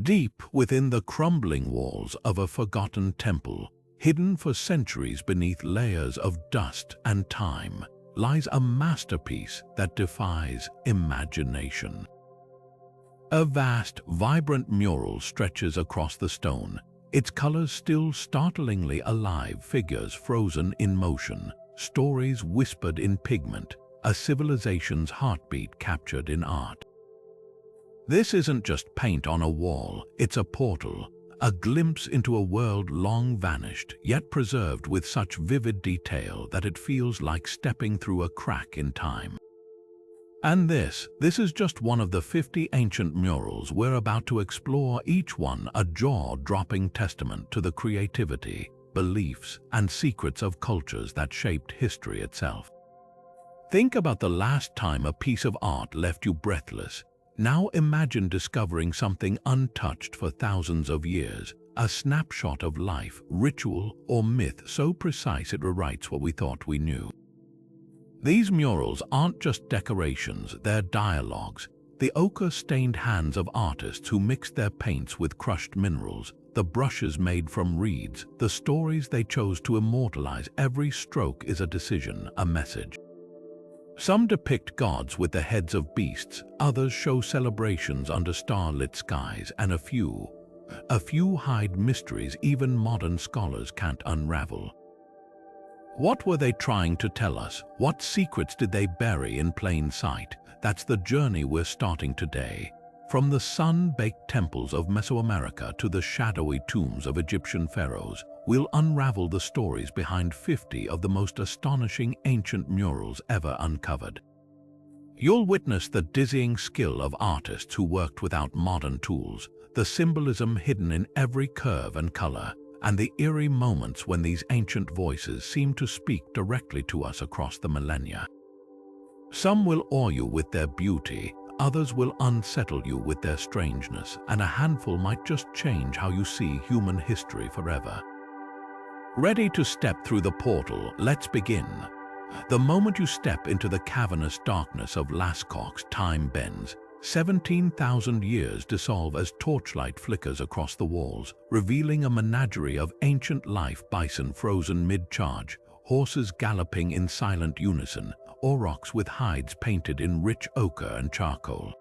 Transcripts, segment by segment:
Deep within the crumbling walls of a forgotten temple, hidden for centuries beneath layers of dust and time, lies a masterpiece that defies imagination. A vast, vibrant mural stretches across the stone, its colors still startlingly alive, figures frozen in motion, stories whispered in pigment, a civilization's heartbeat captured in art. This isn't just paint on a wall, it's a portal, a glimpse into a world long vanished, yet preserved with such vivid detail that it feels like stepping through a crack in time. And this is just one of the 50 ancient murals we're about to explore, each one a jaw-dropping testament to the creativity, beliefs, and secrets of cultures that shaped history itself. Think about the last time a piece of art left you breathless. Now imagine discovering something untouched for thousands of years, a snapshot of life, ritual, or myth so precise it rewrites what we thought we knew. These murals aren't just decorations, they're dialogues. The ochre-stained hands of artists who mixed their paints with crushed minerals, the brushes made from reeds, the stories they chose to immortalize. Every stroke is a decision, a message. Some depict gods with the heads of beasts, others show celebrations under starlit skies, and a few hide mysteries even modern scholars can't unravel. What were they trying to tell us? What secrets did they bury in plain sight? That's the journey we're starting today. From the sun-baked temples of Mesoamerica to the shadowy tombs of Egyptian pharaohs, we'll unravel the stories behind 50 of the most astonishing ancient murals ever uncovered. You'll witness the dizzying skill of artists who worked without modern tools, the symbolism hidden in every curve and color, and the eerie moments when these ancient voices seem to speak directly to us across the millennia. Some will awe you with their beauty, others will unsettle you with their strangeness, and a handful might just change how you see human history forever. Ready to step through the portal, let's begin. The moment you step into the cavernous darkness of Lascaux, time bends. 17,000 years dissolve as torchlight flickers across the walls, revealing a menagerie of ancient life: bison frozen mid-charge, horses galloping in silent unison, aurochs with hides painted in rich ochre and charcoal.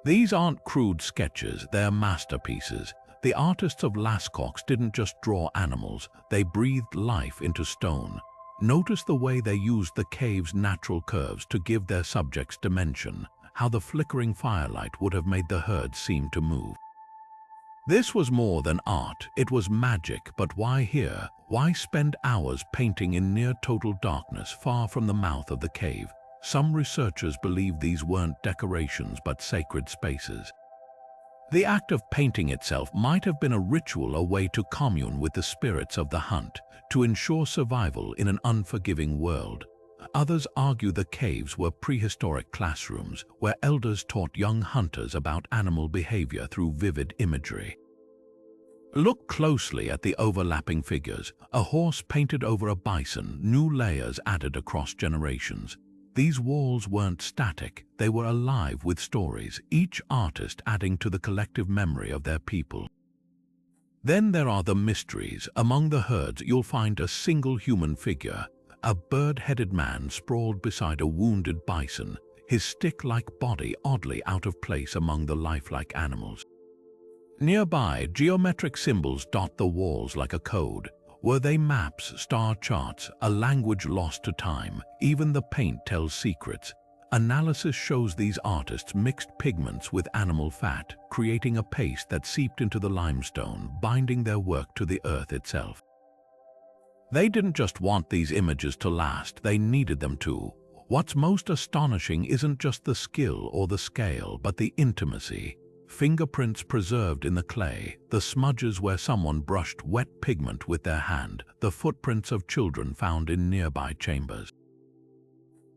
These aren't crude sketches, they're masterpieces. The artists of Lascaux didn't just draw animals, they breathed life into stone. Notice the way they used the cave's natural curves to give their subjects dimension, how the flickering firelight would have made the herd seem to move. This was more than art, it was magic. But why here? Why spend hours painting in near-total darkness far from the mouth of the cave? Some researchers believe these weren't decorations but sacred spaces. The act of painting itself might have been a ritual, a way to commune with the spirits of the hunt, to ensure survival in an unforgiving world. Others argue the caves were prehistoric classrooms where elders taught young hunters about animal behavior through vivid imagery. Look closely at the overlapping figures, a horse painted over a bison, new layers added across generations. These walls weren't static, they were alive with stories, each artist adding to the collective memory of their people. Then there are the mysteries. Among the herds you'll find a single human figure, a bird-headed man sprawled beside a wounded bison, his stick-like body oddly out of place among the lifelike animals. Nearby, geometric symbols dot the walls like a code. Were they maps, star charts, a language lost to time? Even the paint tells secrets. Analysis shows these artists mixed pigments with animal fat, creating a paste that seeped into the limestone, binding their work to the earth itself. They didn't just want these images to last, they needed them to. What's most astonishing isn't just the skill or the scale, but the intimacy. Fingerprints preserved in the clay, the smudges where someone brushed wet pigment with their hand, the footprints of children found in nearby chambers.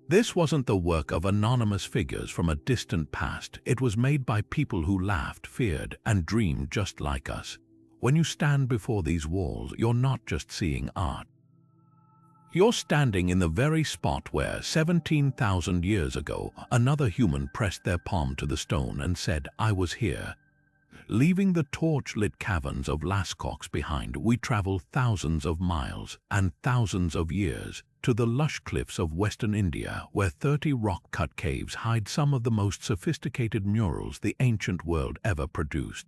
This wasn't the work of anonymous figures from a distant past, it was made by people who laughed, feared, and dreamed just like us. When you stand before these walls, you're not just seeing art. You're standing in the very spot where 17,000 years ago, another human pressed their palm to the stone and said, "I was here." Leaving the torch-lit caverns of Lascaux behind, we travel thousands of miles and thousands of years to the lush cliffs of Western India, where 30 rock-cut caves hide some of the most sophisticated murals the ancient world ever produced.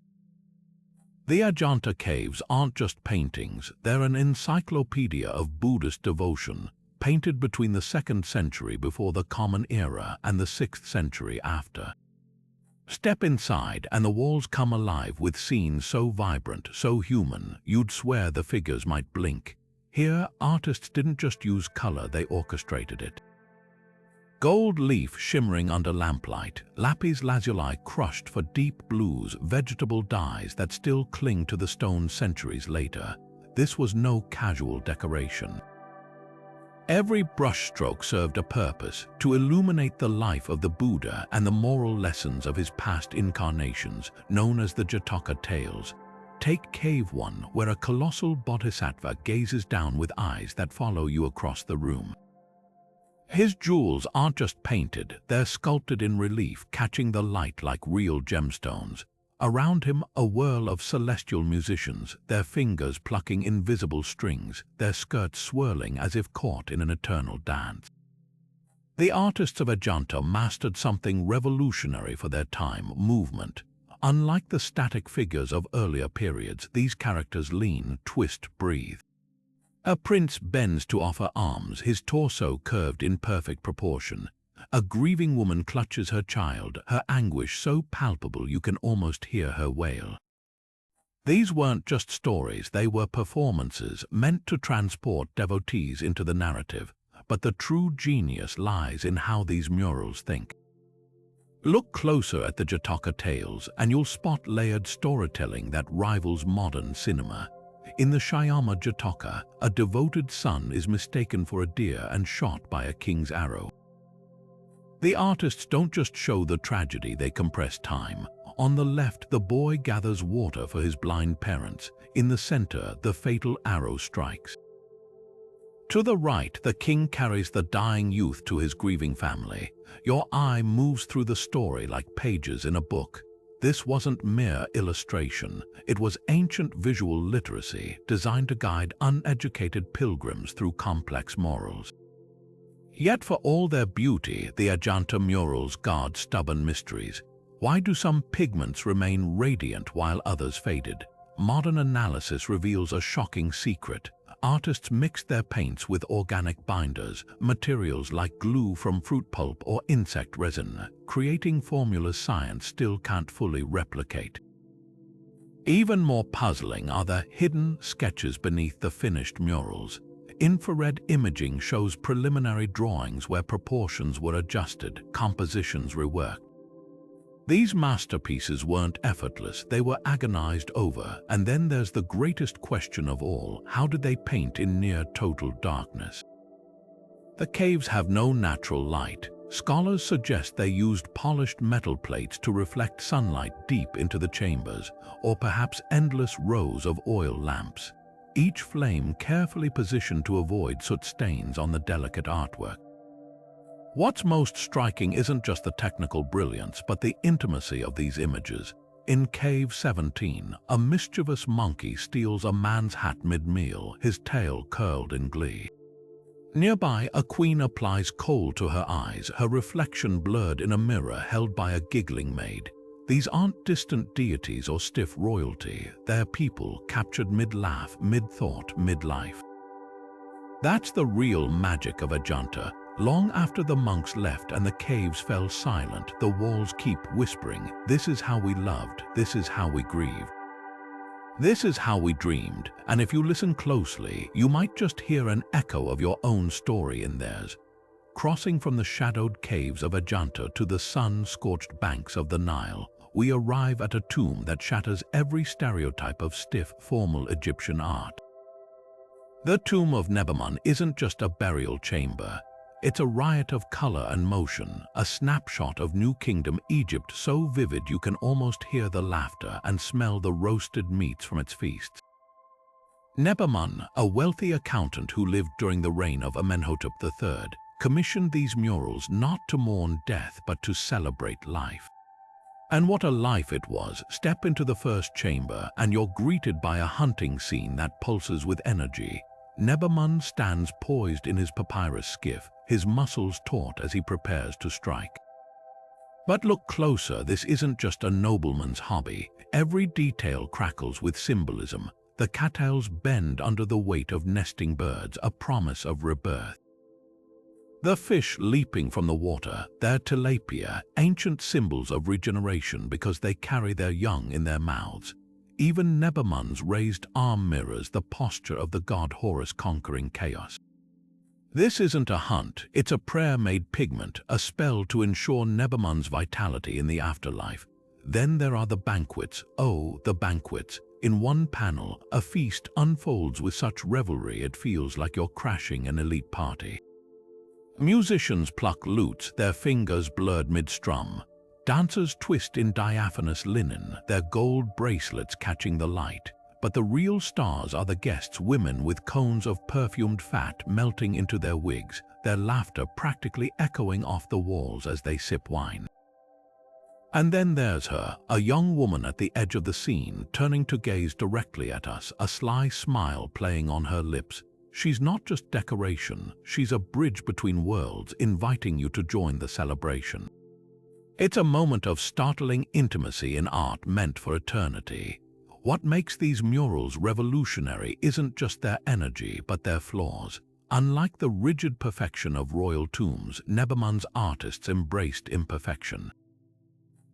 The Ajanta caves aren't just paintings, they're an encyclopedia of Buddhist devotion, painted between the 2nd century before the Common Era and the 6th century after. Step inside and the walls come alive with scenes so vibrant, so human, you'd swear the figures might blink. Here, artists didn't just use color, they orchestrated it. Gold leaf shimmering under lamplight, lapis lazuli crushed for deep blues, vegetable dyes that still cling to the stone centuries later. This was no casual decoration. Every brushstroke served a purpose, to illuminate the life of the Buddha and the moral lessons of his past incarnations, known as the Jataka tales. Take Cave 1, where a colossal bodhisattva gazes down with eyes that follow you across the room. His jewels aren't just painted, they're sculpted in relief, catching the light like real gemstones. Around him, a whirl of celestial musicians, their fingers plucking invisible strings, their skirts swirling as if caught in an eternal dance. The artists of Ajanta mastered something revolutionary for their time: movement. Unlike the static figures of earlier periods, these characters lean, twist, breathe. A prince bends to offer alms, his torso curved in perfect proportion. A grieving woman clutches her child, her anguish so palpable you can almost hear her wail. These weren't just stories, they were performances meant to transport devotees into the narrative. But the true genius lies in how these murals think. Look closer at the Jataka tales and you'll spot layered storytelling that rivals modern cinema. In the Shyama Jataka, a devoted son is mistaken for a deer and shot by a king's arrow. The artists don't just show the tragedy, they compress time. On the left, the boy gathers water for his blind parents. In the center, the fatal arrow strikes. To the right, the king carries the dying youth to his grieving family. Your eye moves through the story like pages in a book. This wasn't mere illustration. It was ancient visual literacy designed to guide uneducated pilgrims through complex morals. Yet for all their beauty, the Ajanta murals guard stubborn mysteries. Why do some pigments remain radiant while others faded? Modern analysis reveals a shocking secret. Artists mixed their paints with organic binders, materials like glue from fruit pulp or insect resin, creating formulas science still can't fully replicate. Even more puzzling are the hidden sketches beneath the finished murals. Infrared imaging shows preliminary drawings where proportions were adjusted, compositions reworked. These masterpieces weren't effortless, they were agonized over. And then there's the greatest question of all: how did they paint in near total darkness? The caves have no natural light. Scholars suggest they used polished metal plates to reflect sunlight deep into the chambers, or perhaps endless rows of oil lamps, each flame carefully positioned to avoid soot stains on the delicate artwork. What's most striking isn't just the technical brilliance, but the intimacy of these images. In Cave 17, a mischievous monkey steals a man's hat mid-meal, his tail curled in glee. Nearby, a queen applies kohl to her eyes, her reflection blurred in a mirror held by a giggling maid. These aren't distant deities or stiff royalty, they're people captured mid-laugh, mid-thought, mid-life. That's the real magic of Ajanta. Long after the monks left and the caves fell silent, the walls keep whispering, "This is how we loved, this is how we grieved. This is how we dreamed." And if you listen closely, you might just hear an echo of your own story in theirs. Crossing from the shadowed caves of Ajanta to the sun-scorched banks of the Nile, we arrive at a tomb that shatters every stereotype of stiff, formal Egyptian art. The tomb of Nebamun isn't just a burial chamber. It's a riot of color and motion, a snapshot of New Kingdom Egypt so vivid you can almost hear the laughter and smell the roasted meats from its feasts. Nebamun, a wealthy accountant who lived during the reign of Amenhotep III, commissioned these murals not to mourn death but to celebrate life. And what a life it was. Step into the first chamber and you're greeted by a hunting scene that pulses with energy. Nebamun stands poised in his papyrus skiff, his muscles taut as he prepares to strike. But look closer, this isn't just a nobleman's hobby. Every detail crackles with symbolism. The cattails bend under the weight of nesting birds, a promise of rebirth. The fish leaping from the water, they're tilapia, ancient symbols of regeneration because they carry their young in their mouths. Even Nebamun's raised arm mirrors the posture of the god Horus conquering chaos. This isn't a hunt, it's a prayer made pigment, a spell to ensure Nebamun's vitality in the afterlife. Then there are the banquets. Oh, the banquets. In one panel, a feast unfolds with such revelry it feels like you're crashing an elite party. Musicians pluck lutes, their fingers blurred mid-strum. Dancers twist in diaphanous linen, their gold bracelets catching the light. But the real stars are the guests, women with cones of perfumed fat melting into their wigs, their laughter practically echoing off the walls as they sip wine. And then there's her, a young woman at the edge of the scene, turning to gaze directly at us, a sly smile playing on her lips. She's not just decoration, she's a bridge between worlds, inviting you to join the celebration. It's a moment of startling intimacy in art meant for eternity. What makes these murals revolutionary isn't just their energy, but their flaws. Unlike the rigid perfection of royal tombs, Nebamun's artists embraced imperfection.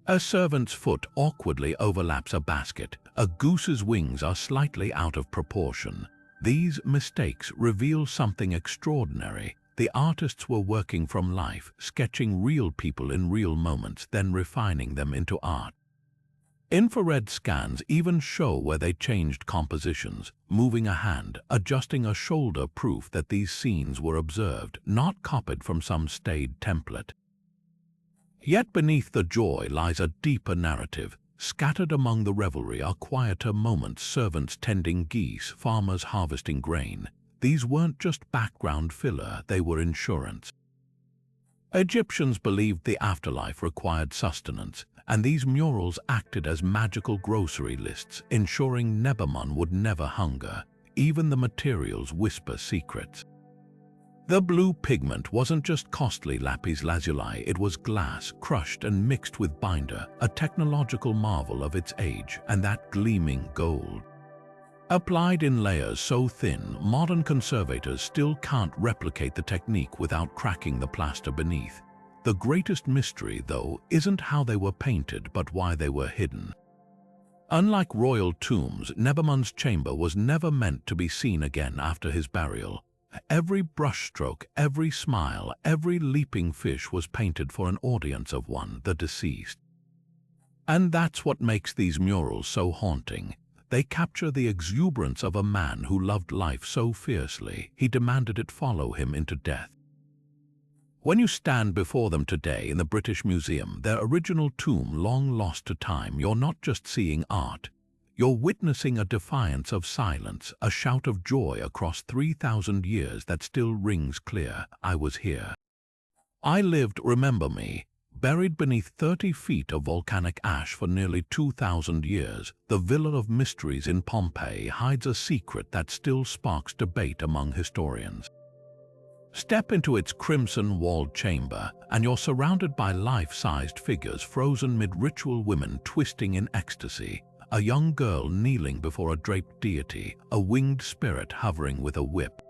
A servant's foot awkwardly overlaps a basket. A goose's wings are slightly out of proportion. These mistakes reveal something extraordinary. The artists were working from life, sketching real people in real moments, then refining them into art. Infrared scans even show where they changed compositions, moving a hand, adjusting a shoulder, proof that these scenes were observed, not copied from some staid template. Yet beneath the joy lies a deeper narrative. Scattered among the revelry are quieter moments, servants tending geese, farmers harvesting grain. These weren't just background filler, they were insurance. Egyptians believed the afterlife required sustenance, and these murals acted as magical grocery lists, ensuring Nebamun would never hunger. Even the materials whisper secrets. The blue pigment wasn't just costly lapis lazuli, it was glass, crushed and mixed with binder, a technological marvel of its age, and that gleaming gold. Applied in layers so thin, modern conservators still can't replicate the technique without cracking the plaster beneath. The greatest mystery, though, isn't how they were painted, but why they were hidden. Unlike royal tombs, Nebamun's chamber was never meant to be seen again after his burial. Every brushstroke, every smile, every leaping fish was painted for an audience of one, the deceased. And that's what makes these murals so haunting. They capture the exuberance of a man who loved life so fiercely, he demanded it follow him into death. When you stand before them today in the British Museum, their original tomb long lost to time, you're not just seeing art. You're witnessing a defiance of silence, a shout of joy across 3,000 years that still rings clear. I was here. I lived, remember me. Buried beneath 30 feet of volcanic ash for nearly 2,000 years, the Villa of Mysteries in Pompeii hides a secret that still sparks debate among historians. Step into its crimson-walled chamber, and you're surrounded by life-sized figures frozen mid-ritual, women twisting in ecstasy, a young girl kneeling before a draped deity, a winged spirit hovering with a whip.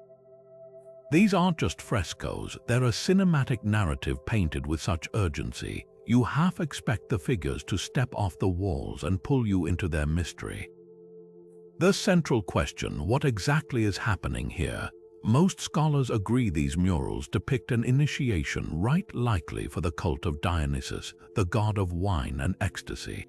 These aren't just frescoes, they're a cinematic narrative painted with such urgency, you half expect the figures to step off the walls and pull you into their mystery. The central question, what exactly is happening here? Most scholars agree these murals depict an initiation rite likely for the cult of Dionysus, the god of wine and ecstasy.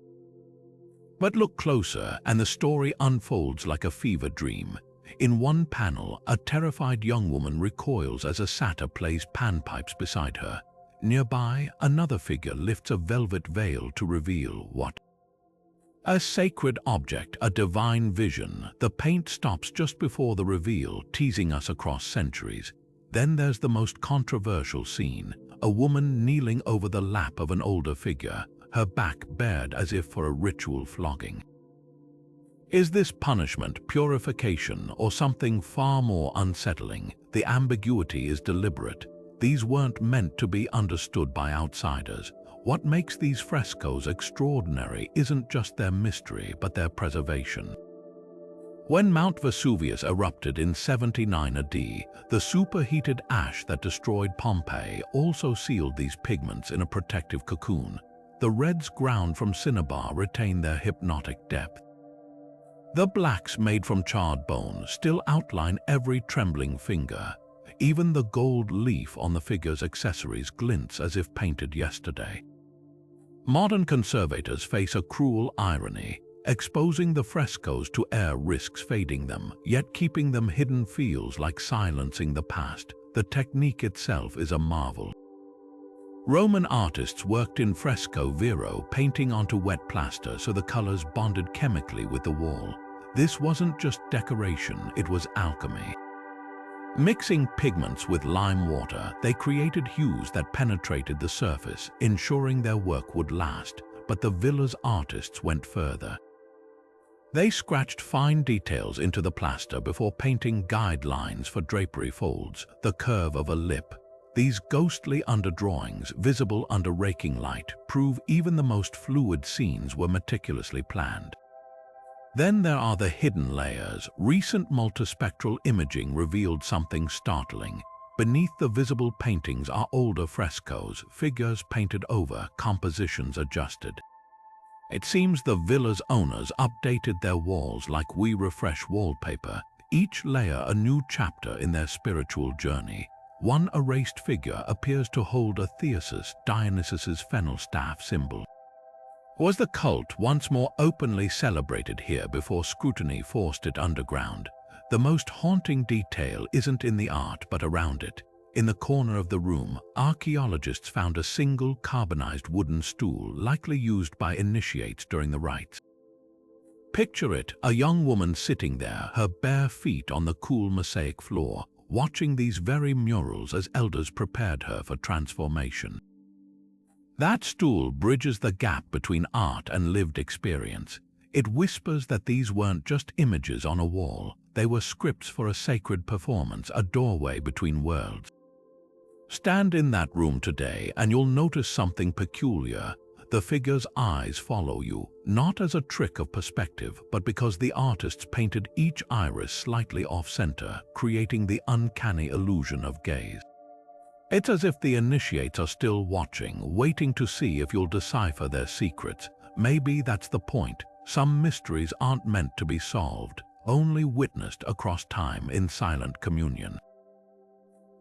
But look closer, and the story unfolds like a fever dream. In one panel, a terrified young woman recoils as a satyr plays panpipes beside her. Nearby, another figure lifts a velvet veil to reveal what? A sacred object, a divine vision. The paint stops just before the reveal, teasing us across centuries. Then there's the most controversial scene, a woman kneeling over the lap of an older figure. her back bared as if for a ritual flogging. Is this punishment, purification, or something far more unsettling? The ambiguity is deliberate. These weren't meant to be understood by outsiders. What makes these frescoes extraordinary isn't just their mystery, but their preservation. When Mount Vesuvius erupted in 79 AD, the superheated ash that destroyed Pompeii also sealed these pigments in a protective cocoon. The reds ground from cinnabar retain their hypnotic depth. The blacks made from charred bone still outline every trembling finger. Even the gold leaf on the figure's accessories glints as if painted yesterday. Modern conservators face a cruel irony. Exposing the frescoes to air risks fading them, yet keeping them hidden feels like silencing the past. The technique itself is a marvel. Roman artists worked in fresco vero, painting onto wet plaster so the colors bonded chemically with the wall. This wasn't just decoration, it was alchemy. Mixing pigments with lime water, they created hues that penetrated the surface, ensuring their work would last. But the villa's artists went further. They scratched fine details into the plaster before painting guidelines for drapery folds, the curve of a lip. These ghostly underdrawings, visible under raking light, prove even the most fluid scenes were meticulously planned. Then there are the hidden layers. Recent multispectral imaging revealed something startling. Beneath the visible paintings are older frescoes, figures painted over, compositions adjusted. It seems the villa's owners updated their walls like we refresh wallpaper, each layer a new chapter in their spiritual journey. One erased figure appears to hold a Theseus, Dionysus's fennel staff symbol. Was the cult once more openly celebrated here before scrutiny forced it underground? The most haunting detail isn't in the art but around it. In the corner of the room, archaeologists found a single carbonized wooden stool likely used by initiates during the rites. Picture it, a young woman sitting there, her bare feet on the cool mosaic floor, watching these very murals as elders prepared her for transformation. That stool bridges the gap between art and lived experience. It whispers that these weren't just images on a wall, they were scripts for a sacred performance, a doorway between worlds. Stand in that room today and you'll notice something peculiar. The figure's eyes follow you, not as a trick of perspective, but because the artists painted each iris slightly off-center, creating the uncanny illusion of gaze. It's as if the initiates are still watching, waiting to see if you'll decipher their secrets. Maybe that's the point. Some mysteries aren't meant to be solved, only witnessed across time in silent communion.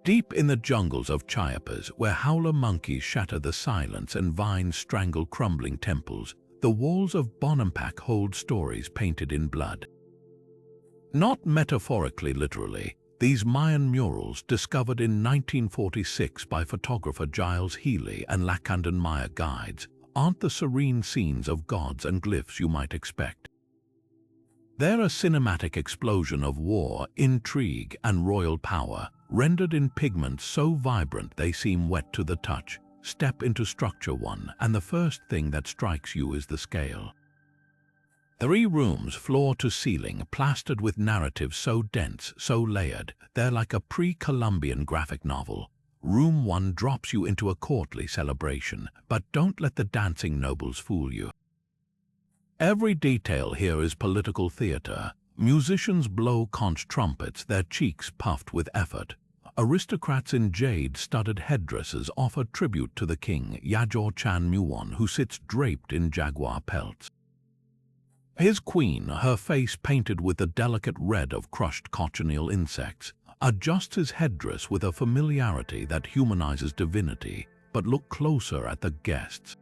Deep in the jungles of Chiapas, where howler monkeys shatter the silence and vines strangle crumbling temples, the walls of Bonampak hold stories painted in blood. Not metaphorically, literally, these Mayan murals, discovered in 1946 by photographer Giles Healy and Lacandan Maya guides, aren't the serene scenes of gods and glyphs you might expect. They're a cinematic explosion of war, intrigue, and royal power, rendered in pigments so vibrant they seem wet to the touch. Step into structure one, and the first thing that strikes you is the scale. 3 rooms, floor to ceiling, plastered with narratives so dense, so layered, they're like a pre-Columbian graphic novel. Room 1 drops you into a courtly celebration, but don't let the dancing nobles fool you. Every detail here is political theater. Musicians blow conch trumpets, their cheeks puffed with effort. Aristocrats in jade-studded headdresses offer tribute to the king, Jaw-Dropping Muon, who sits draped in jaguar pelts. His queen, her face painted with the delicate red of crushed cochineal insects, adjusts his headdress with a familiarity that humanizes divinity. But look closer at the guests.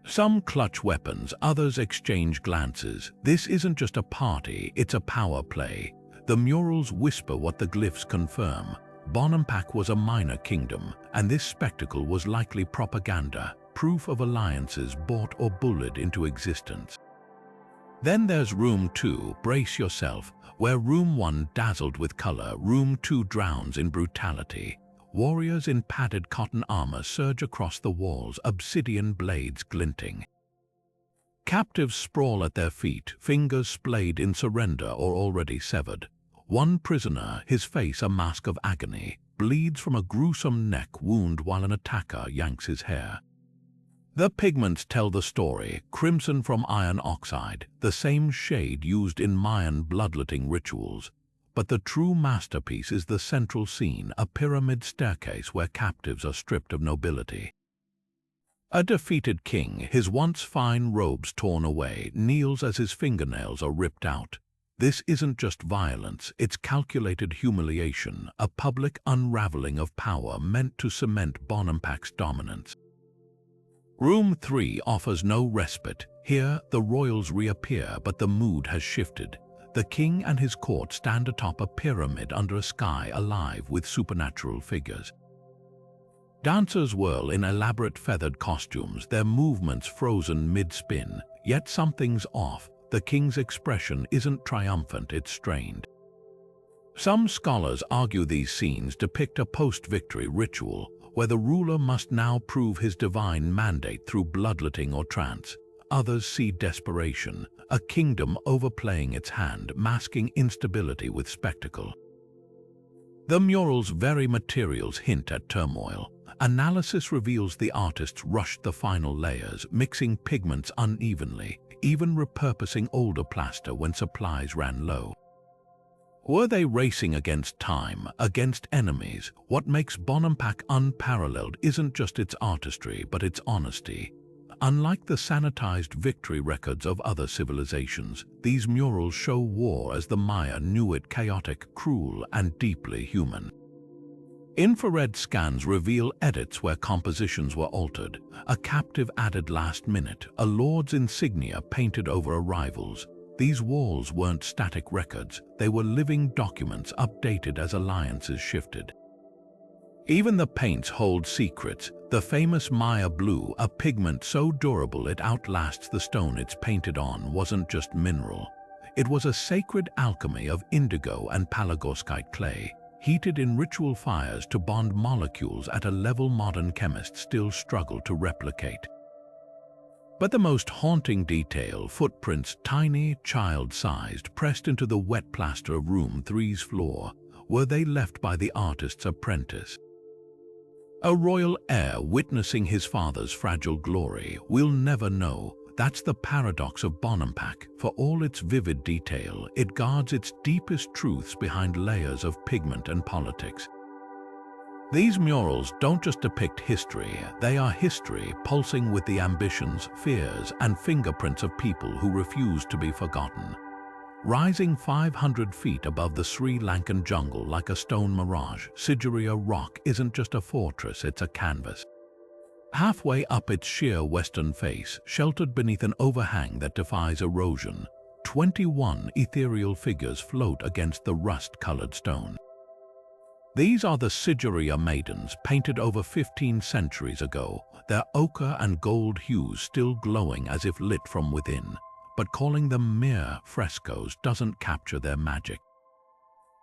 Some clutch weapons, others exchange glances. This isn't just a party, it's a power play. The murals whisper what the glyphs confirm. Bonampak was a minor kingdom, and this spectacle was likely propaganda, proof of alliances bought or bullied into existence. Then there's room 2, brace yourself. Where room 1 dazzled with color, room 2 drowns in brutality. warriors in padded cotton armor surge across the walls, obsidian blades glinting. Captives sprawl at their feet, fingers splayed in surrender or already severed. One prisoner, his face a mask of agony, bleeds from a gruesome neck wound while an attacker yanks his hair. The pigments tell the story, crimson from iron oxide, the same shade used in Mayan bloodletting rituals. But the true masterpiece is the central scene, a pyramid staircase where captives are stripped of nobility. A defeated king, his once fine robes torn away, kneels as his fingernails are ripped out. This isn't just violence, it's calculated humiliation, a public unraveling of power meant to cement Bonampak's dominance. Room 3 offers no respite. Here, the royals reappear, but the mood has shifted. The king and his court stand atop a pyramid under a sky alive with supernatural figures. Dancers whirl in elaborate feathered costumes, their movements frozen mid-spin, yet something's off. The king's expression isn't triumphant, it's strained. Some scholars argue these scenes depict a post-victory ritual, where the ruler must now prove his divine mandate through bloodletting or trance. Others see desperation, a kingdom overplaying its hand, masking instability with spectacle. The mural's very materials hint at turmoil. Analysis reveals the artists rushed the final layers, mixing pigments unevenly, even repurposing older plaster when supplies ran low. Were they racing against time, against enemies? What makes Bonampak unparalleled isn't just its artistry, but its honesty. Unlike the sanitized victory records of other civilizations, these murals show war as the Maya knew it: chaotic, cruel, and deeply human. Infrared scans reveal edits where compositions were altered, a captive added last minute, a lord's insignia painted over a rival's. These walls weren't static records, they were living documents updated as alliances shifted. Even the paints hold secrets. The famous Maya blue, a pigment so durable it outlasts the stone it's painted on, wasn't just mineral. It was a sacred alchemy of indigo and palagorskite clay, heated in ritual fires to bond molecules at a level modern chemists still struggle to replicate. But the most haunting detail, footprints tiny, child-sized, pressed into the wet plaster of room 3's floor. Were they left by the artist's apprentice? A royal heir witnessing his father's fragile glory? We'll never know. That's the paradox of Bonampak. For all its vivid detail, it guards its deepest truths behind layers of pigment and politics. These murals don't just depict history, they are history pulsing with the ambitions, fears, and fingerprints of people who refuse to be forgotten. Rising 500 feet above the Sri Lankan jungle like a stone mirage, Sigiriya Rock isn't just a fortress, it's a canvas. Halfway up its sheer western face, sheltered beneath an overhang that defies erosion, 21 ethereal figures float against the rust-colored stone. These are the Sigiriya maidens, painted over 15 centuries ago, their ochre and gold hues still glowing as if lit from within. But calling them mere frescoes doesn't capture their magic.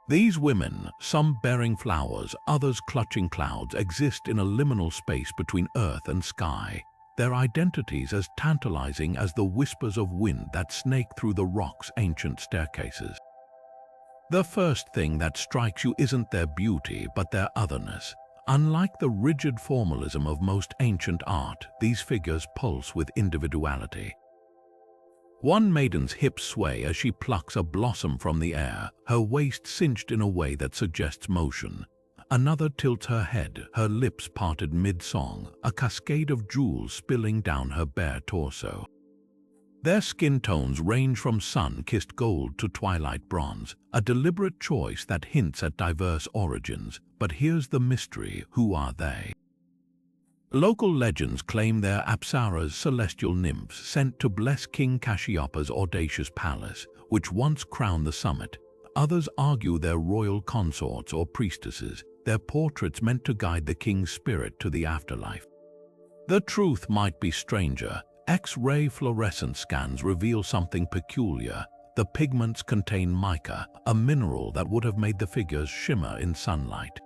These women, some bearing flowers, others clutching clouds, exist in a liminal space between earth and sky, their identities as tantalizing as the whispers of wind that snake through the rock's ancient staircases. The first thing that strikes you isn't their beauty, but their otherness. Unlike the rigid formalism of most ancient art, these figures pulse with individuality. One maiden's hips sway as she plucks a blossom from the air, her waist cinched in a way that suggests motion. Another tilts her head, her lips parted mid-song, a cascade of jewels spilling down her bare torso. Their skin tones range from sun-kissed gold to twilight bronze, a deliberate choice that hints at diverse origins. But here's the mystery: who are they? Local legends claim they're Apsaras, celestial nymphs sent to bless King Kashyap's audacious palace, which once crowned the summit. Others argue they're royal consorts or priestesses, their portraits meant to guide the king's spirit to the afterlife. The truth might be stranger. X-ray fluorescence scans reveal something peculiar. The pigments contain mica, a mineral that would have made the figures shimmer in sunlight.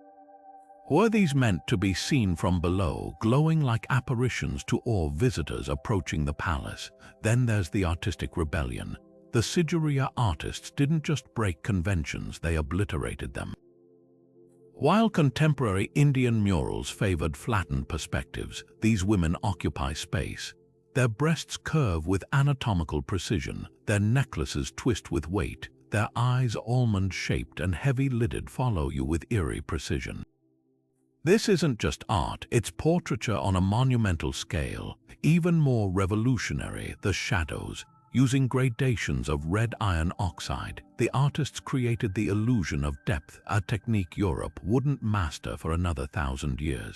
Were these meant to be seen from below, glowing like apparitions to awe visitors approaching the palace? Then there's the artistic rebellion. The Sigiriya artists didn't just break conventions, they obliterated them. While contemporary Indian murals favored flattened perspectives, these women occupy space. Their breasts curve with anatomical precision, their necklaces twist with weight, their eyes almond-shaped and heavy-lidded follow you with eerie precision. This isn't just art, it's portraiture on a monumental scale. Even more revolutionary, the shadows. Using gradations of red iron oxide, the artists created the illusion of depth, a technique Europe wouldn't master for another 1,000 years.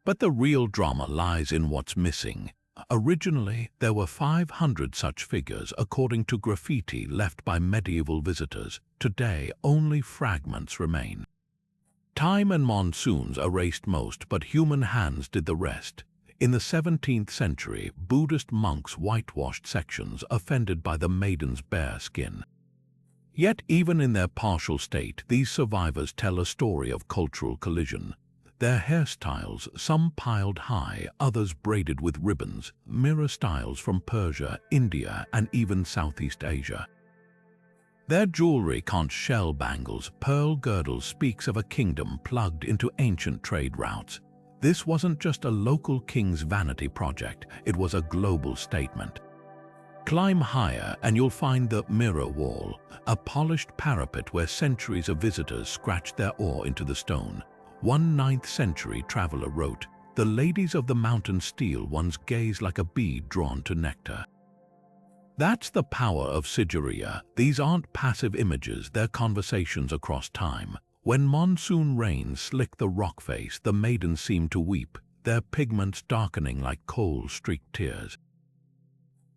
But the real drama lies in what's missing. Originally, there were 500 such figures according to graffiti left by medieval visitors. Today, only fragments remain. Time and monsoons erased most, but human hands did the rest. In the 17th century, Buddhist monks whitewashed sections offended by the maiden's bare skin. Yet even in their partial state, these survivors tell a story of cultural collision. Their hairstyles, some piled high, others braided with ribbons, mirror styles from Persia, India, and even Southeast Asia. Their jewelry, conch shell bangles, pearl girdles, speaks of a kingdom plugged into ancient trade routes. This wasn't just a local king's vanity project, it was a global statement. Climb higher and you'll find the Mirror Wall, a polished parapet where centuries of visitors scratched their awe into the stone. One 9th century traveler wrote, "The ladies of the mountain steal one's gaze like a bead drawn to nectar." That's the power of Sigiriya. These aren't passive images, they're conversations across time. When monsoon rains slick the rock face, the maidens seem to weep, their pigments darkening like coal-streaked tears.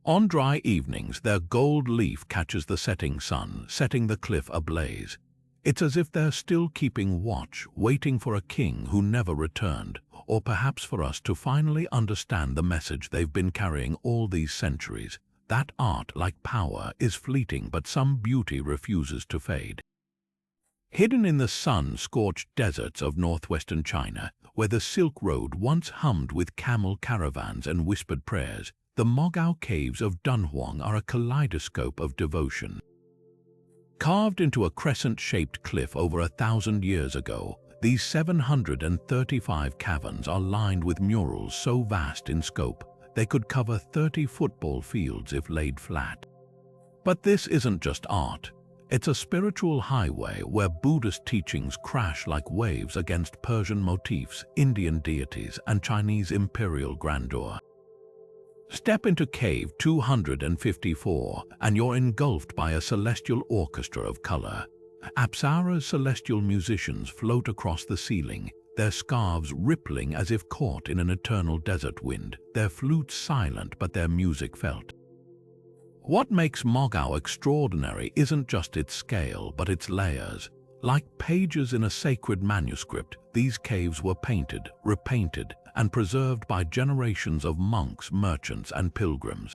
On dry evenings, their gold leaf catches the setting sun, setting the cliff ablaze. It's as if they're still keeping watch, waiting for a king who never returned, or perhaps for us to finally understand the message they've been carrying all these centuries. That art, like power, is fleeting, but some beauty refuses to fade. Hidden in the sun-scorched deserts of northwestern China, where the Silk Road once hummed with camel caravans and whispered prayers, the Mogao caves of Dunhuang are a kaleidoscope of devotion. Carved into a crescent-shaped cliff over 1,000 years ago, these 735 caverns are lined with murals so vast in scope, they could cover 30 football fields if laid flat. But this isn't just art. It's a spiritual highway where Buddhist teachings crash like waves against Persian motifs, Indian deities, and Chinese imperial grandeur. Step into Cave 254, and you're engulfed by a celestial orchestra of color. Apsara's celestial musicians float across the ceiling, their scarves rippling as if caught in an eternal desert wind, their flutes silent but their music felt. What makes Mogao extraordinary isn't just its scale, but its layers. Like pages in a sacred manuscript, these caves were painted, repainted, and preserved by generations of monks, merchants, and pilgrims.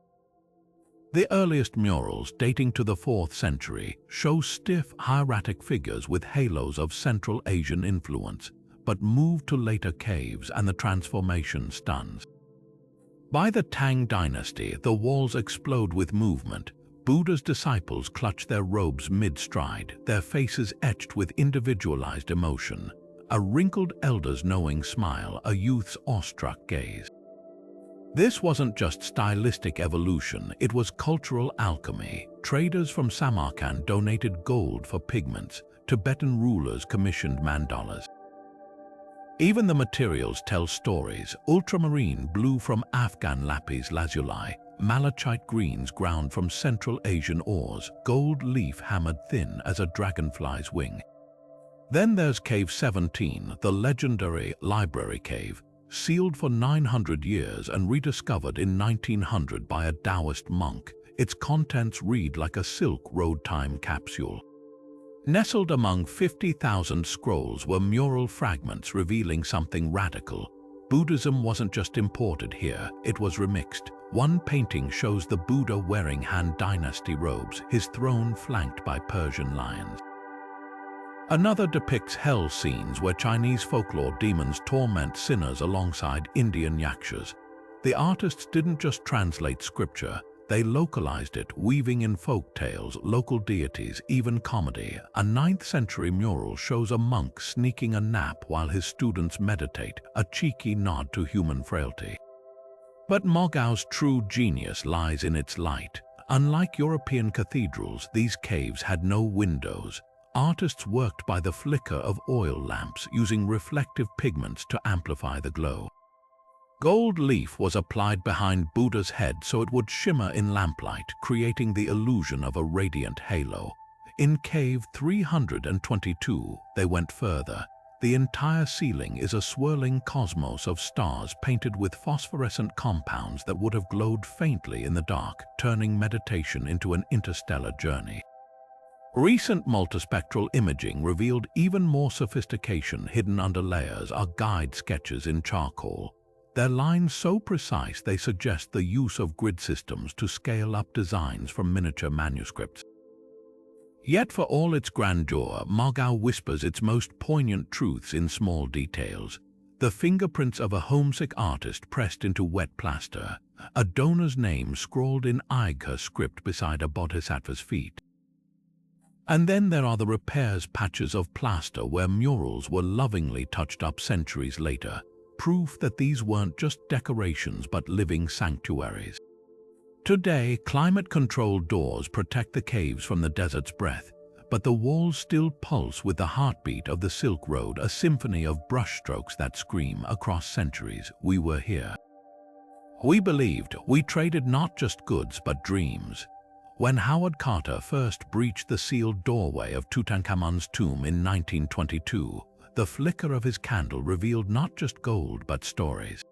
The earliest murals, dating to the 4th century, show stiff, hieratic figures with halos of Central Asian influence, but move to later caves and the transformation stuns. By the Tang dynasty, the walls explode with movement. Buddha's disciples clutch their robes mid-stride, their faces etched with individualized emotion. A wrinkled elder's knowing smile, a youth's awestruck gaze. This wasn't just stylistic evolution, it was cultural alchemy. Traders from Samarkand donated gold for pigments, Tibetan rulers commissioned mandalas. Even the materials tell stories. Ultramarine blue from Afghan lapis lazuli, malachite greens ground from Central Asian ores, gold leaf hammered thin as a dragonfly's wing. Then there's Cave 17, the legendary library cave, sealed for 900 years and rediscovered in 1900 by a Taoist monk. Its contents read like a Silk Road time capsule. Nestled among 50,000 scrolls were mural fragments revealing something radical. Buddhism wasn't just imported here, it was remixed. One painting shows the Buddha wearing Han Dynasty robes, his throne flanked by Persian lions. Another depicts hell scenes where Chinese folklore demons torment sinners alongside Indian yakshas. The artists didn't just translate scripture, they localized it, weaving in folk tales, local deities, even comedy. A 9th century mural shows a monk sneaking a nap while his students meditate, a cheeky nod to human frailty. But Mogao's true genius lies in its light. Unlike European cathedrals, these caves had no windows. Artists worked by the flicker of oil lamps, using reflective pigments to amplify the glow. Gold leaf was applied behind Buddha's head so it would shimmer in lamplight, creating the illusion of a radiant halo. In Cave 322, they went further. The entire ceiling is a swirling cosmos of stars painted with phosphorescent compounds that would have glowed faintly in the dark, turning meditation into an interstellar journey. Recent multispectral imaging revealed even more sophistication hidden under layers are guide sketches in charcoal. Their lines so precise they suggest the use of grid systems to scale up designs from miniature manuscripts. Yet for all its grandeur, Mogao whispers its most poignant truths in small details. The fingerprints of a homesick artist pressed into wet plaster, a donor's name scrawled in Aiga script beside a bodhisattva's feet. And then there are the repairs patches of plaster where murals were lovingly touched up centuries later, proof that these weren't just decorations but living sanctuaries. Today, climate-controlled doors protect the caves from the desert's breath, but the walls still pulse with the heartbeat of the Silk Road, a symphony of brushstrokes that scream across centuries, "We were here." We believed, we traded not just goods but dreams. When Howard Carter first breached the sealed doorway of Tutankhamun's tomb in 1922, the flicker of his candle revealed not just gold but stories.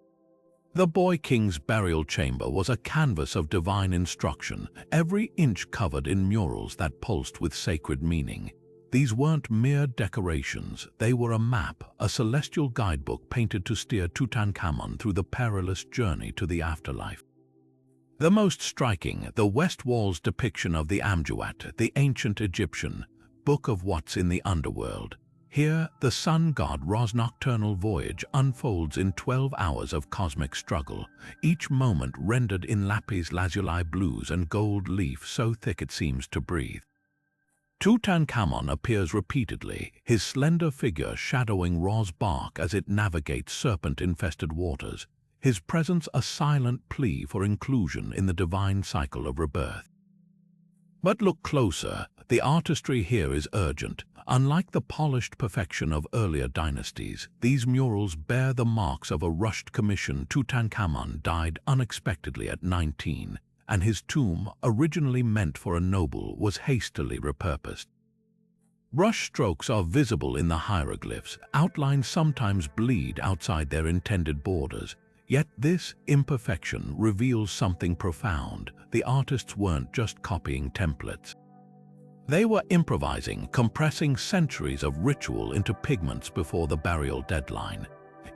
The boy king's burial chamber was a canvas of divine instruction, every inch covered in murals that pulsed with sacred meaning. These weren't mere decorations, they were a map, a celestial guidebook painted to steer Tutankhamun through the perilous journey to the afterlife. The most striking, the West Wall's depiction of the Amjuat, the ancient Egyptian book of what's in the underworld. Here, the sun god Ra's nocturnal voyage unfolds in 12 hours of cosmic struggle, each moment rendered in lapis lazuli blues and gold leaf so thick it seems to breathe. Tutankhamun appears repeatedly, his slender figure shadowing Ra's bark as it navigates serpent-infested waters, his presence a silent plea for inclusion in the divine cycle of rebirth. But look closer, the artistry here is urgent. Unlike the polished perfection of earlier dynasties, these murals bear the marks of a rushed commission. Tutankhamun died unexpectedly at 19, and his tomb, originally meant for a noble, was hastily repurposed. Brush strokes are visible in the hieroglyphs, outlines sometimes bleed outside their intended borders. Yet this imperfection reveals something profound. The artists weren't just copying templates. They were improvising, compressing centuries of ritual into pigments before the burial deadline.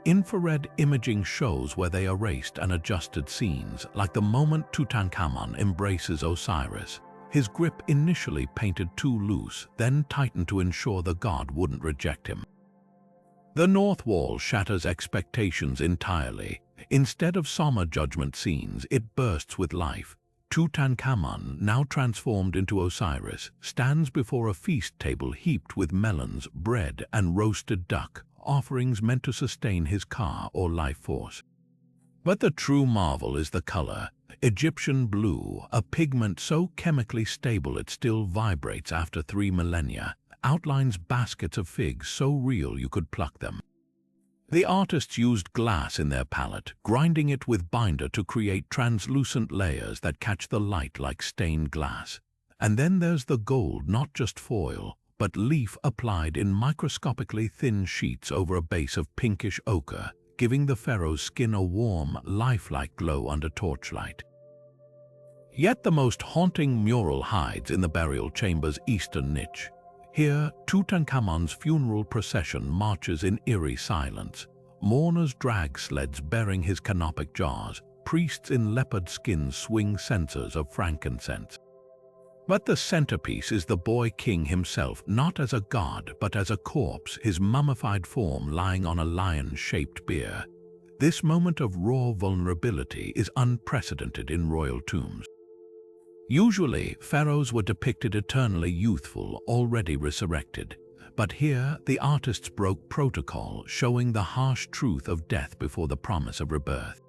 Infrared imaging shows where they erased and adjusted scenes, like the moment Tutankhamun embraces Osiris. His grip initially painted too loose, then tightened to ensure the god wouldn't reject him. The north wall shatters expectations entirely. Instead of somber judgment scenes, it bursts with life. Tutankhamun, now transformed into Osiris, stands before a feast table heaped with melons, bread, and roasted duck, offerings meant to sustain his ka or life force. But the true marvel is the color. Egyptian blue, a pigment so chemically stable it still vibrates after 3 millennia, outlines baskets of figs so real you could pluck them. The artists used glass in their palette, grinding it with binder to create translucent layers that catch the light like stained glass. And then there's the gold, not just foil, but leaf applied in microscopically thin sheets over a base of pinkish ochre, giving the pharaoh's skin a warm, lifelike glow under torchlight. Yet the most haunting mural hides in the burial chamber's eastern niche. Here, Tutankhamun's funeral procession marches in eerie silence. Mourners drag sleds bearing his canopic jars. Priests in leopard skins swing censers of frankincense. But the centerpiece is the boy king himself, not as a god, but as a corpse, his mummified form lying on a lion-shaped bier. This moment of raw vulnerability is unprecedented in royal tombs. Usually, pharaohs were depicted eternally youthful, already resurrected. But here, the artists broke protocol, showing the harsh truth of death before the promise of rebirth.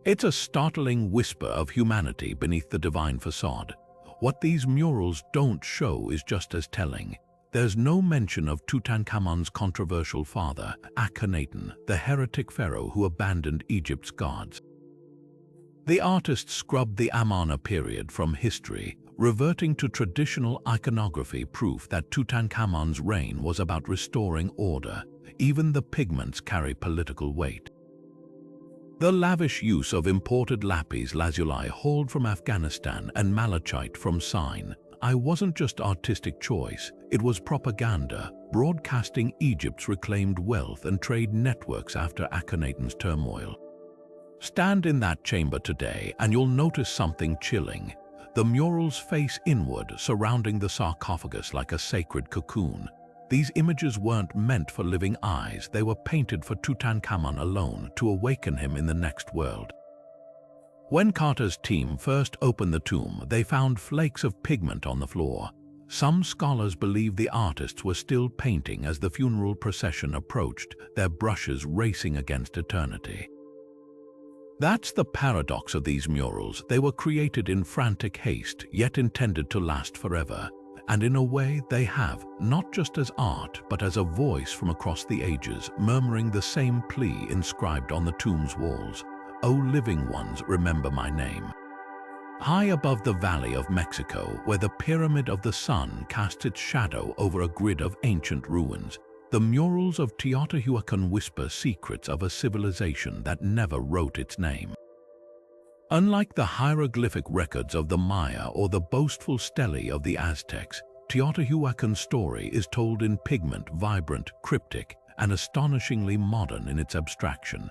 It's a startling whisper of humanity beneath the divine facade. What these murals don't show is just as telling. There's no mention of Tutankhamun's controversial father, Akhenaten, the heretic pharaoh who abandoned Egypt's gods. The artists scrubbed the Amarna period from history, reverting to traditional iconography, proof that Tutankhamun's reign was about restoring order. Even the pigments carry political weight. The lavish use of imported lapis lazuli hauled from Afghanistan and malachite from Sinai wasn't just artistic choice, it was propaganda, broadcasting Egypt's reclaimed wealth and trade networks after Akhenaten's turmoil. Stand in that chamber today and you'll notice something chilling. The murals face inward, surrounding the sarcophagus like a sacred cocoon. These images weren't meant for living eyes, they were painted for Tutankhamun alone, to awaken him in the next world. When Carter's team first opened the tomb, they found flakes of pigment on the floor. Some scholars believe the artists were still painting as the funeral procession approached, their brushes racing against eternity. That's the paradox of these murals. They were created in frantic haste, yet intended to last forever. And in a way they have, not just as art, but as a voice from across the ages, murmuring the same plea inscribed on the tomb's walls. "O living ones, remember my name." High above the Valley of Mexico, where the Pyramid of the Sun casts its shadow over a grid of ancient ruins, the murals of Teotihuacan whisper secrets of a civilization that never wrote its name. Unlike the hieroglyphic records of the Maya or the boastful stelae of the Aztecs, Teotihuacan's story is told in pigment, vibrant, cryptic, and astonishingly modern in its abstraction.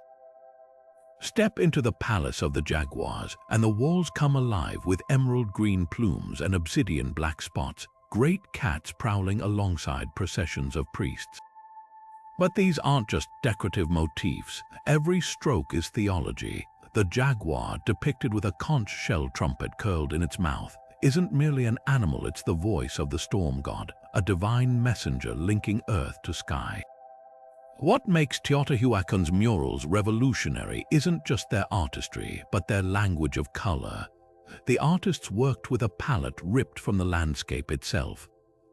Step into the Palace of the Jaguars, and the walls come alive with emerald green plumes and obsidian black spots, great cats prowling alongside processions of priests. But these aren't just decorative motifs. Every stroke is theology. The jaguar, depicted with a conch shell trumpet curled in its mouth, isn't merely an animal, it's the voice of the storm god, a divine messenger linking earth to sky. What makes Teotihuacan's murals revolutionary isn't just their artistry, but their language of color. The artists worked with a palette ripped from the landscape itself.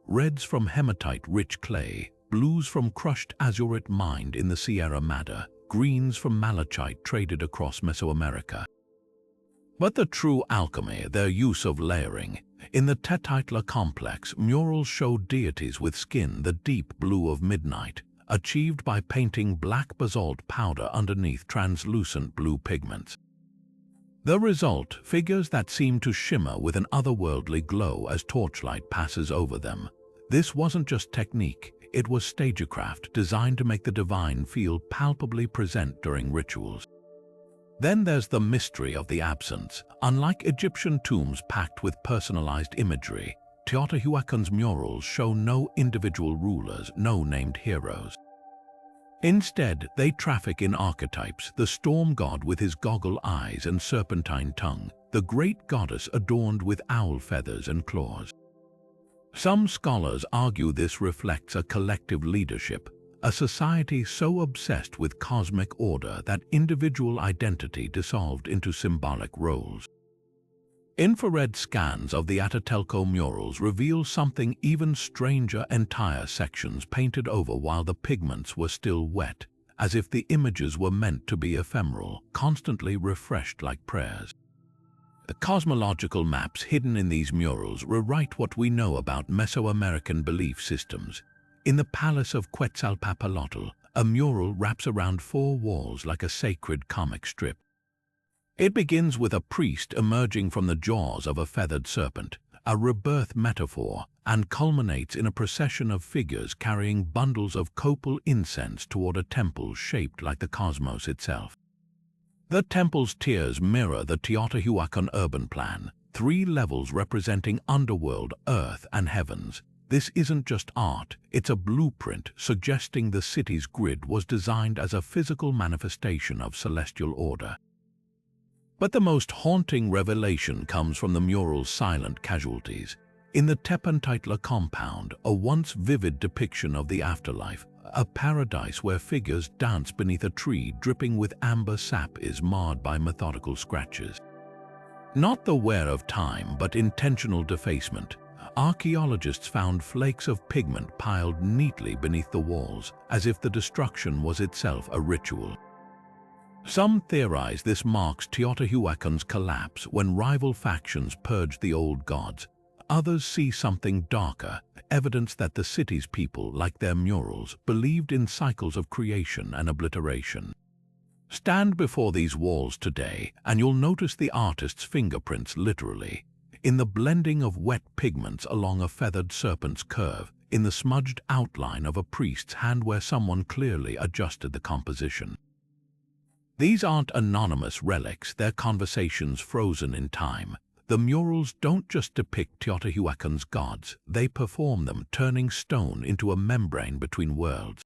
Reds from hematite-rich clay, blues from crushed azurite mined in the Sierra Madre, greens from malachite traded across Mesoamerica. But the true alchemy, their use of layering. In the Cacaxtla complex, murals show deities with skin the deep blue of midnight, achieved by painting black basalt powder underneath translucent blue pigments. The result, figures that seem to shimmer with an otherworldly glow as torchlight passes over them. This wasn't just technique, it was stagecraft designed to make the divine feel palpably present during rituals. Then there's the mystery of the absence. Unlike Egyptian tombs packed with personalized imagery, Teotihuacan's murals show no individual rulers, no named heroes. Instead, they traffic in archetypes, the storm god with his goggle eyes and serpentine tongue, the great goddess adorned with owl feathers and claws. Some scholars argue this reflects a collective leadership, a society so obsessed with cosmic order that individual identity dissolved into symbolic roles. Infrared scans of the Atelco murals reveal something even stranger: entire sections painted over while the pigments were still wet, as if the images were meant to be ephemeral, constantly refreshed like prayers. The cosmological maps hidden in these murals rewrite what we know about Mesoamerican belief systems. In the Palace of Quetzalcoatl, a mural wraps around 4 walls like a sacred comic strip. It begins with a priest emerging from the jaws of a feathered serpent, a rebirth metaphor, and culminates in a procession of figures carrying bundles of copal incense toward a temple shaped like the cosmos itself. The temple's tiers mirror the Teotihuacan urban plan, 3 levels representing underworld, earth, and heavens. This isn't just art, it's a blueprint suggesting the city's grid was designed as a physical manifestation of celestial order. But the most haunting revelation comes from the mural's silent casualties. In the Tutankhamun compound, a once vivid depiction of the afterlife, a paradise where figures dance beneath a tree dripping with amber sap, is marred by methodical scratches. Not the wear of time, but intentional defacement. Archaeologists found flakes of pigment piled neatly beneath the walls, as if the destruction was itself a ritual. Some theorize this marks Teotihuacan's collapse when rival factions purged the old gods. Others see something darker, evidence that the city's people, like their murals, believed in cycles of creation and obliteration. Stand before these walls today, and you'll notice the artist's fingerprints literally. In the blending of wet pigments along a feathered serpent's curve, in the smudged outline of a priest's hand where someone clearly adjusted the composition. These aren't anonymous relics, they're conversations frozen in time. The murals don't just depict Teotihuacan's gods, they perform them, turning stone into a membrane between worlds.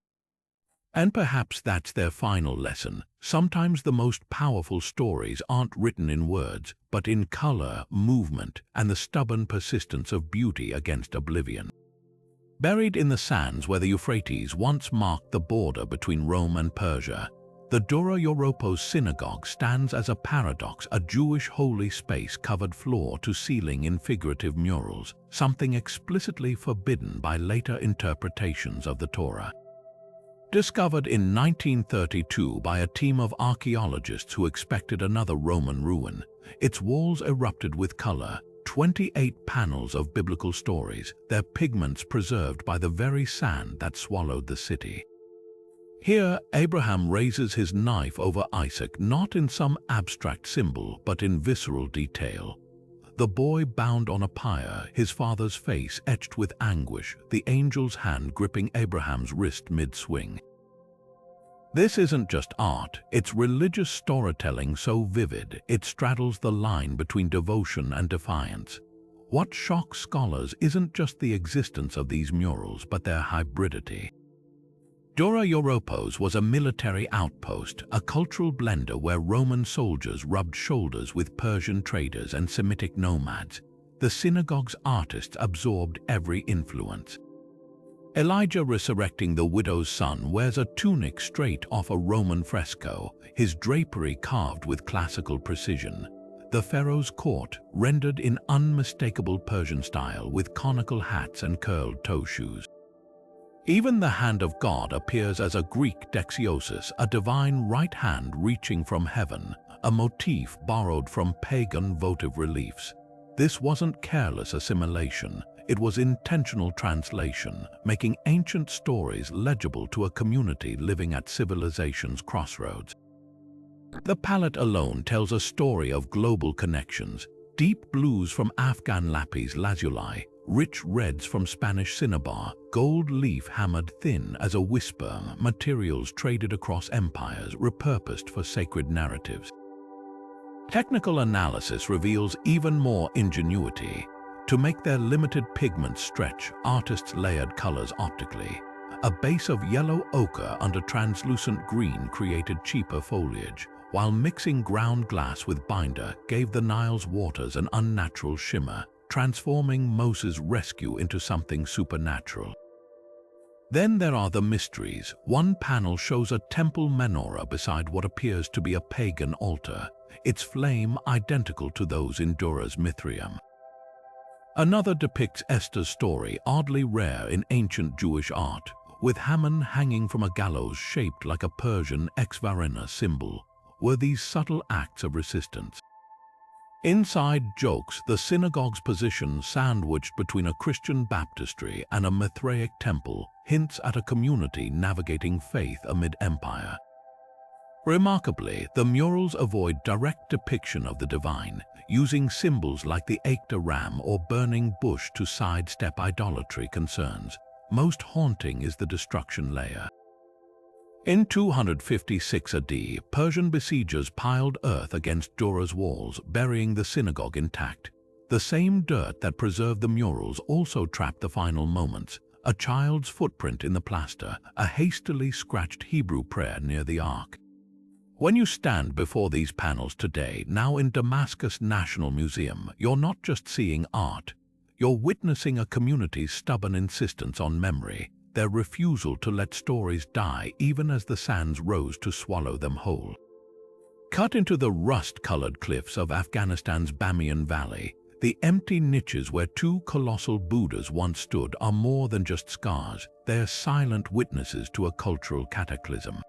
And perhaps that's their final lesson. Sometimes the most powerful stories aren't written in words, but in color, movement, and the stubborn persistence of beauty against oblivion. Buried in the sands where the Euphrates once marked the border between Rome and Persia, the Dura Europos synagogue stands as a paradox, a Jewish holy space covered floor to ceiling in figurative murals, something explicitly forbidden by later interpretations of the Torah. Discovered in 1932 by a team of archaeologists who expected another Roman ruin, its walls erupted with color, 28 panels of biblical stories, their pigments preserved by the very sand that swallowed the city. Here, Abraham raises his knife over Isaac, not in some abstract symbol, but in visceral detail. The boy bound on a pyre, his father's face etched with anguish, the angel's hand gripping Abraham's wrist mid-swing. This isn't just art, it's religious storytelling so vivid it straddles the line between devotion and defiance. What shocks scholars isn't just the existence of these murals, but their hybridity. Dura Europos was a military outpost, a cultural blender where Roman soldiers rubbed shoulders with Persian traders and Semitic nomads. The synagogue's artists absorbed every influence. Elijah resurrecting the widow's son wears a tunic straight off a Roman fresco, his drapery carved with classical precision. The pharaoh's court, rendered in unmistakable Persian style with conical hats and curled toe shoes. Even the hand of God appears as a Greek dexiosis, a divine right hand reaching from heaven, a motif borrowed from pagan votive reliefs. This wasn't careless assimilation, it was intentional translation, making ancient stories legible to a community living at civilization's crossroads. The palette alone tells a story of global connections, deep blues from Afghan lapis lazuli, rich reds from Spanish cinnabar, gold leaf hammered thin as a whisper, materials traded across empires repurposed for sacred narratives. Technical analysis reveals even more ingenuity. To make their limited pigment stretch, artists layered colors optically. A base of yellow ochre under translucent green created cheaper foliage, while mixing ground glass with binder gave the Nile's waters an unnatural shimmer, transforming Moses' rescue into something supernatural. Then there are the mysteries. One panel shows a temple menorah beside what appears to be a pagan altar, its flame identical to those in Dura's Mithraeum. Another depicts Esther's story, oddly rare in ancient Jewish art, with Haman hanging from a gallows shaped like a Persian ex-Varena symbol. Were these subtle acts of resistance? Inside jokes, the synagogue's position sandwiched between a Christian baptistry and a Mithraic temple hints at a community navigating faith amid empire. Remarkably, the murals avoid direct depiction of the divine, using symbols like the Akta ram or burning bush to sidestep idolatry concerns. Most haunting is the destruction layer. In 256 AD, Persian besiegers piled earth against Dura's walls, burying the synagogue intact. The same dirt that preserved the murals also trapped the final moments: a child's footprint in the plaster, a hastily scratched Hebrew prayer near the ark. When you stand before these panels today, now in Damascus National Museum, you're not just seeing art. You're witnessing a community's stubborn insistence on memory, their refusal to let stories die even as the sands rose to swallow them whole. Cut into the rust-colored cliffs of Afghanistan's Bamiyan Valley, the empty niches where two colossal Buddhas once stood are more than just scars. They're silent witnesses to a cultural cataclysm.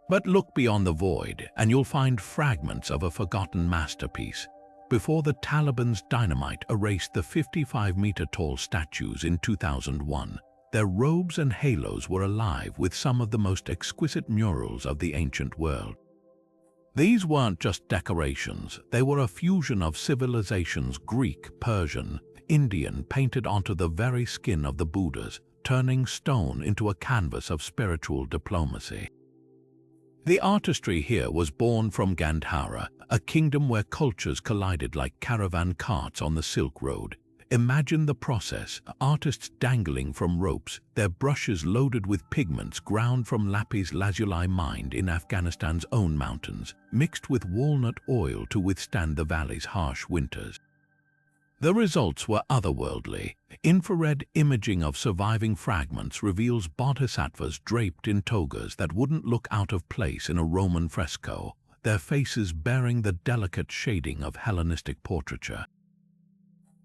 But look beyond the void, and you'll find fragments of a forgotten masterpiece. Before the Taliban's dynamite erased the 55-meter-tall statues in 2001, their robes and halos were alive with some of the most exquisite murals of the ancient world. These weren't just decorations, they were a fusion of civilizations: Greek, Persian, Indian, painted onto the very skin of the Buddhas, turning stone into a canvas of spiritual diplomacy. The artistry here was born from Gandhara, a kingdom where cultures collided like caravan carts on the Silk Road. Imagine the process: artists dangling from ropes, their brushes loaded with pigments ground from lapis lazuli mined in Afghanistan's own mountains, mixed with walnut oil to withstand the valley's harsh winters. The results were otherworldly. Infrared imaging of surviving fragments reveals bodhisattvas draped in togas that wouldn't look out of place in a Roman fresco, their faces bearing the delicate shading of Hellenistic portraiture.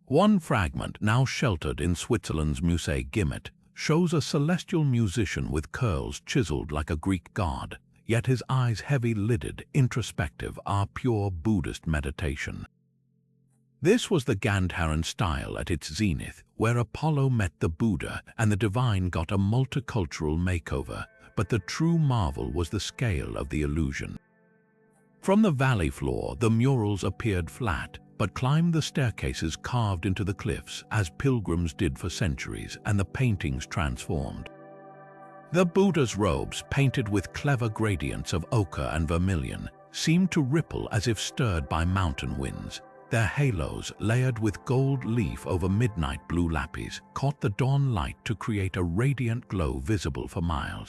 One fragment, now sheltered in Switzerland's Musée Gimmet, shows a celestial musician with curls chiseled like a Greek god, yet his eyes heavy-lidded, introspective, are pure Buddhist meditation. This was the Gandharan style at its zenith, where Apollo met the Buddha and the divine got a multicultural makeover, but the true marvel was the scale of the illusion. From the valley floor, the murals appeared flat, but climbed the staircases carved into the cliffs, as pilgrims did for centuries, and the paintings transformed. The Buddha's robes, painted with clever gradients of ochre and vermilion, seemed to ripple as if stirred by mountain winds. Their halos, layered with gold leaf over midnight blue lapis, caught the dawn light to create a radiant glow visible for miles.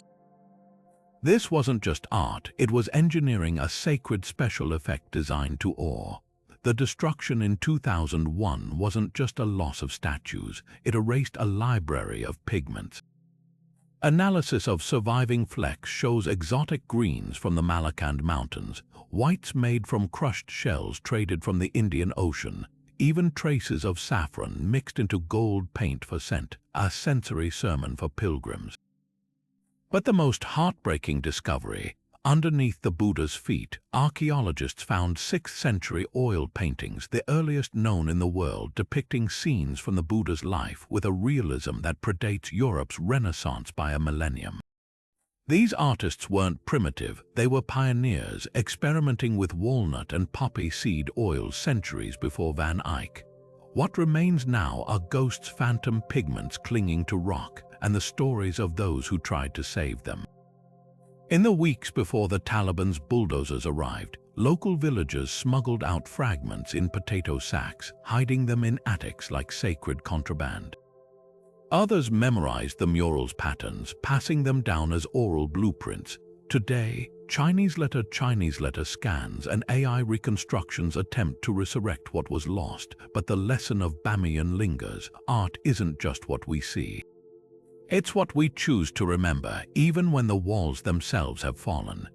This wasn't just art, it was engineering, a sacred special effect designed to awe. The destruction in 2001 wasn't just a loss of statues, it erased a library of pigments. Analysis of surviving flecks shows exotic greens from the Malakand Mountains, whites made from crushed shells traded from the Indian Ocean, even traces of saffron mixed into gold paint for scent, a sensory sermon for pilgrims. But the most heartbreaking discovery: underneath the Buddha's feet, archaeologists found 6th century oil paintings, the earliest known in the world, depicting scenes from the Buddha's life with a realism that predates Europe's Renaissance by a millennium. These artists weren't primitive, they were pioneers, experimenting with walnut and poppy seed oils centuries before Van Eyck. What remains now are ghosts, phantom pigments clinging to rock, and the stories of those who tried to save them. In the weeks before the Taliban's bulldozers arrived, local villagers smuggled out fragments in potato sacks, hiding them in attics like sacred contraband. Others memorized the murals' patterns, passing them down as oral blueprints. Today, Chinese letter scans and AI reconstructions attempt to resurrect what was lost, but the lesson of Bamiyan lingers: art isn't just what we see. It's what we choose to remember, even when the walls themselves have fallen.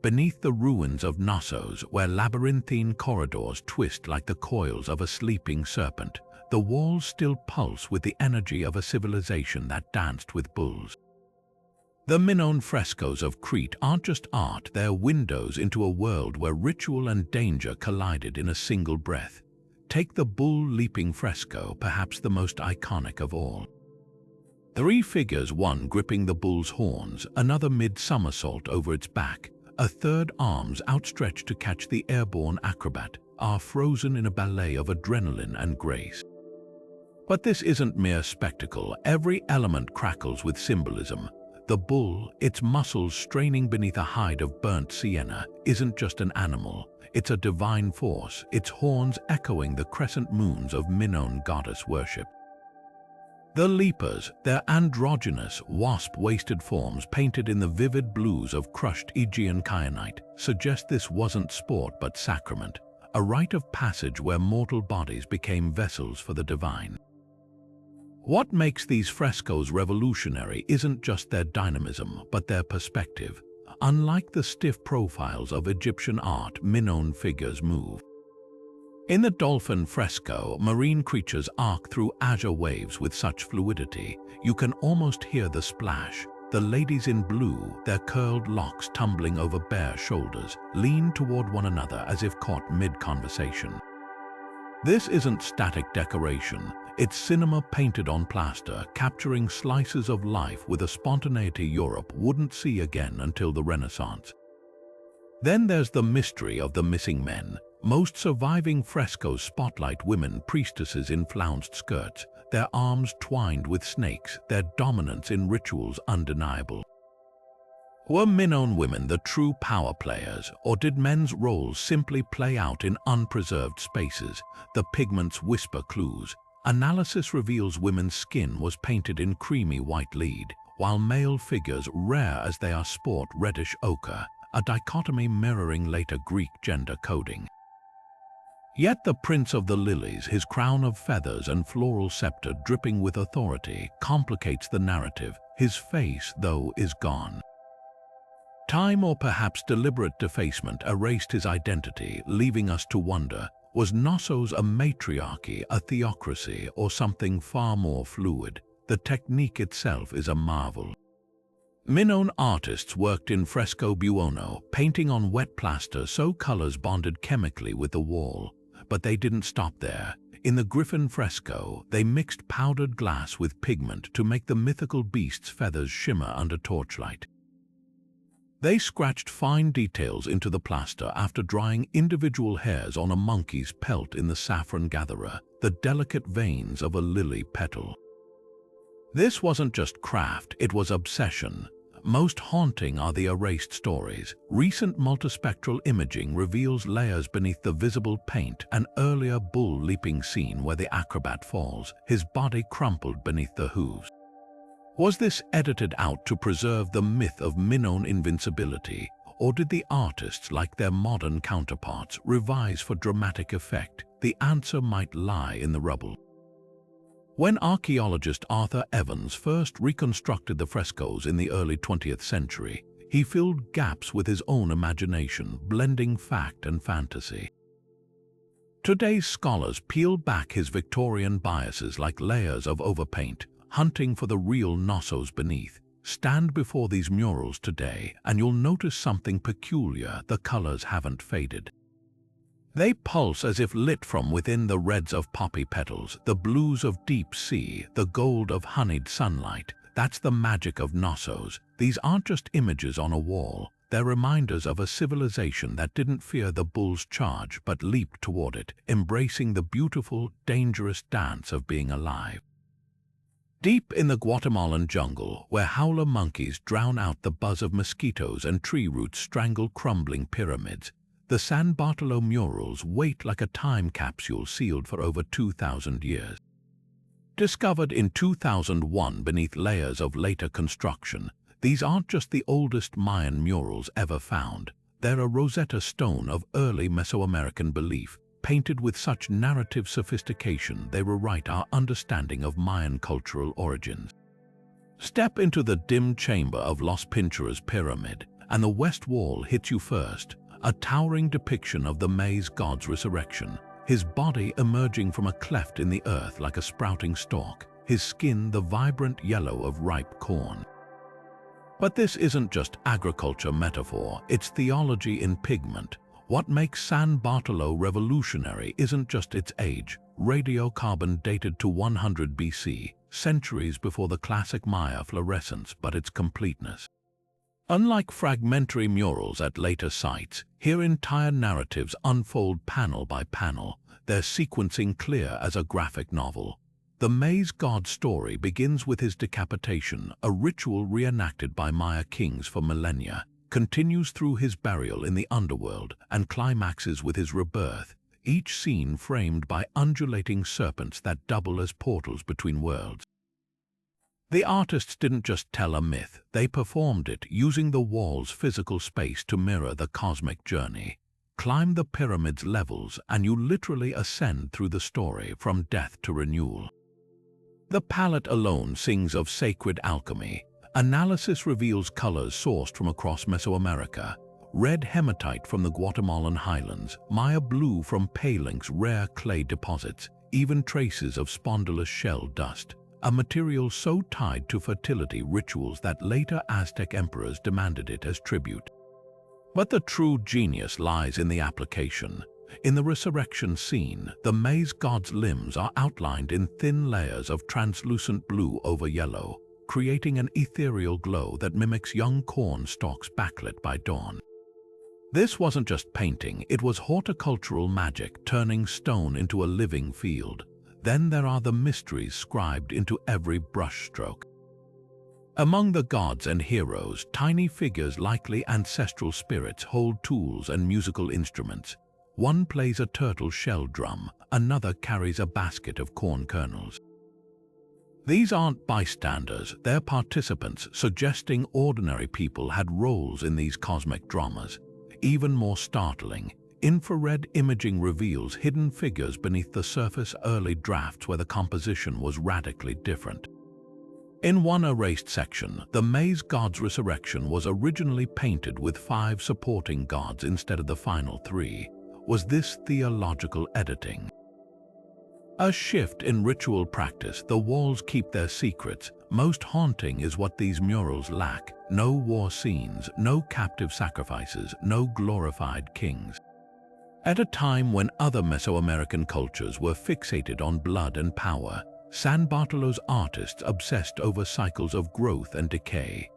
Beneath the ruins of Knossos, where labyrinthine corridors twist like the coils of a sleeping serpent, the walls still pulse with the energy of a civilization that danced with bulls. The Minoan frescoes of Crete aren't just art, they're windows into a world where ritual and danger collided in a single breath. Take the bull-leaping fresco, perhaps the most iconic of all. 3 figures, one gripping the bull's horns, another mid-somersault over its back, a third arms outstretched to catch the airborne acrobat, are frozen in a ballet of adrenaline and grace. But this isn't mere spectacle. Every element crackles with symbolism. The bull, its muscles straining beneath a hide of burnt sienna, isn't just an animal. It's a divine force, its horns echoing the crescent moons of Minoan goddess worship. The lepers, their androgynous, wasp-waisted forms painted in the vivid blues of crushed Aegean kyanite, suggest this wasn't sport but sacrament, a rite of passage where mortal bodies became vessels for the divine. What makes these frescoes revolutionary isn't just their dynamism, but their perspective. Unlike the stiff profiles of Egyptian art, Minoan figures move. In the dolphin fresco, marine creatures arc through azure waves with such fluidity, you can almost hear the splash. The ladies in blue, their curled locks tumbling over bare shoulders, lean toward one another as if caught mid-conversation. This isn't static decoration, it's cinema painted on plaster, capturing slices of life with a spontaneity Europe wouldn't see again until the Renaissance. Then there's the mystery of the missing men. Most surviving frescoes spotlight women priestesses in flounced skirts, their arms twined with snakes, their dominance in rituals undeniable. Were Minoan women the true power players, or did men's roles simply play out in unpreserved spaces? The pigments whisper clues. Analysis reveals women's skin was painted in creamy white lead, while male figures, rare as they are, sport reddish ochre, a dichotomy mirroring later Greek gender coding. Yet the Prince of the Lilies, his crown of feathers and floral scepter dripping with authority, complicates the narrative. His face, though, is gone. Time, or perhaps deliberate defacement, erased his identity, leaving us to wonder, was Knossos a matriarchy, a theocracy, or something far more fluid? The technique itself is a marvel. Minoan artists worked in fresco buono, painting on wet plaster so colors bonded chemically with the wall. But they didn't stop there. In the griffin fresco, they mixed powdered glass with pigment to make the mythical beast's feathers shimmer under torchlight. They scratched fine details into the plaster after drying individual hairs on a monkey's pelt in the saffron gatherer, the delicate veins of a lily petal. This wasn't just craft, it was obsession. Most haunting are the erased stories. Recent multispectral imaging reveals layers beneath the visible paint, an earlier bull leaping scene where the acrobat falls, his body crumpled beneath the hooves. Was this edited out to preserve the myth of Minoan invincibility, or did the artists, like their modern counterparts, revise for dramatic effect? The answer might lie in the rubble. When archaeologist Arthur Evans first reconstructed the frescoes in the early 20th century, he filled gaps with his own imagination, blending fact and fantasy. Today's scholars peel back his Victorian biases like layers of overpaint, hunting for the real Knossos beneath. Stand before these murals today, and you'll notice something peculiar: the colors haven't faded. They pulse as if lit from within, the reds of poppy petals, the blues of deep sea, the gold of honeyed sunlight. That's the magic of Knossos. These aren't just images on a wall, they're reminders of a civilization that didn't fear the bull's charge but leaped toward it, embracing the beautiful, dangerous dance of being alive. Deep in the Guatemalan jungle, where howler monkeys drown out the buzz of mosquitoes and tree roots strangle crumbling pyramids, the San Bartolo murals wait like a time capsule sealed for over 2,000 years. Discovered in 2001 beneath layers of later construction, these aren't just the oldest Mayan murals ever found. They're a Rosetta Stone of early Mesoamerican belief, painted with such narrative sophistication they rewrite our understanding of Mayan cultural origins. Step into the dim chamber of Los Pinturas Pyramid, and the west wall hits you first. A towering depiction of the maize god's resurrection, his body emerging from a cleft in the earth like a sprouting stalk, his skin the vibrant yellow of ripe corn. But this isn't just agriculture metaphor, it's theology in pigment. What makes San Bartolo revolutionary isn't just its age, radiocarbon dated to 100 BC, centuries before the classic Maya fluorescence, but its completeness. Unlike fragmentary murals at later sites, here entire narratives unfold panel by panel, their sequencing clear as a graphic novel. The maize god story begins with his decapitation, a ritual reenacted by Maya kings for millennia. continues through his burial in the underworld and climaxes with his rebirth, each scene framed by undulating serpents that double as portals between worlds. The artists didn't just tell a myth, they performed it, using the wall's physical space to mirror the cosmic journey. Climb the pyramid's levels and you literally ascend through the story from death to renewal. The palette alone sings of sacred alchemy. Analysis reveals colors sourced from across Mesoamerica, red hematite from the Guatemalan highlands, Maya blue from Palin's rare clay deposits, even traces of spondylus shell dust, a material so tied to fertility rituals that later Aztec emperors demanded it as tribute. But the true genius lies in the application. In the resurrection scene, the maize god's limbs are outlined in thin layers of translucent blue over yellow, creating an ethereal glow that mimics young corn stalks backlit by dawn. This wasn't just painting, it was horticultural magic, turning stone into a living field. Then there are the mysteries scribed into every brushstroke. Among the gods and heroes, tiny figures, likely ancestral spirits, hold tools and musical instruments. One plays a turtle shell drum, another carries a basket of corn kernels. These aren't bystanders, they're participants, suggesting ordinary people had roles in these cosmic dramas. Even more startling, infrared imaging reveals hidden figures beneath the surface, early drafts where the composition was radically different. In one erased section, the maize god's resurrection was originally painted with 5 supporting gods instead of the final 3. Was this theological editing? A shift in ritual practice. The walls keep their secrets. Most haunting is what these murals lack: no war scenes, no captive sacrifices, no glorified kings. At a time when other Mesoamerican cultures were fixated on blood and power, San Bartolo's artists obsessed over cycles of growth and decay.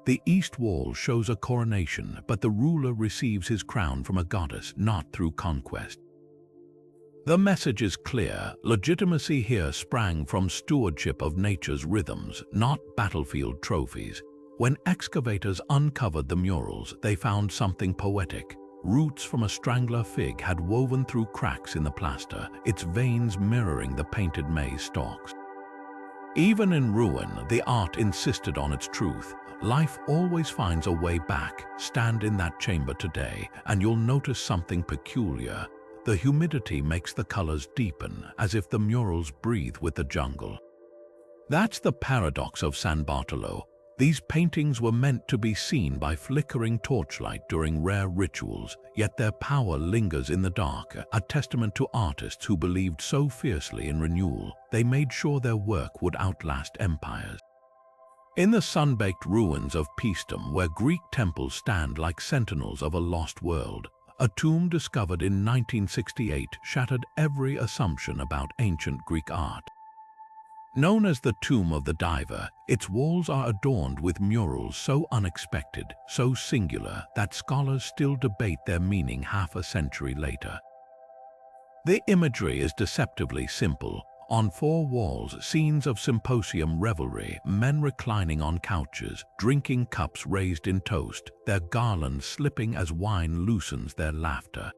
The east wall shows a coronation, but the ruler receives his crown from a goddess, not through conquest. The message is clear. Legitimacy here sprang from stewardship of nature's rhythms, not battlefield trophies. When excavators uncovered the murals, they found something poetic. Roots from a strangler fig had woven through cracks in the plaster, its veins mirroring the painted maize stalks. Even in ruin, the art insisted on its truth. Life always finds a way back. Stand in that chamber today, and you'll notice something peculiar. The humidity makes the colors deepen, as if the murals breathe with the jungle. That's the paradox of San Bartolo. These paintings were meant to be seen by flickering torchlight during rare rituals, yet their power lingers in the dark, a testament to artists who believed so fiercely in renewal. They made sure their work would outlast empires. In the sun-baked ruins of Paestum, where Greek temples stand like sentinels of a lost world, a tomb discovered in 1968 shattered every assumption about ancient Greek art. Known as the Tomb of the Diver, its walls are adorned with murals so unexpected, so singular, that scholars still debate their meaning half a century later. The imagery is deceptively simple. On 4 walls, scenes of symposium revelry, men reclining on couches, drinking cups raised in toast, their garlands slipping as wine loosens their laughter.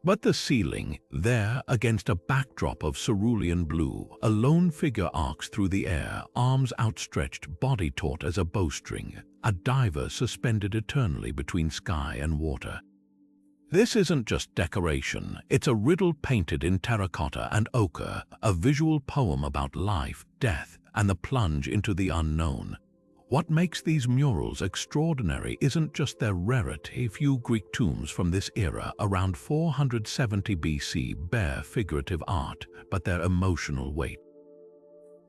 But the ceiling, there against a backdrop of cerulean blue, a lone figure arcs through the air, arms outstretched, body taut as a bowstring, a diver suspended eternally between sky and water. This isn't just decoration, it's a riddle painted in terracotta and ochre, a visual poem about life, death, and the plunge into the unknown. What makes these murals extraordinary isn't just their rarity. Few Greek tombs from this era, around 470 BC, bear figurative art, but their emotional weight.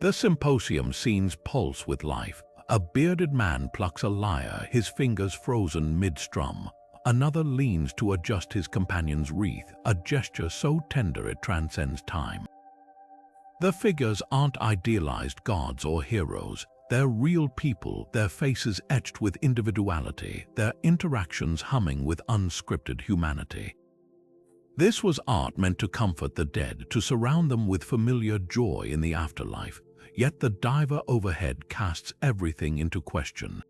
The symposium scenes pulse with life. A bearded man plucks a lyre, his fingers frozen mid-strum. Another leans to adjust his companion's wreath, a gesture so tender it transcends time. The figures aren't idealized gods or heroes. They're real people, their faces etched with individuality, their interactions humming with unscripted humanity. This was art meant to comfort the dead, to surround them with familiar joy in the afterlife. Yet the diver overhead casts everything into question.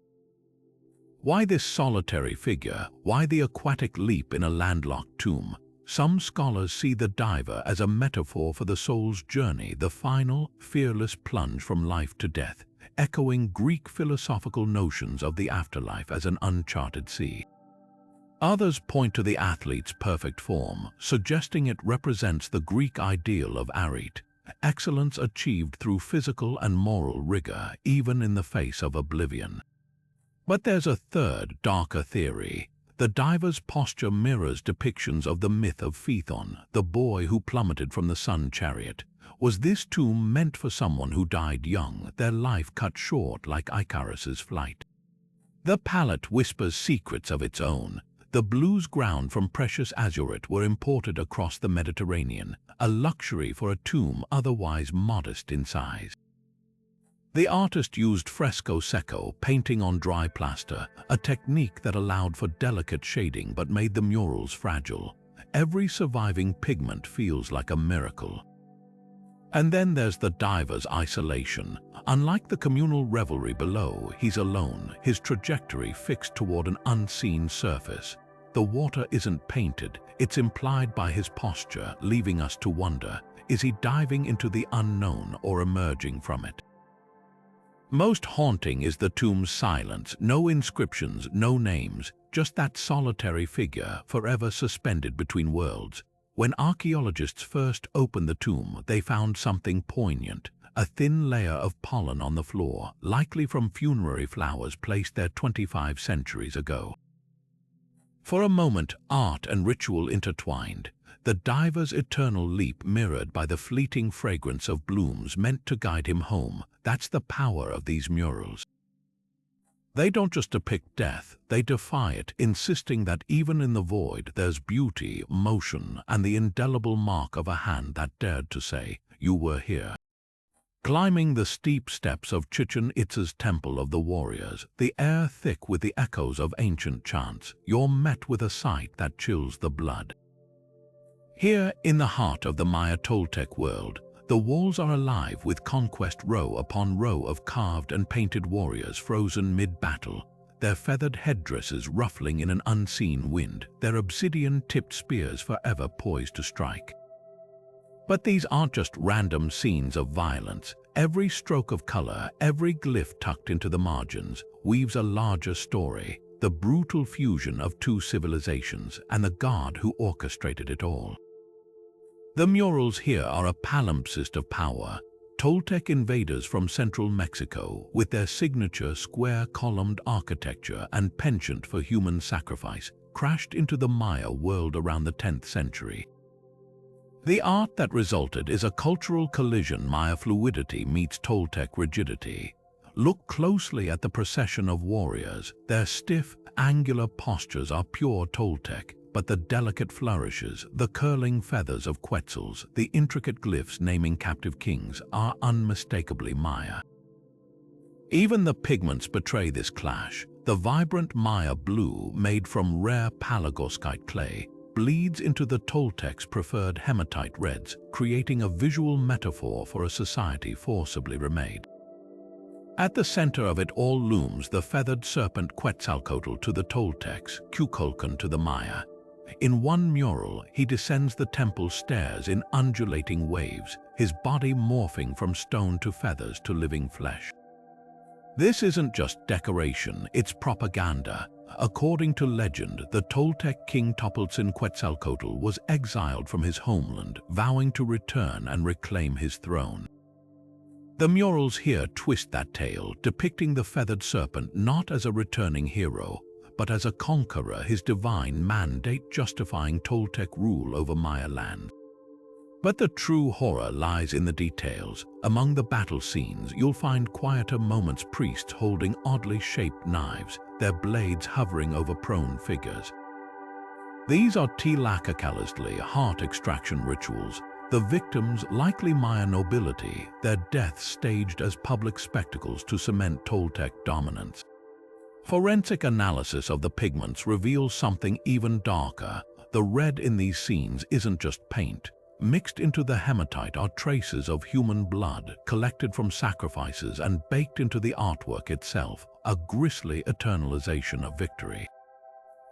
Why this solitary figure? Why the aquatic leap in a landlocked tomb? Some scholars see the diver as a metaphor for the soul's journey, the final, fearless plunge from life to death, echoing Greek philosophical notions of the afterlife as an uncharted sea. Others point to the athlete's perfect form, suggesting it represents the Greek ideal of arete, excellence achieved through physical and moral rigor, even in the face of oblivion. But there's a third, darker theory. The diver's posture mirrors depictions of the myth of Phaethon, the boy who plummeted from the sun chariot. Was this tomb meant for someone who died young, their life cut short like Icarus's flight? The palette whispers secrets of its own. The blues ground from precious azurite were imported across the Mediterranean, a luxury for a tomb otherwise modest in size. The artist used fresco secco, painting on dry plaster, a technique that allowed for delicate shading but made the murals fragile. Every surviving pigment feels like a miracle. And then there's the diver's isolation. Unlike the communal revelry below, he's alone, his trajectory fixed toward an unseen surface. The water isn't painted, it's implied by his posture, leaving us to wonder, is he diving into the unknown or emerging from it? Most haunting is the tomb's silence, no inscriptions, no names, just that solitary figure forever suspended between worlds. When archaeologists first opened the tomb, they found something poignant, a thin layer of pollen on the floor, likely from funerary flowers placed there 25 centuries ago. For a moment, art and ritual intertwined, the diver's eternal leap mirrored by the fleeting fragrance of blooms meant to guide him home. That's the power of these murals. They don't just depict death, they defy it, insisting that even in the void there's beauty, motion, and the indelible mark of a hand that dared to say, "You were here." Climbing the steep steps of Chichen Itza's Temple of the Warriors, the air thick with the echoes of ancient chants, you're met with a sight that chills the blood. Here, in the heart of the Maya Toltec world, the walls are alive with conquest row upon row of carved and painted warriors frozen mid-battle, their feathered headdresses ruffling in an unseen wind, their obsidian-tipped spears forever poised to strike. But these aren't just random scenes of violence. Every stroke of color, every glyph tucked into the margins, weaves a larger story, the brutal fusion of two civilizations and the god who orchestrated it all. The murals here are a palimpsest of power. Toltec invaders from central Mexico, with their signature square-columned architecture and penchant for human sacrifice, crashed into the Maya world around the 10th century. The art that resulted is a cultural collision. Maya fluidity meets Toltec rigidity. Look closely at the procession of warriors. Their stiff, angular postures are pure Toltec, but the delicate flourishes, the curling feathers of Quetzals, the intricate glyphs naming captive kings are unmistakably Maya. Even the pigments betray this clash. The vibrant Maya blue, made from rare Palygosskite clay, bleeds into the Toltec's preferred hematite reds, creating a visual metaphor for a society forcibly remade. At the center of it all looms the feathered serpent Quetzalcoatl to the Toltecs, Cuculcan to the Maya. In one mural, he descends the temple stairs in undulating waves, his body morphing from stone to feathers to living flesh. This isn't just decoration, it's propaganda. According to legend, the Toltec king Quetzalcoatl was exiled from his homeland, vowing to return and reclaim his throne. The murals here twist that tale, depicting the feathered serpent not as a returning hero, but as a conqueror, his divine mandate justifying Toltec rule over Maya land. But the true horror lies in the details. Among the battle scenes, you'll find quieter moments, priests holding oddly shaped knives, their blades hovering over prone figures. These are Teotihuacan heart extraction rituals, the victims likely Maya nobility, their deaths staged as public spectacles to cement Toltec dominance. Forensic analysis of the pigments reveals something even darker. The red in these scenes isn't just paint. Mixed into the hematite are traces of human blood collected from sacrifices and baked into the artwork itself, a grisly eternalization of victory.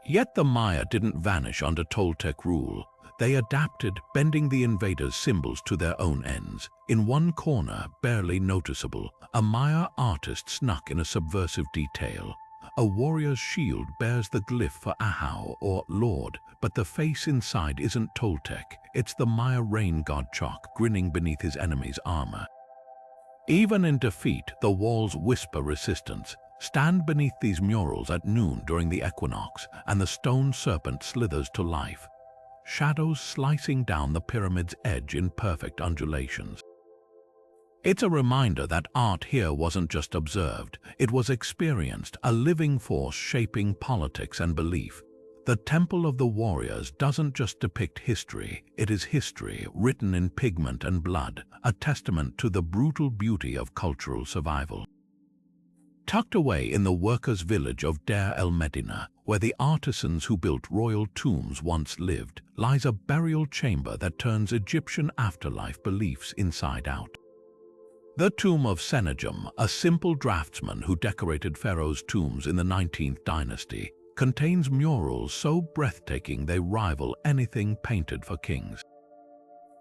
Yet the Maya didn't vanish under Toltec rule. They adapted, bending the invaders' symbols to their own ends. In one corner, barely noticeable, a Maya artist snuck in a subversive detail. A warrior's shield bears the glyph for Ahau, or Lord, but the face inside isn't Toltec. It's the Maya rain god Chak grinning beneath his enemy's armor. Even in defeat, the walls whisper resistance. Stand beneath these murals at noon during the equinox, and the stone serpent slithers to life, shadows slicing down the pyramid's edge in perfect undulations. It's a reminder that art here wasn't just observed, it was experienced, a living force shaping politics and belief. The Temple of the Warriors doesn't just depict history, it is history written in pigment and blood, a testament to the brutal beauty of cultural survival. Tucked away in the workers' village of Deir el-Medina, where the artisans who built royal tombs once lived, lies a burial chamber that turns Egyptian afterlife beliefs inside out. The tomb of Sennacherib, a simple draftsman who decorated pharaohs' tombs in the 19th dynasty, contains murals so breathtaking they rival anything painted for kings.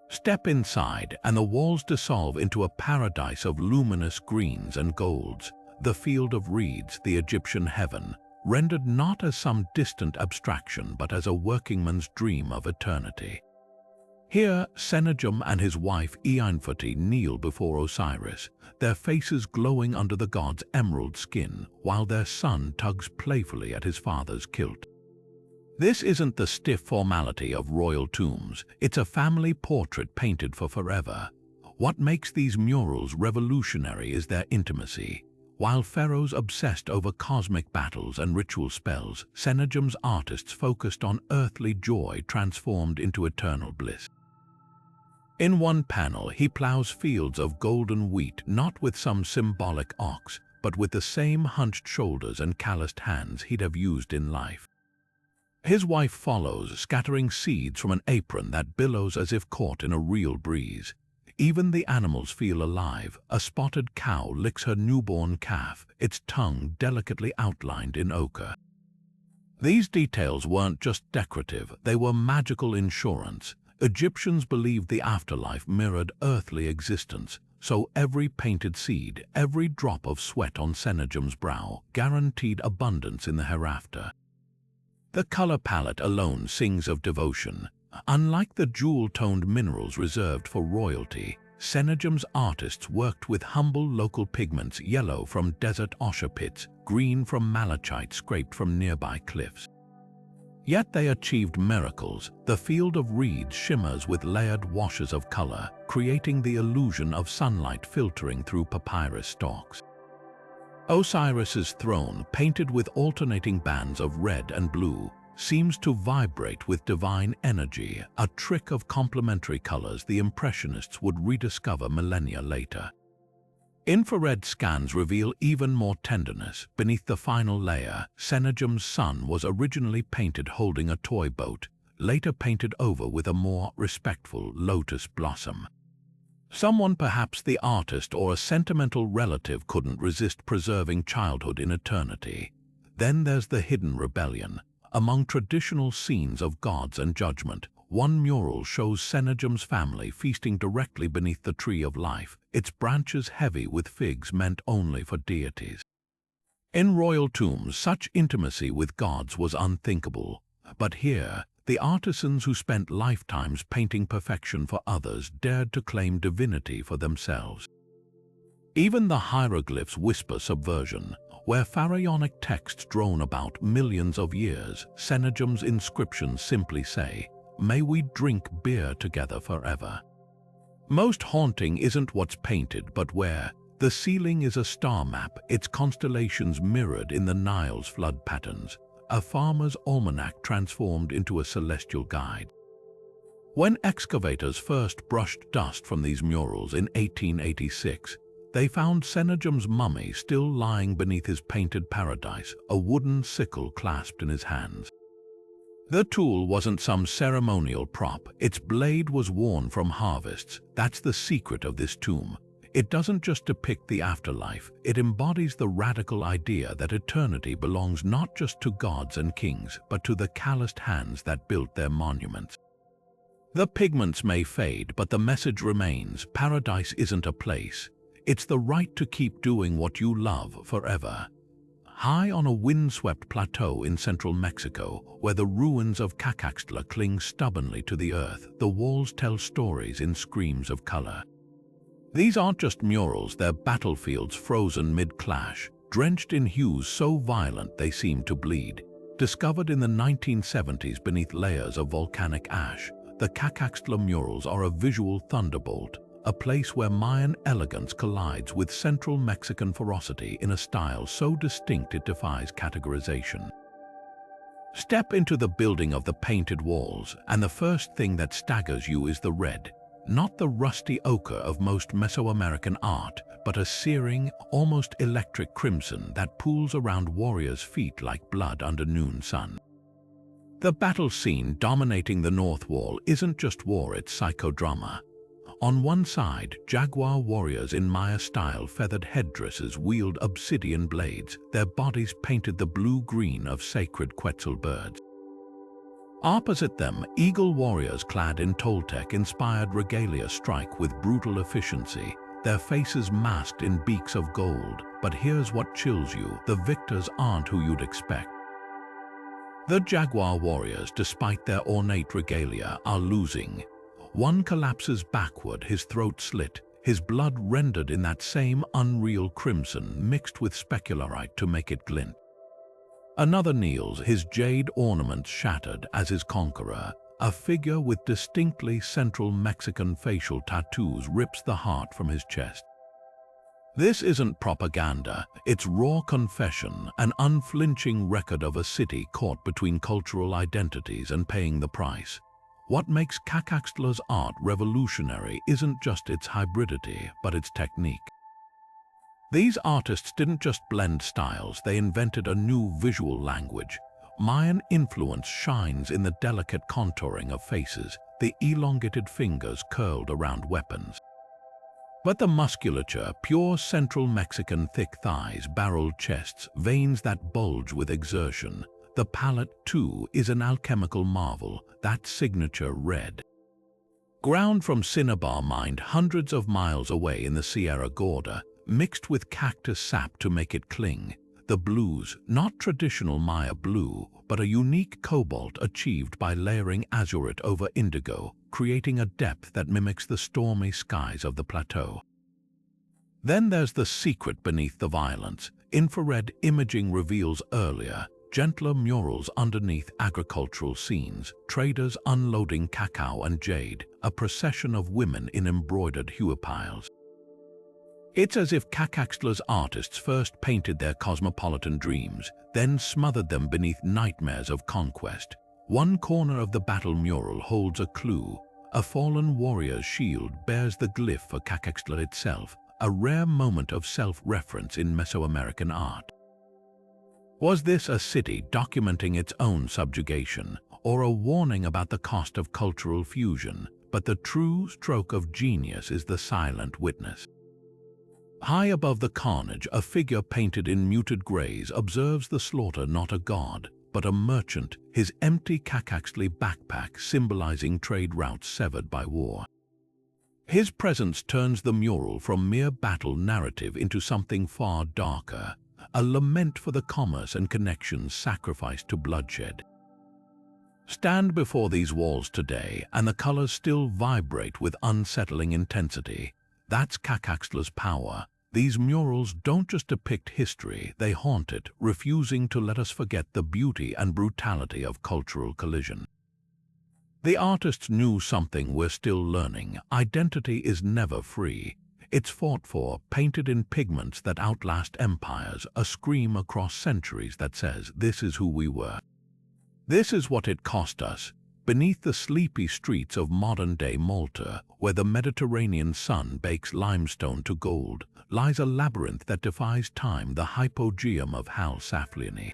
Step inside and the walls dissolve into a paradise of luminous greens and golds, the field of reeds, the Egyptian heaven, rendered not as some distant abstraction but as a workingman's dream of eternity. Here, Sennacherib and his wife Eanfati kneel before Osiris, their faces glowing under the god's emerald skin, while their son tugs playfully at his father's kilt. This isn't the stiff formality of royal tombs, it's a family portrait painted for forever. What makes these murals revolutionary is their intimacy. While pharaohs obsessed over cosmic battles and ritual spells, Sennacherib's artists focused on earthly joy transformed into eternal bliss. In one panel, he plows fields of golden wheat, not with some symbolic ox, but with the same hunched shoulders and calloused hands he'd have used in life. His wife follows, scattering seeds from an apron that billows as if caught in a real breeze. Even the animals feel alive. A spotted cow licks her newborn calf, its tongue delicately outlined in ochre. These details weren't just decorative, they were magical insurance. Egyptians believed the afterlife mirrored earthly existence, so every painted seed, every drop of sweat on Sennacherib's brow, guaranteed abundance in the hereafter. The color palette alone sings of devotion. Unlike the jewel-toned minerals reserved for royalty, Sennacherib's artists worked with humble local pigments, yellow from desert osher pits, green from malachite scraped from nearby cliffs. Yet they achieved miracles. The field of reeds shimmers with layered washes of color, creating the illusion of sunlight filtering through papyrus stalks. Osiris's throne, painted with alternating bands of red and blue, seems to vibrate with divine energy, a trick of complementary colors the Impressionists would rediscover millennia later. Infrared scans reveal even more tenderness. Beneath the final layer, Sennacherib's son was originally painted holding a toy boat, later painted over with a more respectful lotus blossom. Someone, perhaps the artist or a sentimental relative, couldn't resist preserving childhood in eternity. Then there's the hidden rebellion. Among traditional scenes of gods and judgment, one mural shows Sennacherib's family feasting directly beneath the tree of life, its branches heavy with figs meant only for deities. In royal tombs, such intimacy with gods was unthinkable. But here, the artisans who spent lifetimes painting perfection for others dared to claim divinity for themselves. Even the hieroglyphs whisper subversion. Where pharaonic texts drone about millions of years, Sennacherib's inscriptions simply say, "May we drink beer together forever." Most haunting isn't what's painted, but where. The ceiling is a star map, its constellations mirrored in the Nile's flood patterns, a farmer's almanac transformed into a celestial guide. When excavators first brushed dust from these murals in 1886, they found Sennacherib's mummy still lying beneath his painted paradise, a wooden sickle clasped in his hands. The tool wasn't some ceremonial prop, its blade was worn from harvests. That's the secret of this tomb. It doesn't just depict the afterlife, it embodies the radical idea that eternity belongs not just to gods and kings, but to the calloused hands that built their monuments. The pigments may fade, but the message remains: paradise isn't a place. It's the right to keep doing what you love forever. High on a windswept plateau in central Mexico, where the ruins of Cacaxtla cling stubbornly to the earth, the walls tell stories in screams of color. These aren't just murals, they're battlefields frozen mid-clash, drenched in hues so violent they seem to bleed. Discovered in the 1970s beneath layers of volcanic ash, the Cacaxtla murals are a visual thunderbolt, a place where Mayan elegance collides with central Mexican ferocity in a style so distinct it defies categorization. Step into the building of the painted walls, and the first thing that staggers you is the red. Not the rusty ochre of most Mesoamerican art, but a searing, almost electric crimson that pools around warriors' feet like blood under noon sun. The battle scene dominating the north wall isn't just war, it's psychodrama. On one side, jaguar warriors in Maya-style feathered headdresses wield obsidian blades, their bodies painted the blue-green of sacred Quetzal birds. Opposite them, eagle warriors clad in Toltec-inspired regalia strike with brutal efficiency, their faces masked in beaks of gold. But here's what chills you: the victors aren't who you'd expect. The jaguar warriors, despite their ornate regalia, are losing. One collapses backward, his throat slit, his blood rendered in that same unreal crimson mixed with specularite to make it glint. Another kneels, his jade ornaments shattered as his conqueror. A figure with distinctly central Mexican facial tattoos rips the heart from his chest. This isn't propaganda, it's raw confession, an unflinching record of a city caught between cultural identities and paying the price. What makes Cacaxtla's art revolutionary isn't just its hybridity, but its technique. These artists didn't just blend styles, they invented a new visual language. Mayan influence shines in the delicate contouring of faces, the elongated fingers curled around weapons. But the musculature, pure central Mexican thick thighs, barreled chests, veins that bulge with exertion. The palette, too, is an alchemical marvel, that signature red. Ground from cinnabar mined hundreds of miles away in the Sierra Gorda, mixed with cactus sap to make it cling. The blues, not traditional Maya blue, but a unique cobalt achieved by layering azurite over indigo, creating a depth that mimics the stormy skies of the plateau. Then there's the secret beneath the violence. Infrared imaging reveals earlier, gentler murals underneath agricultural scenes, traders unloading cacao and jade, a procession of women in embroidered huipiles. It's as if Cacaxtla's artists first painted their cosmopolitan dreams, then smothered them beneath nightmares of conquest. One corner of the battle mural holds a clue. A fallen warrior's shield bears the glyph for Cacaxtla itself, a rare moment of self-reference in Mesoamerican art. Was this a city documenting its own subjugation, or a warning about the cost of cultural fusion? But the true stroke of genius is the silent witness. High above the carnage, a figure painted in muted grays observes the slaughter, not a god, but a merchant, his empty Cacaxtla backpack symbolizing trade routes severed by war. His presence turns the mural from mere battle narrative into something far darker, a lament for the commerce and connections sacrificed to bloodshed. Stand before these walls today, and the colors still vibrate with unsettling intensity. That's Cacaxtla's power. These murals don't just depict history, they haunt it, refusing to let us forget the beauty and brutality of cultural collision. The artists knew something we're still learning. Identity is never free. It's fought for, painted in pigments that outlast empires, a scream across centuries that says, this is who we were. This is what it cost us. Beneath the sleepy streets of modern-day Malta, where the Mediterranean sun bakes limestone to gold, lies a labyrinth that defies time, the hypogeum of Hal Saflieni.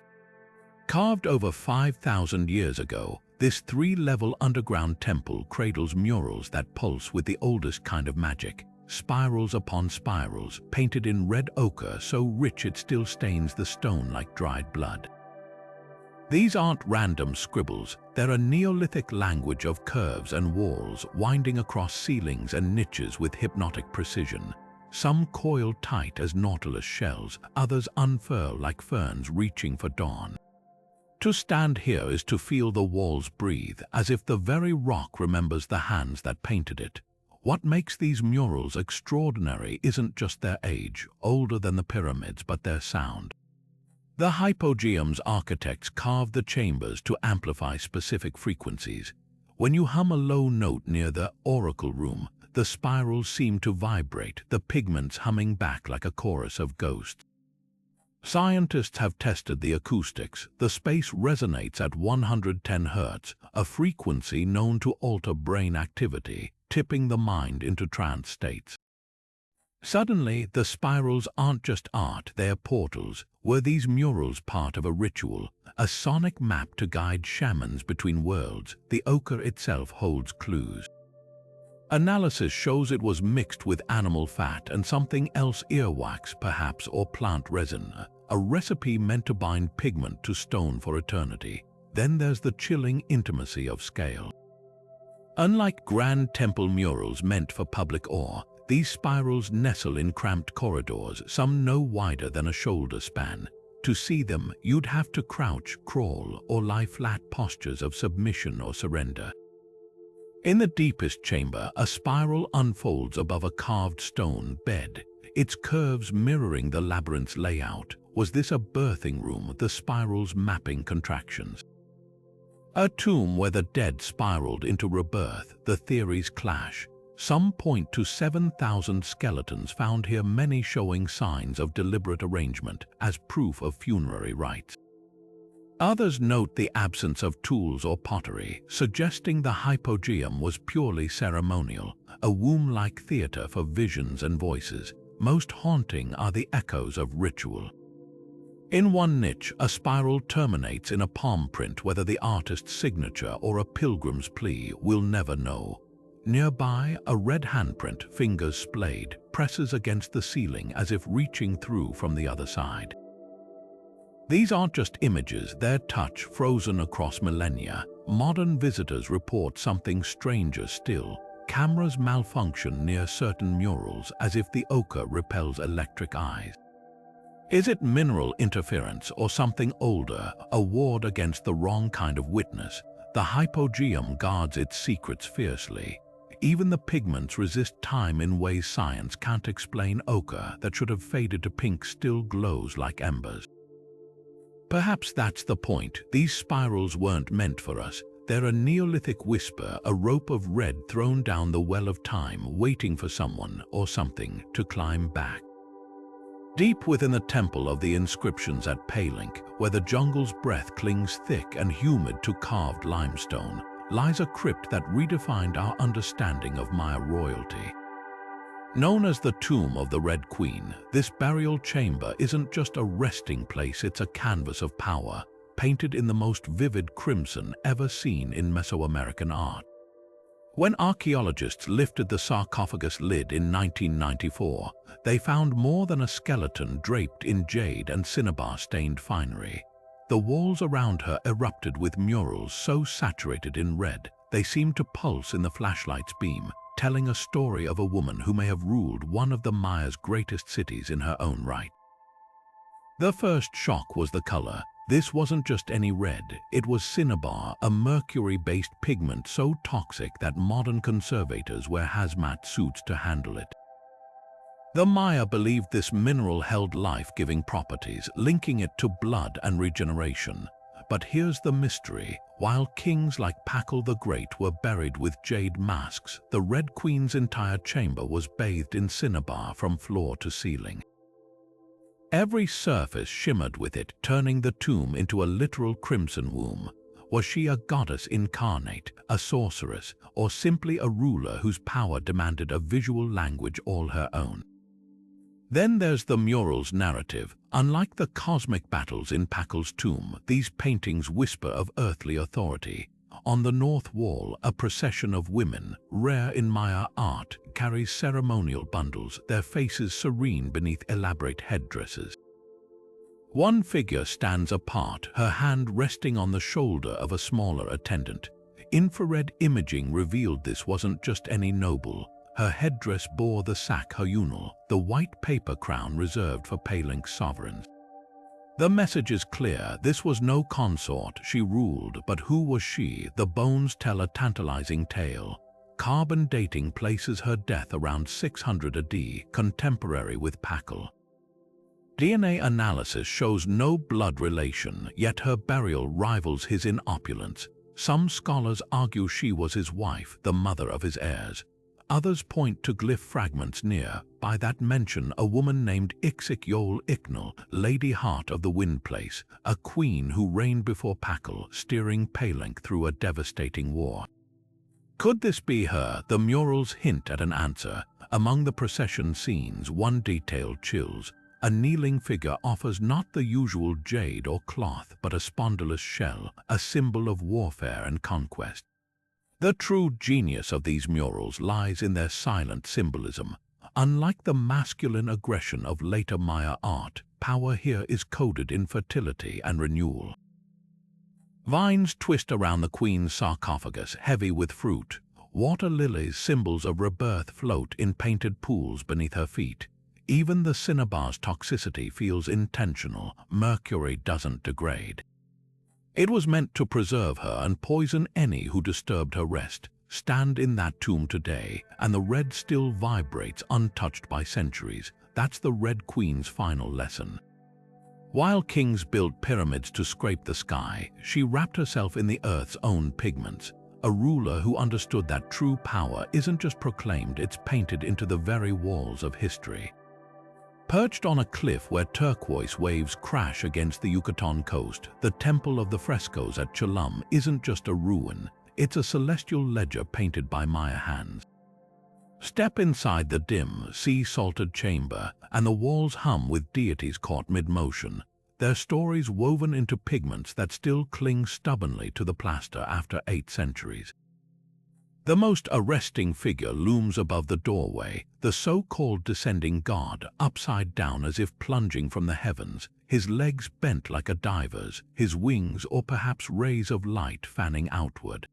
Carved over 5,000 years ago, this three-level underground temple cradles murals that pulse with the oldest kind of magic, spirals upon spirals, painted in red ochre so rich it still stains the stone like dried blood. These aren't random scribbles, they're a Neolithic language of curves and walls winding across ceilings and niches with hypnotic precision. Some coil tight as nautilus shells, others unfurl like ferns reaching for dawn. To stand here is to feel the walls breathe, as if the very rock remembers the hands that painted it. What makes these murals extraordinary isn't just their age, older than the pyramids, but their sound. The hypogeum's architects carved the chambers to amplify specific frequencies. When you hum a low note near the oracle room, the spirals seem to vibrate, the pigments humming back like a chorus of ghosts. Scientists have tested the acoustics. The space resonates at 110 Hz, a frequency known to alter brain activity, tipping the mind into trance states. Suddenly, the spirals aren't just art, they're portals. Were these murals part of a ritual, a sonic map to guide shamans between worlds? The ochre itself holds clues. Analysis shows it was mixed with animal fat and something else, earwax perhaps, or plant resin, a recipe meant to bind pigment to stone for eternity. Then there's the chilling intimacy of scale. Unlike grand temple murals meant for public awe, these spirals nestle in cramped corridors, some no wider than a shoulder span. To see them, you'd have to crouch, crawl, or lie flat, postures of submission or surrender. In the deepest chamber, a spiral unfolds above a carved stone bed, its curves mirroring the labyrinth's layout. Was this a birthing room, the spirals mapping contractions? A tomb where the dead spiraled into rebirth? The theories clash. Some point to 7,000 skeletons found here, many showing signs of deliberate arrangement as proof of funerary rites. Others note the absence of tools or pottery, suggesting the hypogeum was purely ceremonial, a womb-like theater for visions and voices. Most haunting are the echoes of ritual. In one niche, a spiral terminates in a palm print. Whether the artist's signature or a pilgrim's plea, we'll never know. Nearby, a red handprint, fingers splayed, presses against the ceiling as if reaching through from the other side. These aren't just images, their touch frozen across millennia. Modern visitors report something stranger still. Cameras malfunction near certain murals as if the ochre repels electric eyes. Is it mineral interference or something older, a ward against the wrong kind of witness? The hypogeum guards its secrets fiercely. Even the pigments resist time in ways science can't explain. Ochre that should have faded to pink still glows like embers. Perhaps that's the point. These spirals weren't meant for us. They're a Neolithic whisper, a rope of red thrown down the well of time, waiting for someone or something to climb back. Deep within the temple of the inscriptions at Palenque, where the jungle's breath clings thick and humid to carved limestone, lies a crypt that redefined our understanding of Maya royalty. Known as the Tomb of the Red Queen, this burial chamber isn't just a resting place, it's a canvas of power, painted in the most vivid crimson ever seen in Mesoamerican art. When archaeologists lifted the sarcophagus lid in 1994, they found more than a skeleton draped in jade and cinnabar-stained finery. The walls around her erupted with murals so saturated in red, they seemed to pulse in the flashlight's beam, telling a story of a woman who may have ruled one of the Maya's greatest cities in her own right. The first shock was the color. This wasn't just any red, it was cinnabar, a mercury-based pigment so toxic that modern conservators wear hazmat suits to handle it. The Maya believed this mineral held life-giving properties, linking it to blood and regeneration. But here's the mystery. While kings like Pakal the Great were buried with jade masks, the Red Queen's entire chamber was bathed in cinnabar from floor to ceiling. Every surface shimmered with it, turning the tomb into a literal crimson womb. Was she a goddess incarnate, a sorceress, or simply a ruler whose power demanded a visual language all her own? Then there's the mural's narrative. Unlike the cosmic battles in Pakal's tomb, these paintings whisper of earthly authority. On the north wall, a procession of women, rare in Maya art, carries ceremonial bundles, their faces serene beneath elaborate headdresses. One figure stands apart, her hand resting on the shoulder of a smaller attendant. Infrared imaging revealed this wasn't just any noble. Her headdress bore the sac hayunal, the white paper crown reserved for Palinx sovereigns. The message is clear, this was no consort, she ruled, but who was she? The bones tell a tantalizing tale. Carbon dating places her death around 600 AD, contemporary with Pakal. DNA analysis shows no blood relation, yet her burial rivals his in opulence. Some scholars argue she was his wife, the mother of his heirs. Others point to glyph fragments near. By that mention, a woman named Ixik Yol Iknal, Lady Heart of the Wind Place, a queen who reigned before Pakal, steering Palinx through a devastating war. Could this be her? The murals hint at an answer. Among the procession scenes, one detail chills. A kneeling figure offers not the usual jade or cloth, but a spondylus shell, a symbol of warfare and conquest. The true genius of these murals lies in their silent symbolism. Unlike the masculine aggression of later Maya art, power here is coded in fertility and renewal. Vines twist around the queen's sarcophagus, heavy with fruit. Water lilies, symbols of rebirth, float in painted pools beneath her feet. Even the cinnabar's toxicity feels intentional. Mercury doesn't degrade. It was meant to preserve her and poison any who disturbed her rest. Stand in that tomb today, and the red still vibrates untouched by centuries. That's the Red Queen's final lesson. While kings built pyramids to scrape the sky, she wrapped herself in the earth's own pigments. A ruler who understood that true power isn't just proclaimed, it's painted into the very walls of history. Perched on a cliff where turquoise waves crash against the Yucatan coast, the Temple of the Frescoes at Cholum isn't just a ruin, it's a celestial ledger painted by Maya hands. Step inside the dim, sea-salted chamber, and the walls hum with deities caught mid-motion, their stories woven into pigments that still cling stubbornly to the plaster after 8 centuries. The most arresting figure looms above the doorway, the so-called descending god, upside down as if plunging from the heavens, his legs bent like a diver's, his wings or perhaps rays of light fanning outward.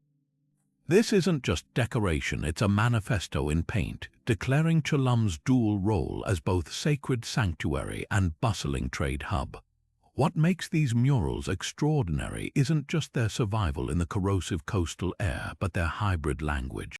This isn't just decoration, it's a manifesto in paint, declaring Cholum's dual role as both sacred sanctuary and bustling trade hub. What makes these murals extraordinary isn't just their survival in the corrosive coastal air, but their hybrid language.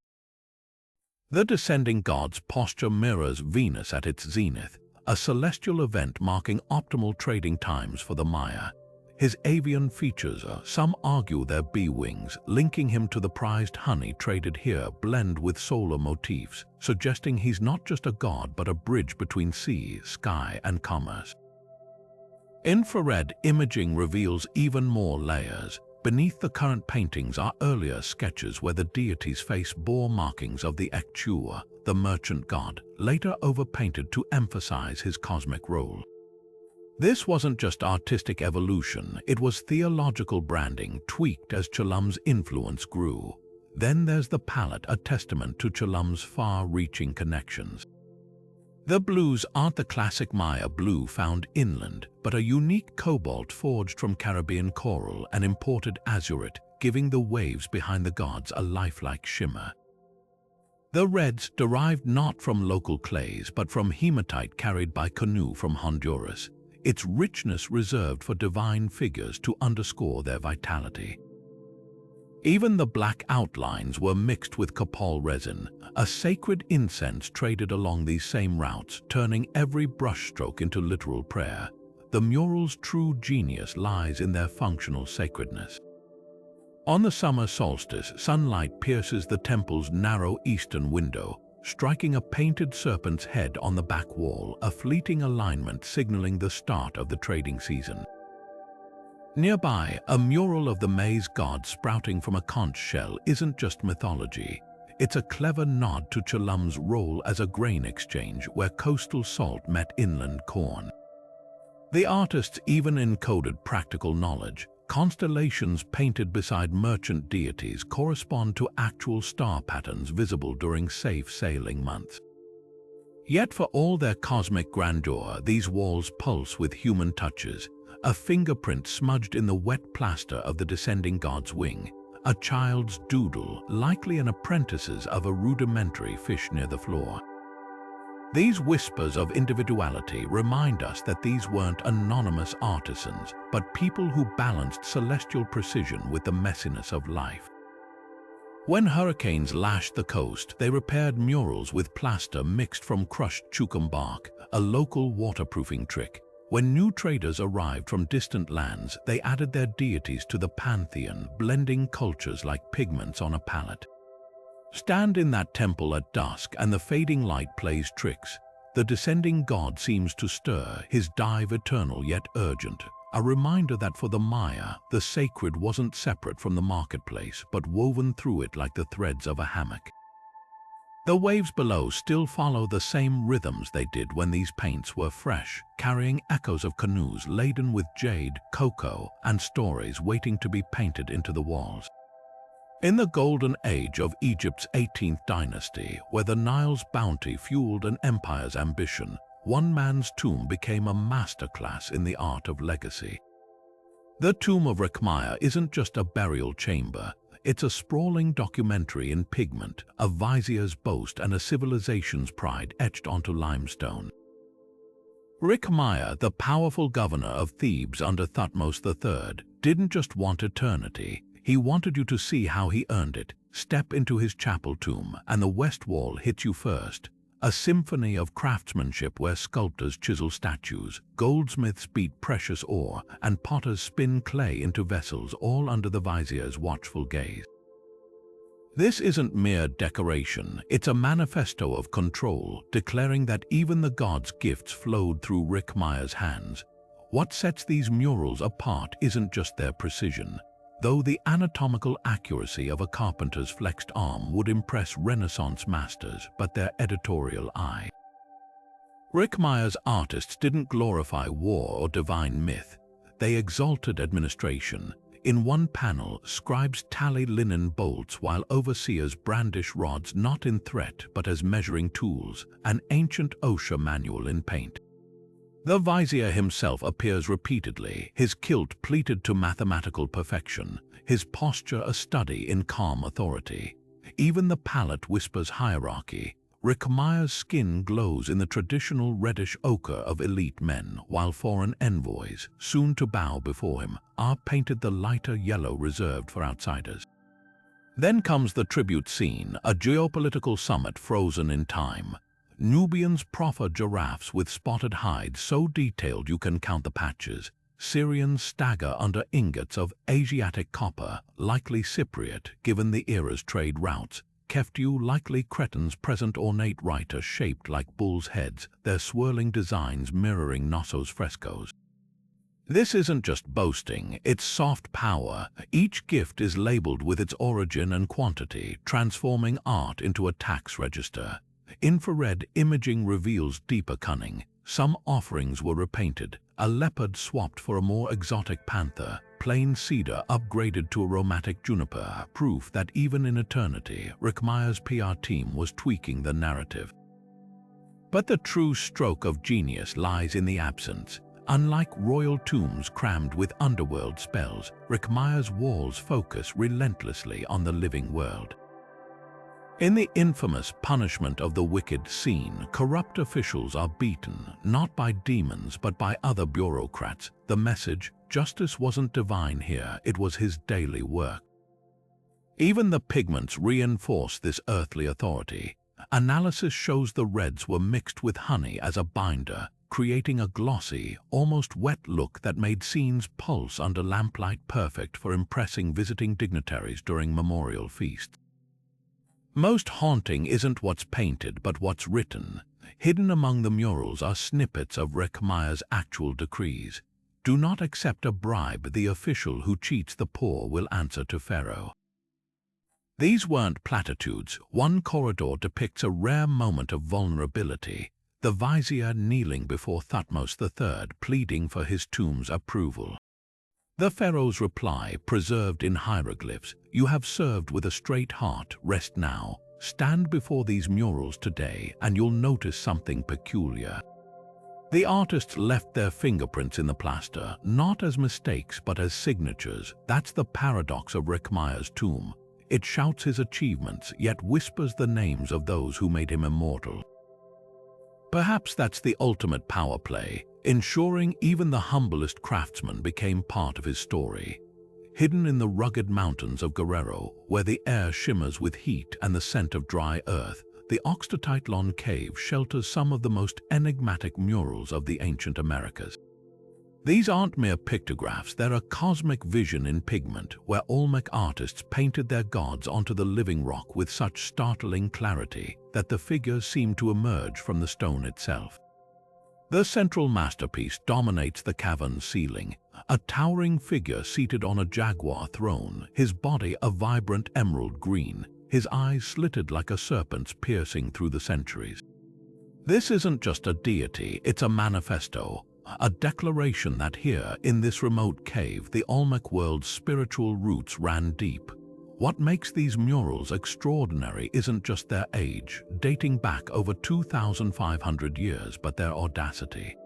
The descending god's posture mirrors Venus at its zenith, a celestial event marking optimal trading times for the Maya. His avian features, some argue their bee wings, linking him to the prized honey traded here, blend with solar motifs, suggesting he's not just a god but a bridge between sea, sky, and commerce. Infrared imaging reveals even more layers. Beneath the current paintings are earlier sketches where the deity's face bore markings of the Ekchua, the merchant god, later overpainted to emphasize his cosmic role. This wasn't just artistic evolution, it was theological branding tweaked as Cholum's influence grew. Then there's the palette, a testament to Cholum's far-reaching connections. The blues aren't the classic Maya blue found inland, but a unique cobalt forged from Caribbean coral and imported azurite, giving the waves behind the gods a lifelike shimmer. The reds derived not from local clays, but from hematite carried by canoe from Honduras, its richness reserved for divine figures to underscore their vitality. Even the black outlines were mixed with copal resin, a sacred incense traded along these same routes, turning every brushstroke into literal prayer. The mural's true genius lies in their functional sacredness. On the summer solstice, sunlight pierces the temple's narrow eastern window, striking a painted serpent's head on the back wall, a fleeting alignment signaling the start of the trading season. Nearby, a mural of the maize god sprouting from a conch shell isn't just mythology. It's a clever nod to Chelum's role as a grain exchange where coastal salt met inland corn. The artists even encoded practical knowledge. Constellations painted beside merchant deities correspond to actual star patterns visible during safe sailing months. Yet for all their cosmic grandeur, these walls pulse with human touches, a fingerprint smudged in the wet plaster of the descending god's wing, a child's doodle, likely an apprentice's of a rudimentary fish near the floor. These whispers of individuality remind us that these weren't anonymous artisans, but people who balanced celestial precision with the messiness of life. When hurricanes lashed the coast, they repaired murals with plaster mixed from crushed chukum bark, a local waterproofing trick. When new traders arrived from distant lands, they added their deities to the pantheon, blending cultures like pigments on a palette. Stand in that temple at dusk and the fading light plays tricks. The descending god seems to stir, his dive eternal yet urgent, a reminder that for the Maya, the sacred wasn't separate from the marketplace, but woven through it like the threads of a hammock. The waves below still follow the same rhythms they did when these paints were fresh, carrying echoes of canoes laden with jade, cocoa, and stories waiting to be painted into the walls. In the golden age of Egypt's 18th dynasty, where the Nile's bounty fueled an empire's ambition, one man's tomb became a masterclass in the art of legacy. The tomb of Rekhmire isn't just a burial chamber, it's a sprawling documentary in pigment, a vizier's boast and a civilization's pride etched onto limestone. Rekhmire, the powerful governor of Thebes under Thutmose III, didn't just want eternity. He wanted you to see how he earned it. Step into his chapel tomb, and the west wall hits you first. A symphony of craftsmanship where sculptors chisel statues, goldsmiths beat precious ore, and potters spin clay into vessels, all under the vizier's watchful gaze. This isn't mere decoration, it's a manifesto of control, declaring that even the gods' gifts flowed through Rekhmire's hands. What sets these murals apart isn't just their precision, though the anatomical accuracy of a carpenter's flexed arm would impress Renaissance masters, but their editorial eye. Rekhmire's artists didn't glorify war or divine myth. They exalted administration. In one panel, scribes tally linen bolts while overseers brandish rods not in threat but as measuring tools, an ancient OSHA manual in paint. The vizier himself appears repeatedly, his kilt pleated to mathematical perfection, his posture a study in calm authority. Even the palette whispers hierarchy. Rekhmire's skin glows in the traditional reddish ochre of elite men, while foreign envoys, soon to bow before him, are painted the lighter yellow reserved for outsiders. Then comes the tribute scene, a geopolitical summit frozen in time. Nubians proffer giraffes with spotted hides so detailed you can count the patches. Syrians stagger under ingots of Asiatic copper, likely Cypriot given the era's trade routes. Keftiu, likely Cretan's present ornate writer shaped like bulls' heads, their swirling designs mirroring Knossos frescoes. This isn't just boasting, it's soft power. Each gift is labeled with its origin and quantity, transforming art into a tax register. Infrared imaging reveals deeper cunning. Some offerings were repainted, a leopard swapped for a more exotic panther, plain cedar upgraded to aromatic juniper, proof that even in eternity, Rekhmire's PR team was tweaking the narrative. But the true stroke of genius lies in the absence. Unlike royal tombs crammed with underworld spells, Rekhmire's walls focus relentlessly on the living world. In the infamous Punishment of the Wicked scene, corrupt officials are beaten, not by demons but by other bureaucrats. The message, justice wasn't divine here, it was his daily work. Even the pigments reinforce this earthly authority. Analysis shows the reds were mixed with honey as a binder, creating a glossy, almost wet look that made scenes pulse under lamplight, perfect for impressing visiting dignitaries during memorial feasts. Most haunting isn't what's painted, but what's written. Hidden among the murals are snippets of Rekhmire's actual decrees. Do not accept a bribe, the official who cheats the poor will answer to Pharaoh. These weren't platitudes. One corridor depicts a rare moment of vulnerability, the vizier kneeling before Thutmose III, pleading for his tomb's approval. The pharaoh's reply, preserved in hieroglyphs: "You have served with a straight heart, rest now. Stand before these murals today and you'll notice something peculiar." The artists left their fingerprints in the plaster, not as mistakes but as signatures. That's the paradox of Rekhmire's tomb. It shouts his achievements, yet whispers the names of those who made him immortal. Perhaps that's the ultimate power play, ensuring even the humblest craftsman became part of his story. Hidden in the rugged mountains of Guerrero, where the air shimmers with heat and the scent of dry earth, the Lascaux Cave shelters some of the most enigmatic murals of the ancient Americas. These aren't mere pictographs, they're a cosmic vision in pigment, where Olmec artists painted their gods onto the living rock with such startling clarity that the figures seem to emerge from the stone itself. The central masterpiece dominates the cavern's ceiling, a towering figure seated on a jaguar throne, his body a vibrant emerald green, his eyes slitted like a serpent's piercing through the centuries. This isn't just a deity, it's a manifesto, a declaration that here, in this remote cave, the Olmec world's spiritual roots ran deep. What makes these murals extraordinary isn't just their age, dating back over 2,500 years, but their audacity.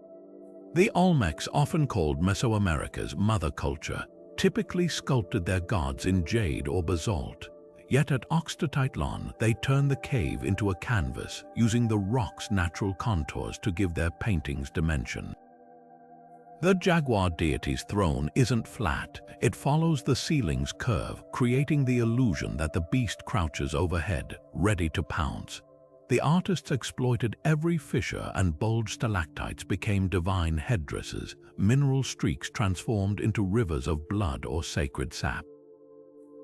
The Olmecs, often called Mesoamerica's mother culture, typically sculpted their gods in jade or basalt. Yet at Oxtititlan, they turned the cave into a canvas, using the rock's natural contours to give their paintings dimension. The jaguar deity's throne isn't flat, it follows the ceiling's curve, creating the illusion that the beast crouches overhead, ready to pounce. The artists exploited every fissure, and bulged stalactites became divine headdresses, mineral streaks transformed into rivers of blood or sacred sap.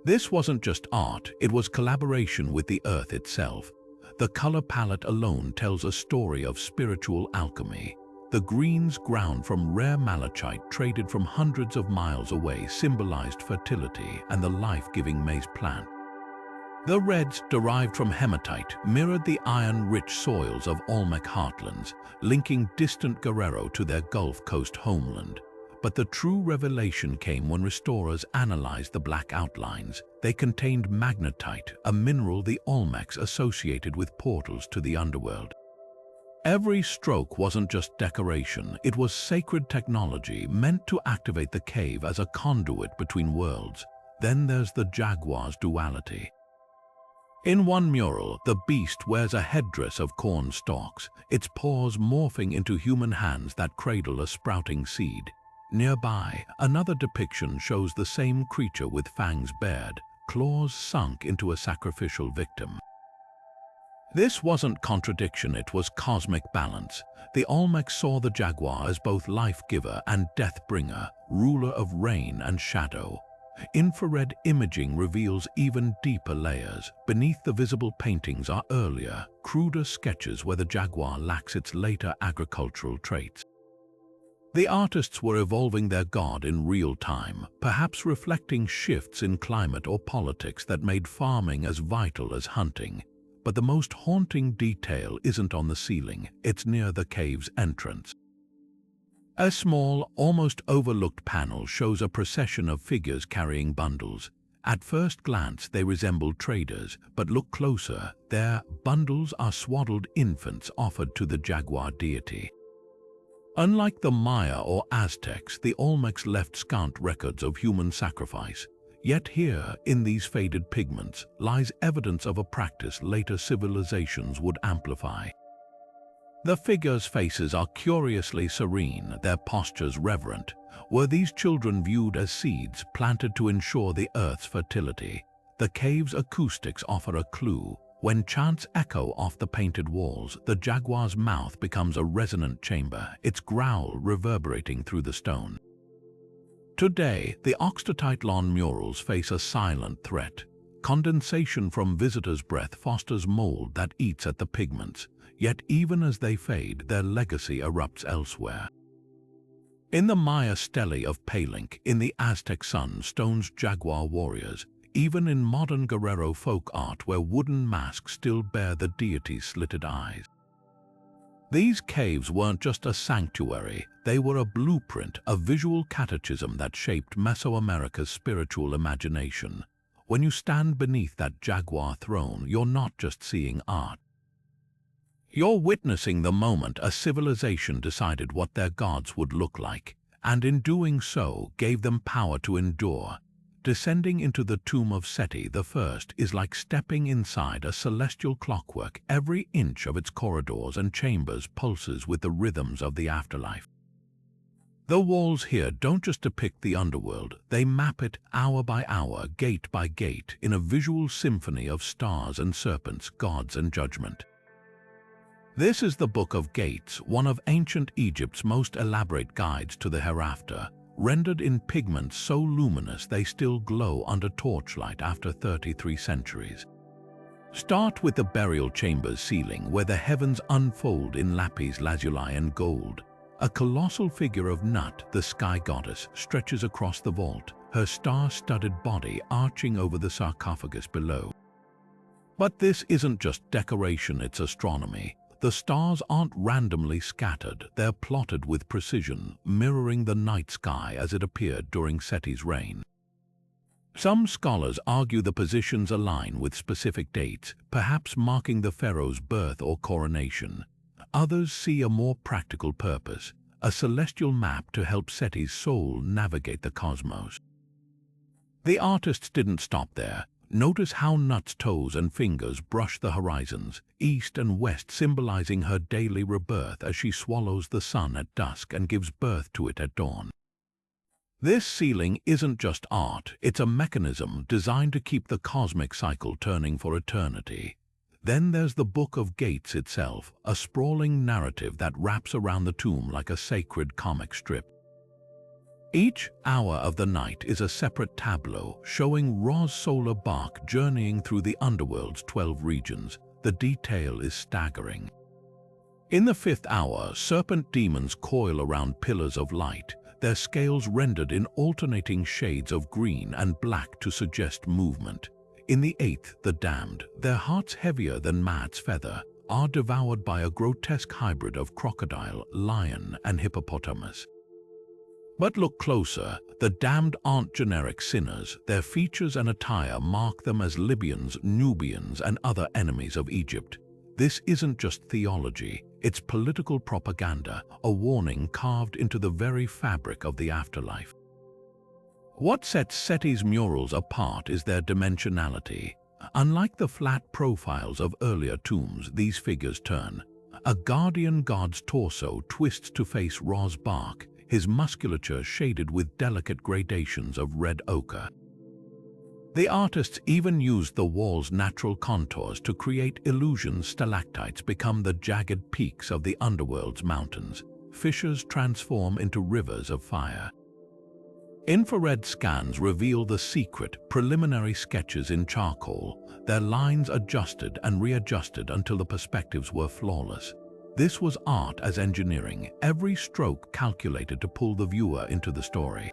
This wasn't just art, it was collaboration with the earth itself. The color palette alone tells a story of spiritual alchemy. The greens, ground from rare malachite traded from hundreds of miles away, symbolized fertility and the life-giving maize plant. The reds, derived from hematite, mirrored the iron-rich soils of Olmec heartlands, linking distant Guerrero to their Gulf Coast homeland. But the true revelation came when restorers analyzed the black outlines. They contained magnetite, a mineral the Olmecs associated with portals to the underworld. Every stroke wasn't just decoration, it was sacred technology meant to activate the cave as a conduit between worlds. Then there's the jaguar's duality. In one mural, the beast wears a headdress of corn stalks, its paws morphing into human hands that cradle a sprouting seed. Nearby, another depiction shows the same creature with fangs bared, claws sunk into a sacrificial victim. This wasn't contradiction, it was cosmic balance. The Olmecs saw the jaguar as both life-giver and death-bringer, ruler of rain and shadow. Infrared imaging reveals even deeper layers. Beneath the visible paintings are earlier, cruder sketches where the jaguar lacks its later agricultural traits. The artists were evolving their god in real time, perhaps reflecting shifts in climate or politics that made farming as vital as hunting. But the most haunting detail isn't on the ceiling, it's near the cave's entrance. A small, almost overlooked panel shows a procession of figures carrying bundles. At first glance, they resemble traders, but look closer, their bundles are swaddled infants offered to the jaguar deity. Unlike the Maya or Aztecs, the Olmecs left scant records of human sacrifice. Yet here, in these faded pigments, lies evidence of a practice later civilizations would amplify. The figures' faces are curiously serene, their postures reverent. Were these children viewed as seeds planted to ensure the earth's fertility? The cave's acoustics offer a clue. When chants echo off the painted walls, the jaguar's mouth becomes a resonant chamber, its growl reverberating through the stone. Today, the Oxtititlan murals face a silent threat. Condensation from visitors' breath fosters mold that eats at the pigments, yet even as they fade, their legacy erupts elsewhere. In the Maya stele of Palenque, in the Aztec sun, stone's jaguar warriors. even in modern Guerrero folk art where wooden masks still bear the deity's slitted eyes. These caves weren't just a sanctuary, they were a blueprint, a visual catechism that shaped Mesoamerica's spiritual imagination. When you stand beneath that jaguar throne, you're not just seeing art. You're witnessing the moment a civilization decided what their gods would look like, and in doing so gave them power to endure. Descending into the tomb of Seti I is like stepping inside a celestial clockwork. Every inch of its corridors and chambers pulses with the rhythms of the afterlife. The walls here don't just depict the underworld, they map it hour by hour, gate by gate, in a visual symphony of stars and serpents, gods and judgment. This is the Book of Gates, one of ancient Egypt's most elaborate guides to the hereafter, rendered in pigments so luminous they still glow under torchlight after 33 centuries. Start with the burial chamber's ceiling, where the heavens unfold in lapis lazuli and gold. A colossal figure of Nut, the sky goddess, stretches across the vault, her star-studded body arching over the sarcophagus below. But this isn't just decoration, it's astronomy. The stars aren't randomly scattered, they're plotted with precision, mirroring the night sky as it appeared during Seti's reign. Some scholars argue the positions align with specific dates, perhaps marking the pharaoh's birth or coronation. Others see a more practical purpose, a celestial map to help Seti's soul navigate the cosmos. The artists didn't stop there. Notice how Nut's toes and fingers brush the horizons, east and west, symbolizing her daily rebirth as she swallows the sun at dusk and gives birth to it at dawn. This ceiling isn't just art, it's a mechanism designed to keep the cosmic cycle turning for eternity. Then there's the Book of Gates itself, a sprawling narrative that wraps around the tomb like a sacred comic strip. Each hour of the night is a separate tableau showing Ra's solar bark journeying through the underworld's 12 regions. The detail is staggering. In the 5th hour, serpent demons coil around pillars of light, their scales rendered in alternating shades of green and black to suggest movement. In the 8th, the damned, their hearts heavier than Maat's feather, are devoured by a grotesque hybrid of crocodile, lion, and hippopotamus. But look closer, the damned aren't generic sinners. Their features and attire mark them as Libyans, Nubians, and other enemies of Egypt. This isn't just theology, it's political propaganda, a warning carved into the very fabric of the afterlife. What sets Seti's murals apart is their dimensionality. Unlike the flat profiles of earlier tombs, these figures turn. A guardian god's torso twists to face Ra's bark, his musculature shaded with delicate gradations of red ochre. The artists even used the wall's natural contours to create illusions. Stalactites become the jagged peaks of the underworld's mountains. Fissures transform into rivers of fire. Infrared scans reveal the secret, preliminary sketches in charcoal, their lines adjusted and readjusted until the perspectives were flawless. This was art as engineering, every stroke calculated to pull the viewer into the story.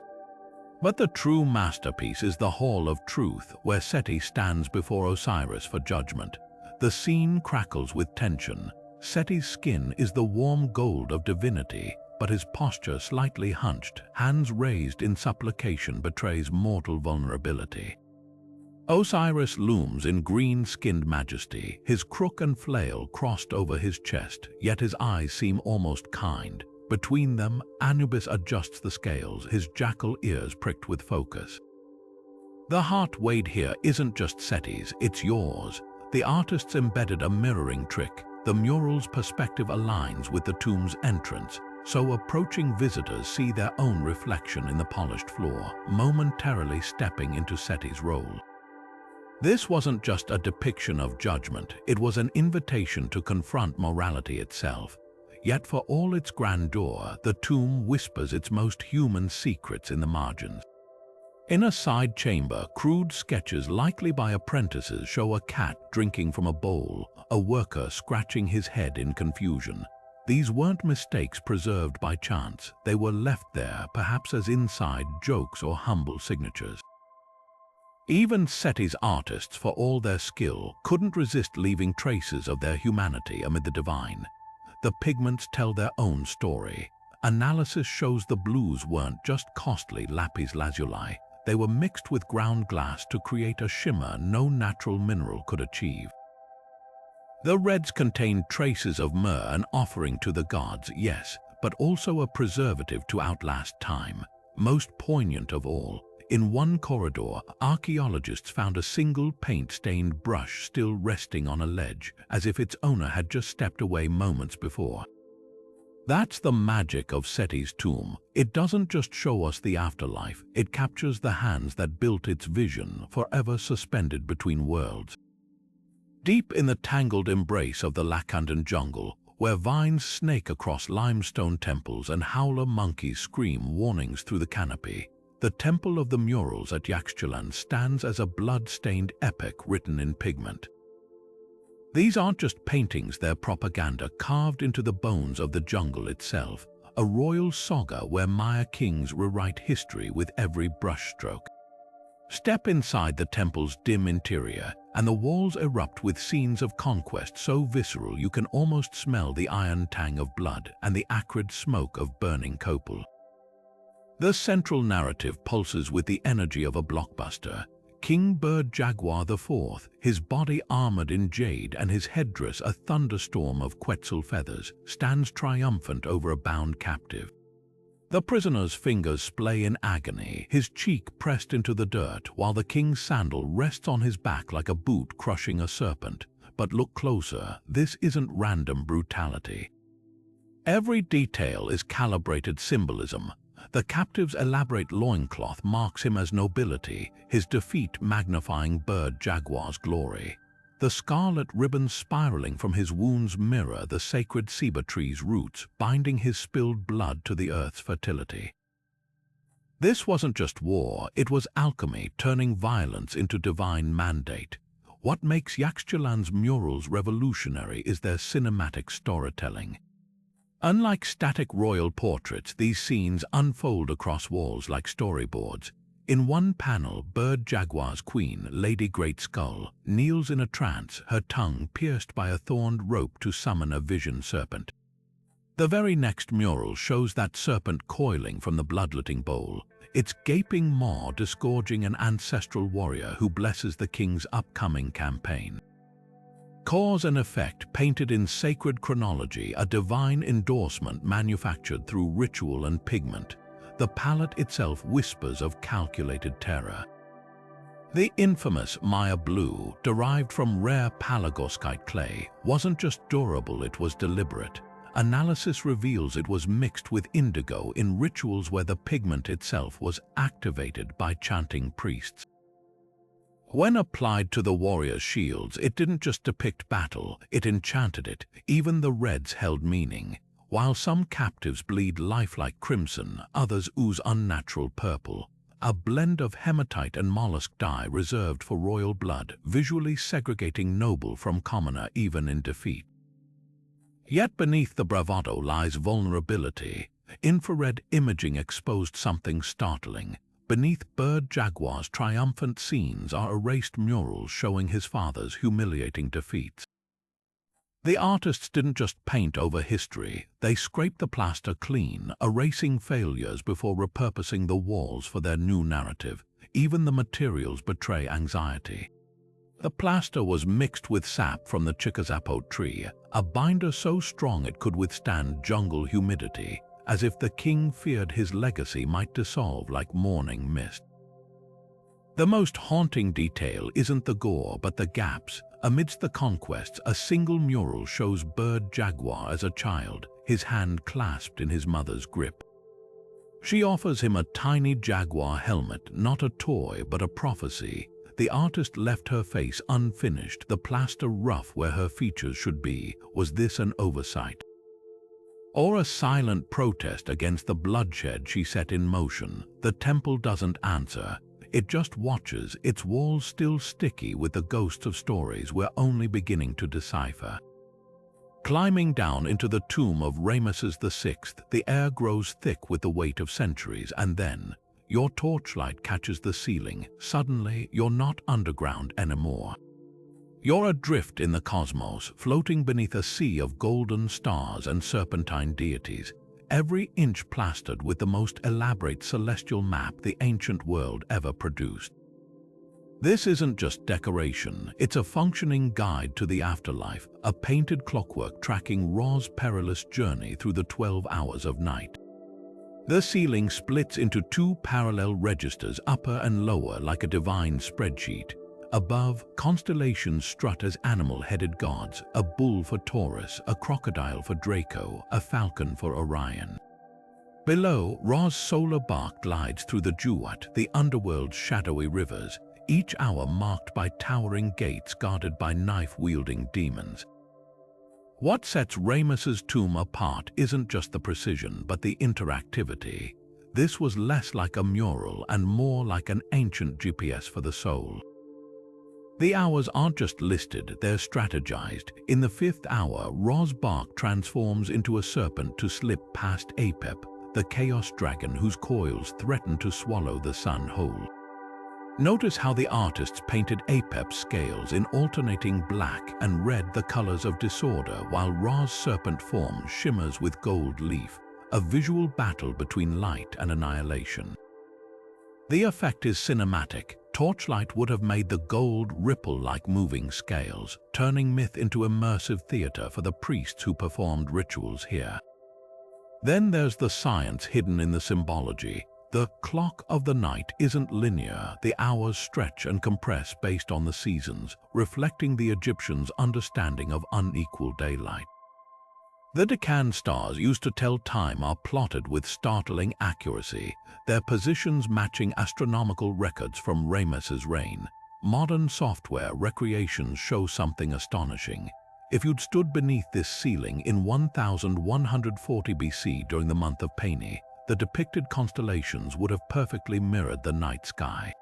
But the true masterpiece is the Hall of Truth, where Seti stands before Osiris for judgment. The scene crackles with tension. Seti's skin is the warm gold of divinity, but his posture slightly hunched, hands raised in supplication, betrays mortal vulnerability. Osiris looms in green-skinned majesty, his crook and flail crossed over his chest, yet his eyes seem almost kind. Between them, Anubis adjusts the scales, his jackal ears pricked with focus. The heart weighed here isn't just Seti's, it's yours. The artists embedded a mirroring trick. The mural's perspective aligns with the tomb's entrance, so approaching visitors see their own reflection in the polished floor, momentarily stepping into Seti's role. This wasn't just a depiction of judgment, it was an invitation to confront morality itself. Yet for all its grandeur, the tomb whispers its most human secrets in the margins. In a side chamber, crude sketches likely by apprentices show a cat drinking from a bowl, a worker scratching his head in confusion. These weren't mistakes preserved by chance, they were left there perhaps as inside jokes or humble signatures. Even Seti's artists, for all their skill, couldn't resist leaving traces of their humanity amid the divine. The pigments tell their own story. Analysis shows the blues weren't just costly lapis lazuli. They were mixed with ground glass to create a shimmer no natural mineral could achieve. The reds contained traces of myrrh, an offering to the gods, yes, but also a preservative to outlast time. Most poignant of all, in one corridor, archaeologists found a single paint-stained brush still resting on a ledge, as if its owner had just stepped away moments before. That's the magic of Seti's tomb. It doesn't just show us the afterlife, it captures the hands that built its vision, forever suspended between worlds. Deep in the tangled embrace of the Lacandan jungle, where vines snake across limestone temples and howler monkeys scream warnings through the canopy, the Temple of the Murals at Yaxchilan stands as a blood-stained epic written in pigment. These aren't just paintings, they're propaganda carved into the bones of the jungle itself, a royal saga where Maya kings rewrite history with every brushstroke. Step inside the temple's dim interior, and the walls erupt with scenes of conquest so visceral you can almost smell the iron tang of blood and the acrid smoke of burning copal. The central narrative pulses with the energy of a blockbuster. King Bird Jaguar IV, his body armored in jade and his headdress a thunderstorm of Quetzal feathers, stands triumphant over a bound captive. The prisoner's fingers splay in agony, his cheek pressed into the dirt, while the king's sandal rests on his back like a boot crushing a serpent. But look closer, this isn't random brutality. Every detail is calibrated symbolism. The captive's elaborate loincloth marks him as nobility, his defeat magnifying Bird Jaguar's glory. The scarlet ribbons spiraling from his wounds mirror the sacred ceiba tree's roots, binding his spilled blood to the earth's fertility. This wasn't just war, it was alchemy turning violence into divine mandate. What makes Yaxchilan's murals revolutionary is their cinematic storytelling. Unlike static royal portraits, these scenes unfold across walls like storyboards. In one panel, Bird Jaguar's queen, Lady Great Skull, kneels in a trance, her tongue pierced by a thorned rope to summon a vision serpent. The very next mural shows that serpent coiling from the bloodletting bowl, its gaping maw disgorging an ancestral warrior who blesses the king's upcoming campaign. Cause and effect painted in sacred chronology, a divine endorsement manufactured through ritual and pigment. The palette itself whispers of calculated terror. The infamous Maya blue, derived from rare palagoscite clay, wasn't just durable, it was deliberate. Analysis reveals it was mixed with indigo in rituals where the pigment itself was activated by chanting priests. When applied to the warriors' shields, it didn't just depict battle, it enchanted it. Even the reds held meaning. While some captives bleed lifelike crimson, others ooze unnatural purple. A blend of hematite and mollusk dye reserved for royal blood, visually segregating noble from commoner even in defeat. Yet beneath the bravado lies vulnerability. Infrared imaging exposed something startling. Beneath Bird Jaguar's triumphant scenes are erased murals showing his father's humiliating defeats. The artists didn't just paint over history, they scraped the plaster clean, erasing failures before repurposing the walls for their new narrative. Even the materials betray anxiety. The plaster was mixed with sap from the chickasapot tree, a binder so strong it could withstand jungle humidity, as if the king feared his legacy might dissolve like morning mist. The most haunting detail isn't the gore but the gaps. Amidst the conquests, a single mural shows Bird Jaguar as a child, his hand clasped in his mother's grip. She offers him a tiny jaguar helmet, not a toy but a prophecy. The artist left her face unfinished, the plaster rough where her features should be. Was this an oversight? Or a silent protest against the bloodshed she set in motion? The temple doesn't answer. It just watches, its walls still sticky with the ghosts of stories we're only beginning to decipher. Climbing down into the tomb of Ramesses VI, the air grows thick with the weight of centuries, and then your torchlight catches the ceiling. Suddenly, you're not underground anymore. You're adrift in the cosmos, floating beneath a sea of golden stars and serpentine deities, every inch plastered with the most elaborate celestial map the ancient world ever produced. This isn't just decoration, it's a functioning guide to the afterlife, a painted clockwork tracking Ra's perilous journey through the 12 hours of night. The ceiling splits into two parallel registers, upper and lower, like a divine spreadsheet. Above, constellations strut as animal-headed gods, a bull for Taurus, a crocodile for Draco, a falcon for Orion. Below, Ra's solar bark glides through the Jewat, the underworld's shadowy rivers, each hour marked by towering gates guarded by knife-wielding demons. What sets Ramesses' tomb apart isn't just the precision, but the interactivity. This was less like a mural and more like an ancient GPS for the soul. The hours aren't just listed, they're strategized. In the 5th hour, Ra's bark transforms into a serpent to slip past Apep, the chaos dragon whose coils threaten to swallow the sun whole. Notice how the artists painted Apep's scales in alternating black and red, the colors of disorder, while Ra's serpent form shimmers with gold leaf, a visual battle between light and annihilation. The effect is cinematic. Torchlight would have made the gold ripple like moving scales, turning myth into immersive theater for the priests who performed rituals here. Then there's the science hidden in the symbology. The clock of the night isn't linear. The hours stretch and compress based on the seasons, reflecting the Egyptians' understanding of unequal daylight. The Deccan stars used to tell time are plotted with startling accuracy, their positions matching astronomical records from Ramesses' reign. Modern software recreations show something astonishing. If you'd stood beneath this ceiling in 1140 BC during the month of Peni, the depicted constellations would have perfectly mirrored the night sky.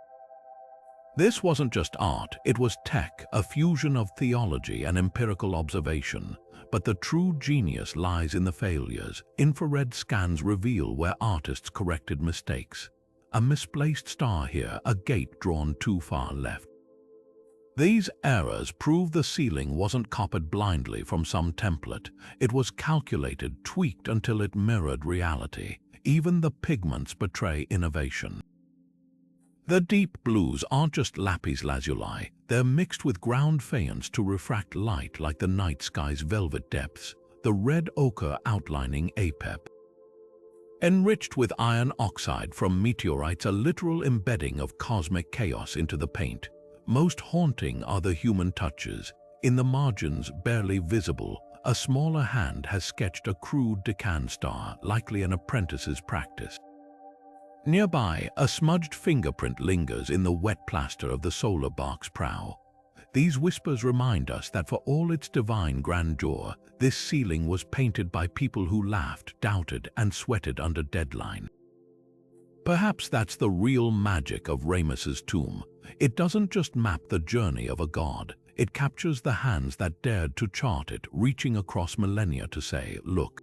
This wasn't just art, it was tech, a fusion of theology and empirical observation. But the true genius lies in the failures. Infrared scans reveal where artists corrected mistakes. A misplaced star here, a gate drawn too far left. These errors prove the ceiling wasn't copied blindly from some template. It was calculated, tweaked until it mirrored reality. Even the pigments betray innovation. The deep blues aren't just lapis lazuli, they're mixed with ground faience to refract light like the night sky's velvet depths, the red ochre outlining Apep. Enriched with iron oxide from meteorites, a literal embedding of cosmic chaos into the paint. Most haunting are the human touches. In the margins, barely visible, a smaller hand has sketched a crude Deccan star, likely an apprentice's practice. Nearby, a smudged fingerprint lingers in the wet plaster of the solar bark's prow. These whispers remind us that for all its divine grandeur, this ceiling was painted by people who laughed, doubted, and sweated under deadline. Perhaps that's the real magic of Ramesses' tomb. It doesn't just map the journey of a god, it captures the hands that dared to chart it, reaching across millennia to say, look.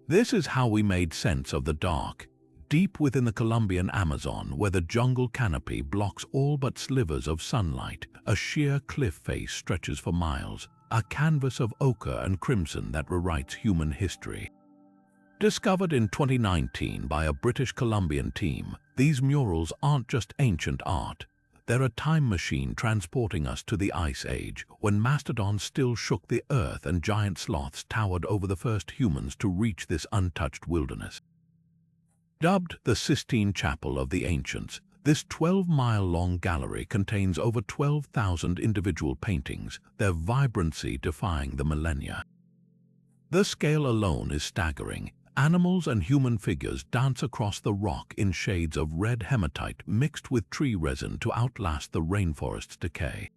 This is how we made sense of the dark. Deep within the Colombian Amazon, where the jungle canopy blocks all but slivers of sunlight, a sheer cliff face stretches for miles, a canvas of ochre and crimson that rewrites human history. Discovered in 2019 by a British Colombian team, these murals aren't just ancient art. They're a time machine transporting us to the Ice Age, when mastodons still shook the earth and giant sloths towered over the first humans to reach this untouched wilderness. Dubbed the Sistine Chapel of the Ancients, this 12-mile-long gallery contains over 12,000 individual paintings, their vibrancy defying the millennia. The scale alone is staggering. Animals and human figures dance across the rock in shades of red hematite mixed with tree resin to outlast the rainforest's decay.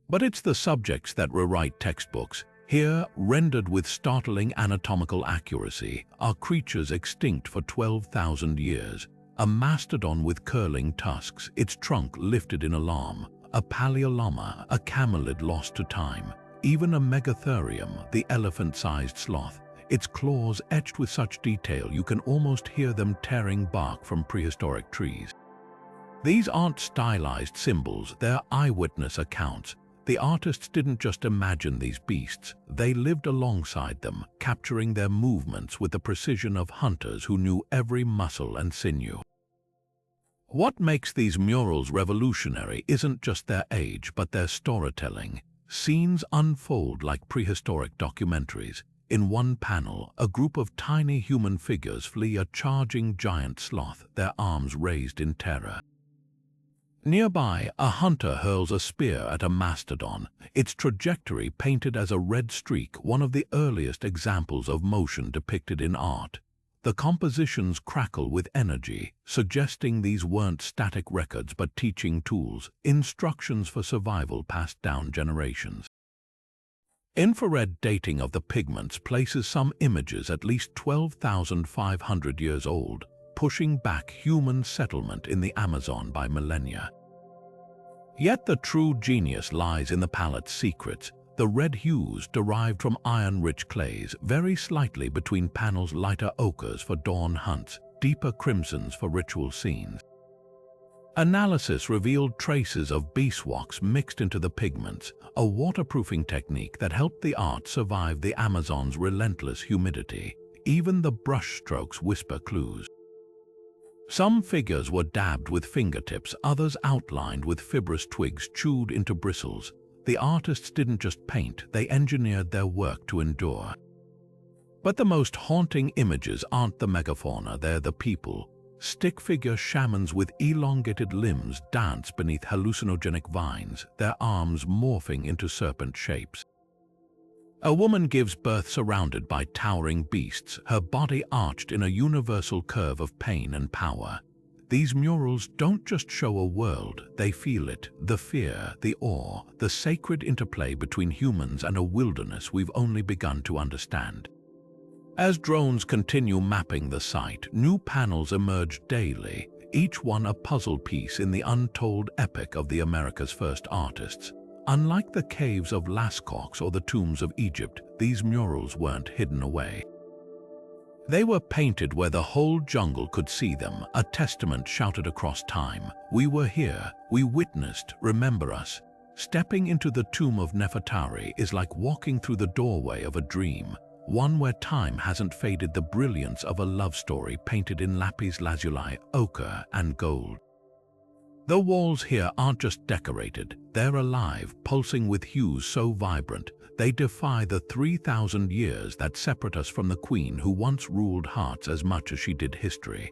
But it's the subjects that rewrite textbooks. Here, rendered with startling anatomical accuracy, are creatures extinct for 12,000 years. A mastodon with curling tusks, its trunk lifted in alarm, a paleolama, a camelid lost to time, even a megatherium, the elephant-sized sloth, its claws etched with such detail you can almost hear them tearing bark from prehistoric trees. These aren't stylized symbols, they're eyewitness accounts. The artists didn't just imagine these beasts, they lived alongside them, capturing their movements with the precision of hunters who knew every muscle and sinew. What makes these murals revolutionary isn't just their age, but their storytelling. Scenes unfold like prehistoric documentaries. In one panel, a group of tiny human figures flee a charging giant sloth, their arms raised in terror. Nearby, a hunter hurls a spear at a mastodon, its trajectory painted as a red streak, one of the earliest examples of motion depicted in art. The compositions crackle with energy, suggesting these weren't static records but teaching tools, instructions for survival passed down generations. Infrared dating of the pigments places some images at least 12,500 years old, pushing back human settlement in the Amazon by millennia. Yet the true genius lies in the palette's secrets. The red hues derived from iron-rich clays vary slightly between panels, lighter ochres for dawn hunts, deeper crimsons for ritual scenes. Analysis revealed traces of beeswax mixed into the pigments, a waterproofing technique that helped the art survive the Amazon's relentless humidity. Even the brushstrokes whisper clues. Some figures were dabbed with fingertips, others outlined with fibrous twigs chewed into bristles. The artists didn't just paint, they engineered their work to endure. But the most haunting images aren't the megafauna, they're the people. Stick figure shamans with elongated limbs dance beneath hallucinogenic vines, their arms morphing into serpent shapes. A woman gives birth surrounded by towering beasts, her body arched in a universal curve of pain and power. These murals don't just show a world, they feel it, the fear, the awe, the sacred interplay between humans and a wilderness we've only begun to understand. As drones continue mapping the site, new panels emerge daily, each one a puzzle piece in the untold epic of the America's first artists. Unlike the caves of Lascaux or the tombs of Egypt, these murals weren't hidden away. They were painted where the whole jungle could see them, a testament shouted across time. We were here, we witnessed, remember us. Stepping into the tomb of Nefertari is like walking through the doorway of a dream, one where time hasn't faded, the brilliance of a love story painted in lapis lazuli, ochre, and gold. The walls here aren't just decorated, they're alive, pulsing with hues so vibrant, they defy the 3,000 years that separate us from the queen who once ruled hearts as much as she did history.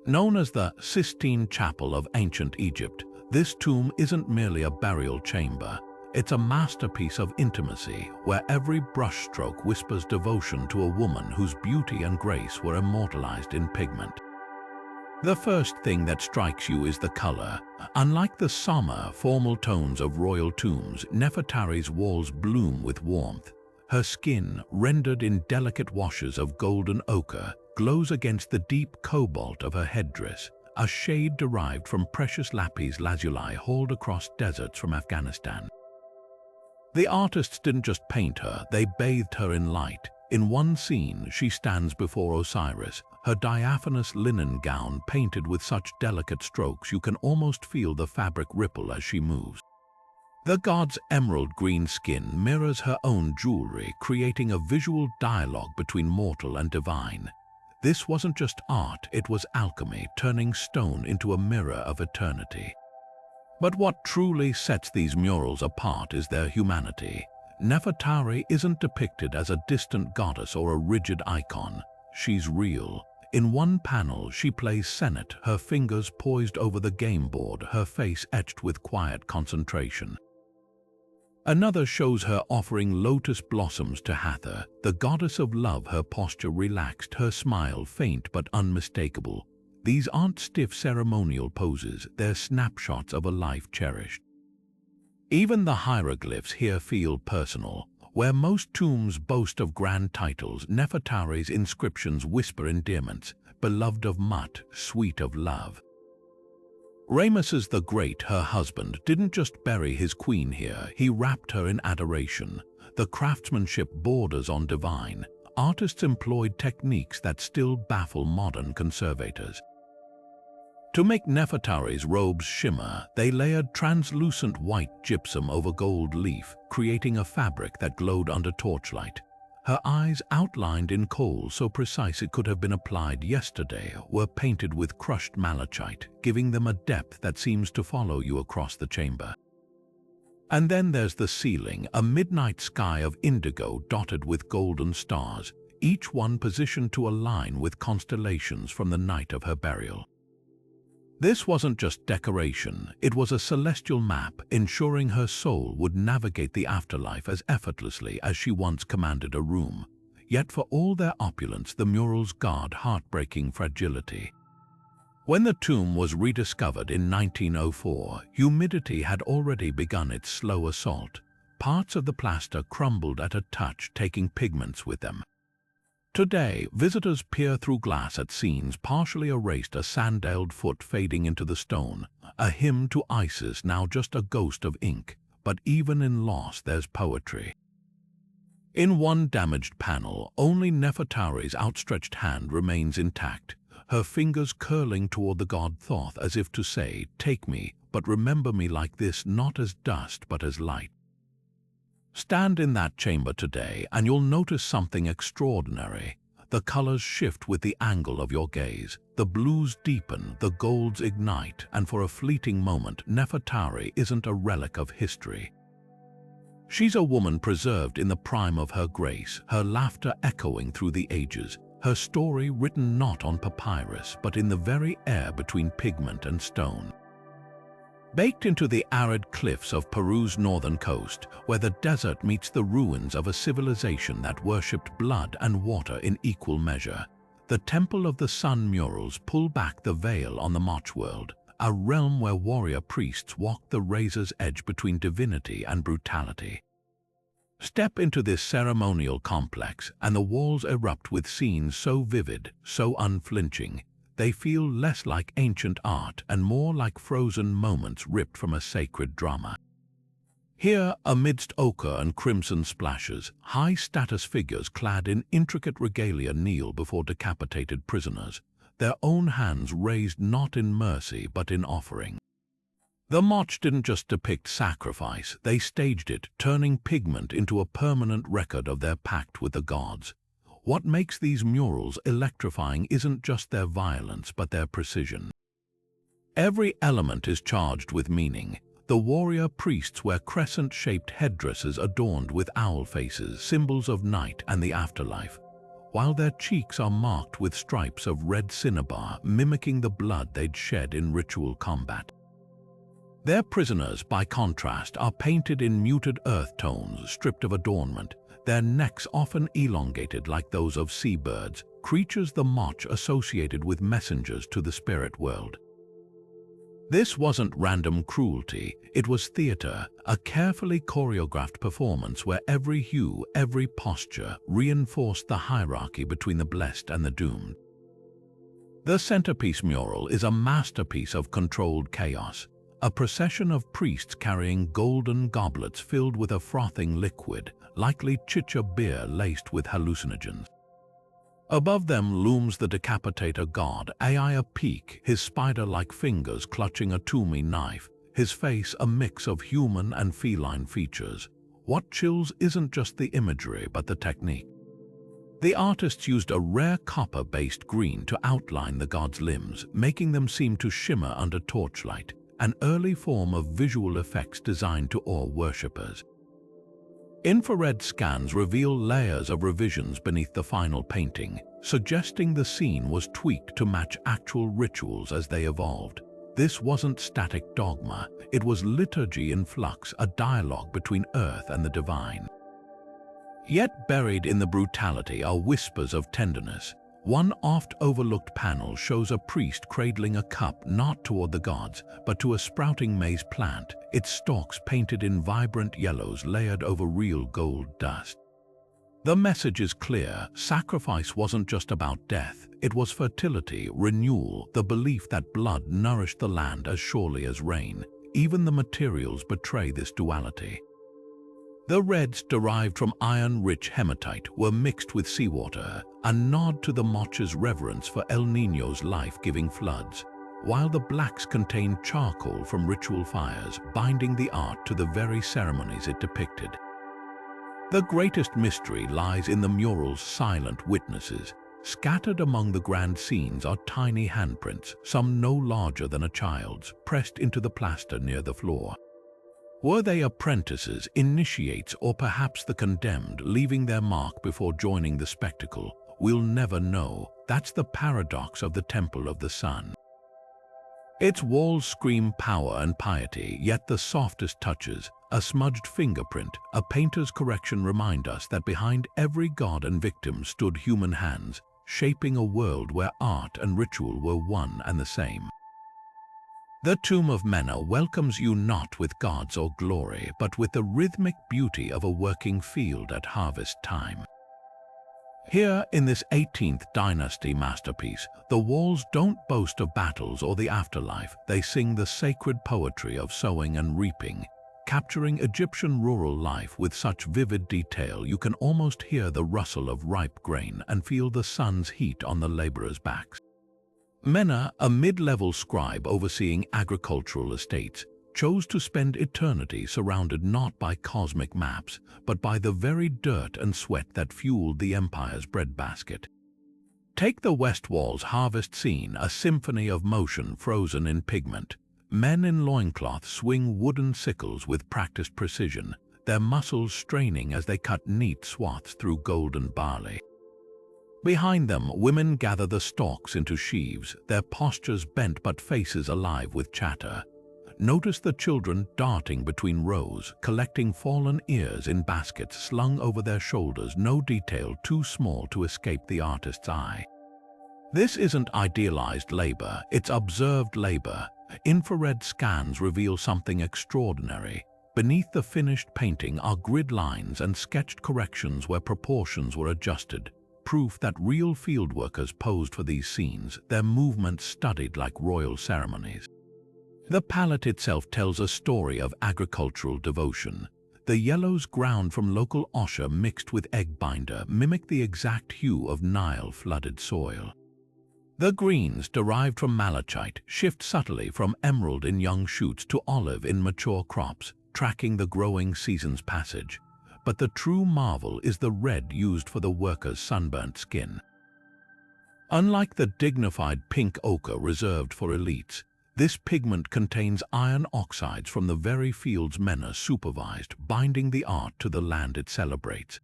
Known as the Sistine Chapel of ancient Egypt, this tomb isn't merely a burial chamber, it's a masterpiece of intimacy where every brushstroke whispers devotion to a woman whose beauty and grace were immortalized in pigment. The first thing that strikes you is the color. Unlike the somber, formal tones of royal tombs, Nefertari's walls bloom with warmth. Her skin, rendered in delicate washes of golden ochre, glows against the deep cobalt of her headdress, a shade derived from precious lapis lazuli hauled across deserts from Afghanistan. The artists didn't just paint her, they bathed her in light. In one scene, she stands before Osiris, her diaphanous linen gown painted with such delicate strokes you can almost feel the fabric ripple as she moves. The god's emerald green skin mirrors her own jewelry, creating a visual dialogue between mortal and divine. This wasn't just art, it was alchemy, turning stone into a mirror of eternity. But what truly sets these murals apart is their humanity. Nefertari isn't depicted as a distant goddess or a rigid icon. She's real. In one panel, she plays Senet, her fingers poised over the game board, her face etched with quiet concentration. Another shows her offering lotus blossoms to Hathor, the goddess of love, her posture relaxed, her smile faint but unmistakable. These aren't stiff ceremonial poses, they're snapshots of a life cherished. Even the hieroglyphs here feel personal. Where most tombs boast of grand titles, Nefertari's inscriptions whisper endearments, beloved of Mut, sweet of love. Ramesses the Great, her husband, didn't just bury his queen here, he wrapped her in adoration. The craftsmanship borders on divine. artists employed techniques that still baffle modern conservators. To make Nefertari's robes shimmer, they layered translucent white gypsum over gold leaf, creating a fabric that glowed under torchlight. Her eyes, outlined in kohl so precise it could have been applied yesterday, were painted with crushed malachite, giving them a depth that seems to follow you across the chamber. And then there's the ceiling, a midnight sky of indigo dotted with golden stars, each one positioned to align with constellations from the night of her burial. This wasn't just decoration, it was a celestial map ensuring her soul would navigate the afterlife as effortlessly as she once commanded a room. Yet for all their opulence, the murals guard heartbreaking fragility. When the tomb was rediscovered in 1904, humidity had already begun its slow assault. Parts of the plaster crumbled at a touch, taking pigments with them. Today, visitors peer through glass at scenes partially erased, a sandaled foot fading into the stone, a hymn to Isis now just a ghost of ink. But even in loss, there's poetry. In one damaged panel, only Nefertari's outstretched hand remains intact, her fingers curling toward the god Thoth as if to say, "Take me, but remember me like this, not as dust but as light." Stand in that chamber today and you'll notice something extraordinary. The colors shift with the angle of your gaze. The blues deepen, the golds ignite, and for a fleeting moment, Nefertari isn't a relic of history. She's a woman preserved in the prime of her grace, her laughter echoing through the ages, her story written not on papyrus but in the very air between pigment and stone. Baked into the arid cliffs of Peru's northern coast, where the desert meets the ruins of a civilization that worshipped blood and water in equal measure, the Temple of the Sun murals pull back the veil on the Moch world, a realm where warrior priests walk the razor's edge between divinity and brutality. Step into this ceremonial complex, and the walls erupt with scenes so vivid, so unflinching, they feel less like ancient art and more like frozen moments ripped from a sacred drama. Here, amidst ochre and crimson splashes, high-status figures clad in intricate regalia kneel before decapitated prisoners, their own hands raised not in mercy but in offering. The Moch didn't just depict sacrifice, they staged it, turning pigment into a permanent record of their pact with the gods. What makes these murals electrifying isn't just their violence but their precision. Every element is charged with meaning. The warrior priests wear crescent-shaped headdresses adorned with owl faces, symbols of night and the afterlife, while their cheeks are marked with stripes of red cinnabar, mimicking the blood they'd shed in ritual combat. Their prisoners, by contrast, are painted in muted earth tones, stripped of adornment, their necks often elongated like those of seabirds, creatures the Moch associated with messengers to the spirit world. This wasn't random cruelty, it was theater, a carefully choreographed performance where every hue, every posture reinforced the hierarchy between the blessed and the doomed. The centerpiece mural is a masterpiece of controlled chaos, a procession of priests carrying golden goblets filled with a frothing liquid, likely chicha beer laced with hallucinogens. Above them looms the decapitator god, a peak, his spider-like fingers clutching a toomey knife, his face a mix of human and feline features. What chills isn't just the imagery but the technique. The artists used a rare copper-based green to outline the god's limbs, making them seem to shimmer under torchlight, an early form of visual effects designed to awe worshippers. Infrared scans reveal layers of revisions beneath the final painting, suggesting the scene was tweaked to match actual rituals as they evolved. This wasn't static dogma, it was liturgy in flux, a dialogue between earth and the divine. Yet buried in the brutality are whispers of tenderness. One oft-overlooked panel shows a priest cradling a cup not toward the gods, but to a sprouting maize plant, its stalks painted in vibrant yellows layered over real gold dust. The message is clear: sacrifice wasn't just about death, it was fertility, renewal, the belief that blood nourished the land as surely as rain. Even the materials betray this duality. The reds derived from iron-rich hematite were mixed with seawater, a nod to the Moche's reverence for El Niño's life-giving floods, while the blacks contained charcoal from ritual fires, binding the art to the very ceremonies it depicted. The greatest mystery lies in the mural's silent witnesses. Scattered among the grand scenes are tiny handprints, some no larger than a child's, pressed into the plaster near the floor. Were they apprentices, initiates, or perhaps the condemned, leaving their mark before joining the spectacle? We'll never know. That's the paradox of the Temple of the Sun. Its walls scream power and piety, yet the softest touches, a smudged fingerprint, a painter's correction, remind us that behind every god and victim stood human hands, shaping a world where art and ritual were one and the same. The tomb of Mena welcomes you not with gods or glory, but with the rhythmic beauty of a working field at harvest time. Here, in this 18th dynasty masterpiece, the walls don't boast of battles or the afterlife. They sing the sacred poetry of sowing and reaping, capturing Egyptian rural life with such vivid detail you can almost hear the rustle of ripe grain and feel the sun's heat on the laborers' backs. Mena, a mid-level scribe overseeing agricultural estates, chose to spend eternity surrounded not by cosmic maps, but by the very dirt and sweat that fueled the empire's breadbasket. Take the West Wall's harvest scene, a symphony of motion frozen in pigment. Men in loincloths swing wooden sickles with practiced precision, their muscles straining as they cut neat swaths through golden barley. Behind them, women gather the stalks into sheaves, their postures bent but faces alive with chatter. Notice the children darting between rows, collecting fallen ears in baskets slung over their shoulders, no detail too small to escape the artist's eye. This isn't idealized labor, it's observed labor. Infrared scans reveal something extraordinary. Beneath the finished painting are grid lines and sketched corrections where proportions were adjusted, proof that real fieldworkers posed for these scenes, their movements studied like royal ceremonies. The palette itself tells a story of agricultural devotion. The yellows ground from local osher mixed with egg binder mimic the exact hue of Nile-flooded soil. The greens, derived from malachite, shift subtly from emerald in young shoots to olive in mature crops, tracking the growing season's passage. But the true marvel is the red used for the workers' sunburnt skin. Unlike the dignified pink ochre reserved for elites, this pigment contains iron oxides from the very fields Mena supervised, binding the art to the land it celebrates.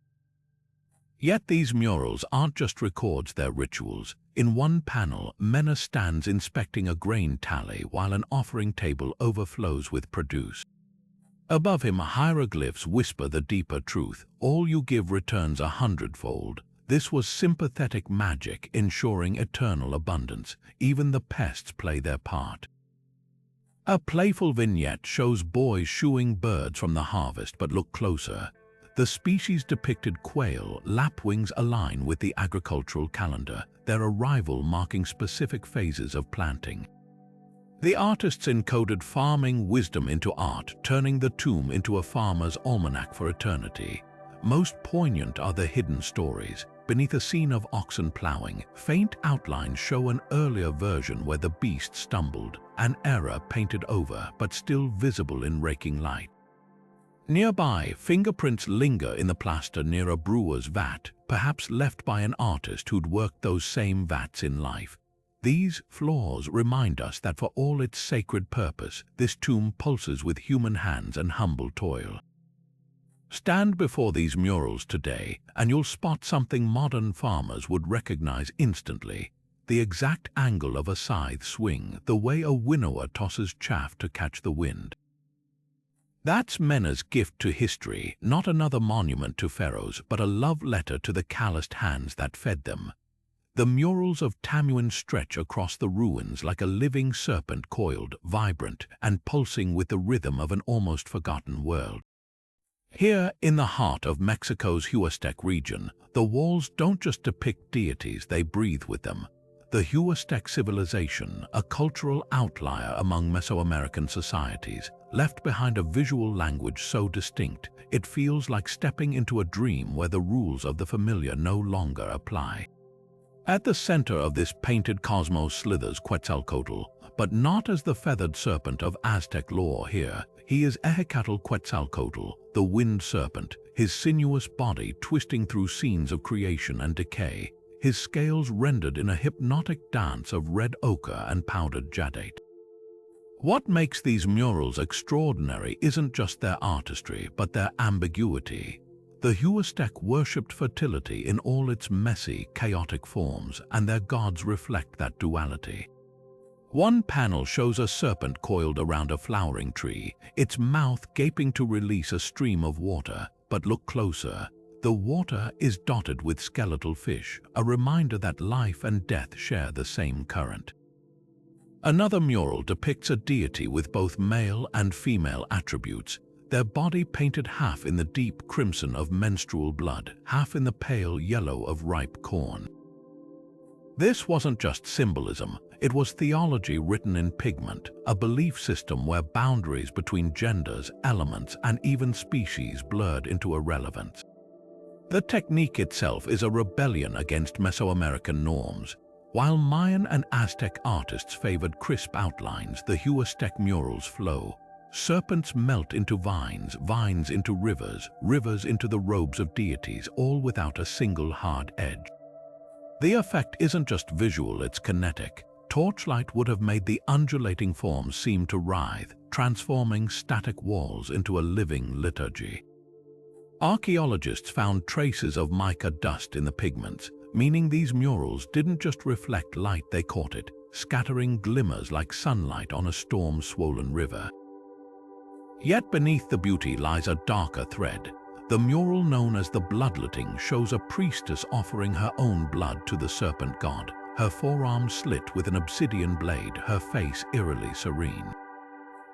Yet these murals aren't just records, they're rituals. In one panel, Mena stands inspecting a grain tally while an offering table overflows with produce. Above him, hieroglyphs whisper the deeper truth: all you give returns 100-fold. This was sympathetic magic, ensuring eternal abundance. Even the pests play their part. A playful vignette shows boys shooing birds from the harvest, but look closer. The species depicted, quail, lapwings, align with the agricultural calendar, their arrival marking specific phases of planting. The artists encoded farming wisdom into art, turning the tomb into a farmer's almanac for eternity. Most poignant are the hidden stories. Beneath a scene of oxen plowing, faint outlines show an earlier version where the beast stumbled, an error painted over but still visible in raking light. Nearby, fingerprints linger in the plaster near a brewer's vat, perhaps left by an artist who'd worked those same vats in life. These flaws remind us that for all its sacred purpose, this tomb pulses with human hands and humble toil. Stand before these murals today, and you'll spot something modern farmers would recognize instantly: the exact angle of a scythe swing, the way a winnower tosses chaff to catch the wind. That's Mena's gift to history, not another monument to pharaohs, but a love letter to the calloused hands that fed them. The murals of Tamuin stretch across the ruins like a living serpent, coiled, vibrant, and pulsing with the rhythm of an almost forgotten world. Here, in the heart of Mexico's Huastec region, the walls don't just depict deities, they breathe with them. the Huastec civilization, a cultural outlier among Mesoamerican societies, left behind a visual language so distinct it feels like stepping into a dream where the rules of the familiar no longer apply. At the center of this painted cosmos slithers Quetzalcoatl, but not as the feathered serpent of Aztec lore here. He is Quetzalcoatl, the wind serpent, his sinuous body twisting through scenes of creation and decay, his scales rendered in a hypnotic dance of red ochre and powdered jadate. What makes these murals extraordinary isn't just their artistry, but their ambiguity. The Huastec worshipped fertility in all its messy, chaotic forms, and their gods reflect that duality. One panel shows a serpent coiled around a flowering tree, its mouth gaping to release a stream of water. But look closer. The water is dotted with skeletal fish, a reminder that life and death share the same current. Another mural depicts a deity with both male and female attributes, their body painted half in the deep crimson of menstrual blood, half in the pale yellow of ripe corn. This wasn't just symbolism, it was theology written in pigment, a belief system where boundaries between genders, elements, and even species blurred into irrelevance. The technique itself is a rebellion against Mesoamerican norms. While Mayan and Aztec artists favored crisp outlines, the Huastec murals flow. Serpents melt into vines, vines into rivers, rivers into the robes of deities, all without a single hard edge. The effect isn't just visual, it's kinetic. Torchlight would have made the undulating forms seem to writhe, transforming static walls into a living liturgy. Archaeologists found traces of mica dust in the pigments, meaning these murals didn't just reflect light, they caught it, scattering glimmers like sunlight on a storm-swollen river. Yet beneath the beauty lies a darker thread. The mural known as the Bloodletting shows a priestess offering her own blood to the serpent god, her forearm slit with an obsidian blade, her face eerily serene.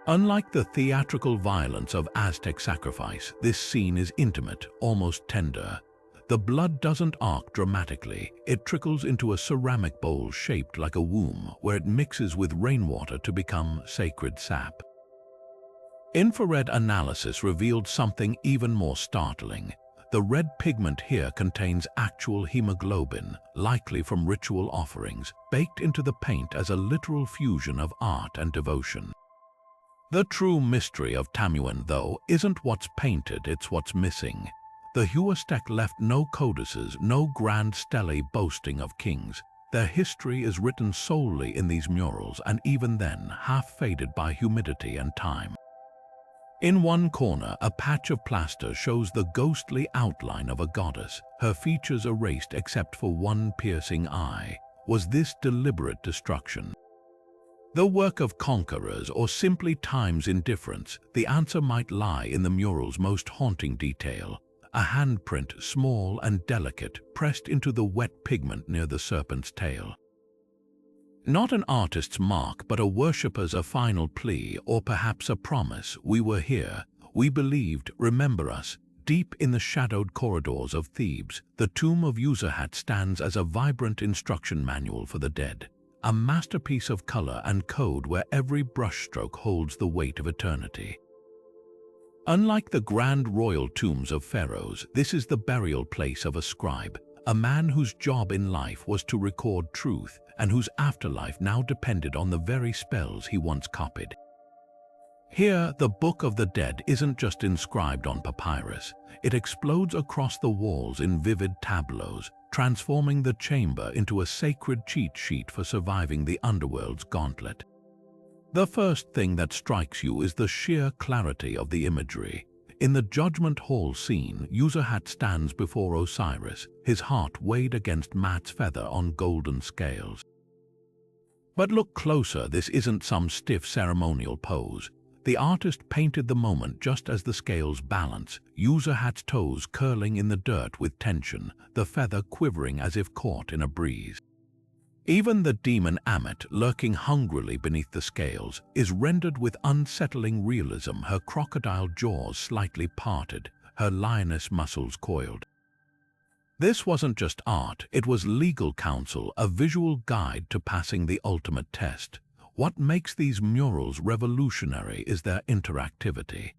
Unlike the theatrical violence of Aztec sacrifice, this scene is intimate, almost tender. The blood doesn't arc dramatically, it trickles into a ceramic bowl shaped like a womb, where it mixes with rainwater to become sacred sap. Infrared analysis revealed something even more startling. The red pigment here contains actual hemoglobin, likely from ritual offerings, baked into the paint as a literal fusion of art and devotion. The true mystery of Tamuan, though, isn't what's painted, it's what's missing. The Huastec left no codices, no grand stelae boasting of kings. Their history is written solely in these murals, and even then, half faded by humidity and time. In one corner, a patch of plaster shows the ghostly outline of a goddess, her features erased except for one piercing eye. Was this deliberate destruction? The work of conquerors or simply time's indifference? The answer might lie in the mural's most haunting detail. A handprint, small and delicate, pressed into the wet pigment near the serpent's tail. Not an artist's mark, but a worshipper's a final plea, or perhaps a promise. We were here, we believed, remember us. Deep in the shadowed corridors of Thebes, the tomb of Userhat stands as a vibrant instruction manual for the dead, a masterpiece of color and code where every brushstroke holds the weight of eternity. Unlike the grand royal tombs of pharaohs, this is the burial place of a scribe, a man whose job in life was to record truth and whose afterlife now depended on the very spells he once copied. Here, the Book of the Dead isn't just inscribed on papyrus, it explodes across the walls in vivid tableaus, transforming the chamber into a sacred cheat sheet for surviving the underworld's gauntlet. The first thing that strikes you is the sheer clarity of the imagery. In the Judgment Hall scene, Userhat stands before Osiris, his heart weighed against Mat's feather on golden scales. But look closer, this isn't some stiff ceremonial pose. The artist painted the moment just as the scales balance, Userhat's toes curling in the dirt with tension, the feather quivering as if caught in a breeze. Even the demon Ammit, lurking hungrily beneath the scales, is rendered with unsettling realism, her crocodile jaws slightly parted, her lioness muscles coiled. This wasn't just art, it was legal counsel, a visual guide to passing the ultimate test. What makes these murals revolutionary is their interactivity.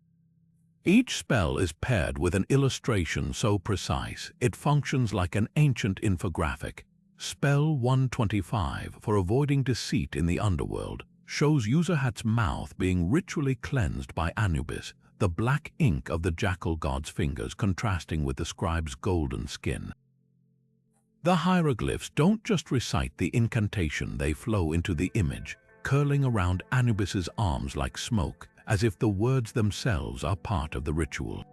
Each spell is paired with an illustration so precise, it functions like an ancient infographic. Spell 125, for avoiding deceit in the underworld, shows Userhat's mouth being ritually cleansed by Anubis, the black ink of the jackal god's fingers contrasting with the scribe's golden skin. The hieroglyphs don't just recite the incantation, they flow into the image, curling around Anubis's arms like smoke, as if the words themselves are part of the ritual.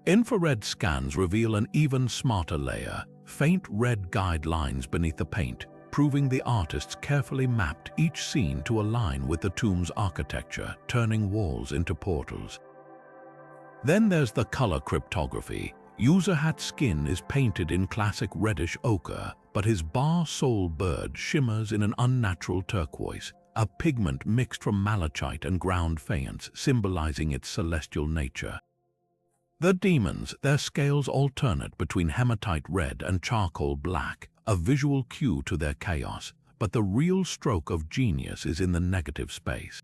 Infrared scans reveal an even smarter layer, faint red guide lines beneath the paint, proving the artists carefully mapped each scene to align with the tomb's architecture, turning walls into portals. Then there's the color cryptography. Userhat's skin is painted in classic reddish ochre, but his bar-soul bird shimmers in an unnatural turquoise, a pigment mixed from malachite and ground faience, symbolizing its celestial nature. The demons, their scales alternate between hematite red and charcoal black, a visual cue to their chaos, but the real stroke of genius is in the negative space.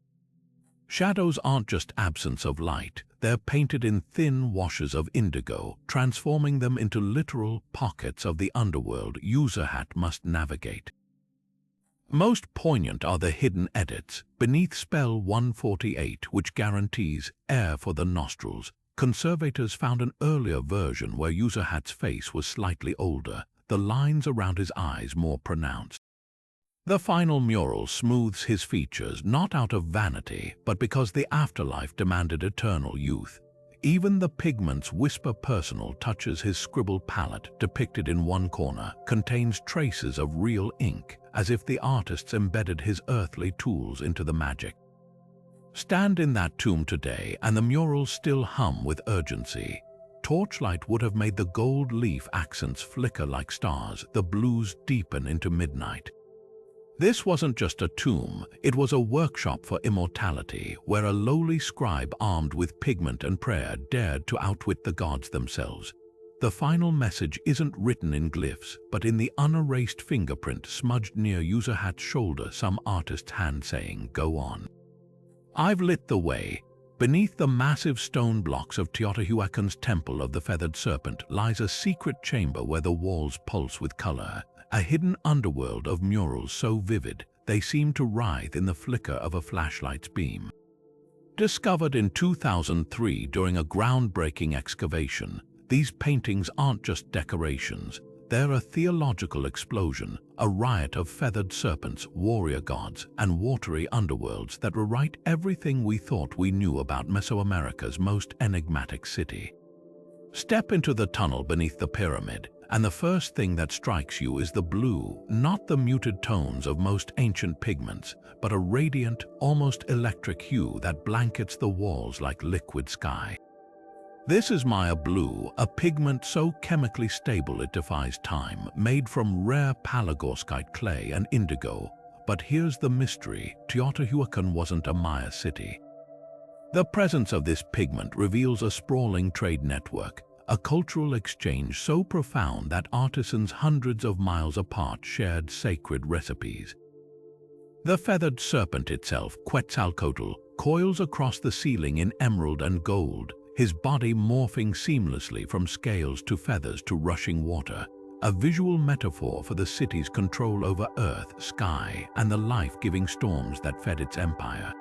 Shadows aren't just absence of light, they're painted in thin washes of indigo, transforming them into literal pockets of the underworld Userhat must navigate. Most poignant are the hidden edits, beneath spell 148, which guarantees air for the nostrils. Conservators found an earlier version where Userhat's face was slightly older, the lines around his eyes more pronounced. The final mural smooths his features not out of vanity, but because the afterlife demanded eternal youth. Even the pigment's whisper personal touches his scribbled palette, depicted in one corner, contains traces of real ink, as if the artists embedded his earthly tools into the magic. Stand in that tomb today and the murals still hum with urgency. Torchlight would have made the gold leaf accents flicker like stars, the blues deepen into midnight. This wasn't just a tomb, it was a workshop for immortality, where a lowly scribe armed with pigment and prayer dared to outwit the gods themselves. The final message isn't written in glyphs, but in the unerased fingerprint smudged near Userhat's shoulder, some artist's hand saying, "Go on." I've lit the way. Beneath the massive stone blocks of Teotihuacan's Temple of the Feathered Serpent lies a secret chamber where the walls pulse with color, a hidden underworld of murals so vivid they seem to writhe in the flicker of a flashlight's beam. Discovered in 2003 during a groundbreaking excavation, these paintings aren't just decorations, they're a theological explosion, a riot of feathered serpents, warrior gods, and watery underworlds that rewrite everything we thought we knew about Mesoamerica's most enigmatic city. Step into the tunnel beneath the pyramid, and the first thing that strikes you is the blue, not the muted tones of most ancient pigments, but a radiant, almost electric hue that blankets the walls like liquid sky. This is Maya blue, a pigment so chemically stable it defies time, made from rare palagorskite clay and indigo. But here's the mystery: Teotihuacan wasn't a Maya city. The presence of this pigment reveals a sprawling trade network, a cultural exchange so profound that artisans hundreds of miles apart shared sacred recipes. The feathered serpent itself, Quetzalcoatl, coils across the ceiling in emerald and gold, his body morphing seamlessly from scales to feathers to rushing water, a visual metaphor for the city's control over earth, sky, and the life-giving storms that fed its empire.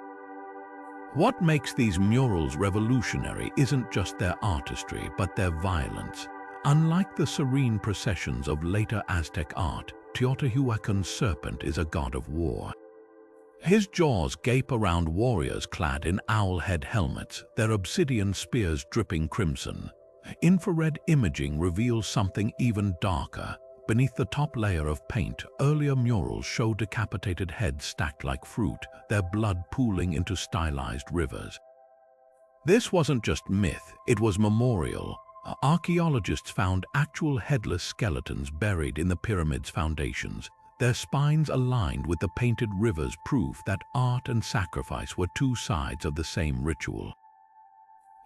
What makes these murals revolutionary isn't just their artistry, but their violence. Unlike the serene processions of later Aztec art, Teotihuacan's serpent is a god of war. His jaws gape around warriors clad in owl-head helmets, their obsidian spears dripping crimson. Infrared imaging reveals something even darker. Beneath the top layer of paint, earlier murals show decapitated heads stacked like fruit, their blood pooling into stylized rivers. This wasn't just myth, it was memorial. Archaeologists found actual headless skeletons buried in the pyramid's foundations, their spines aligned with the painted rivers, proof that art and sacrifice were two sides of the same ritual.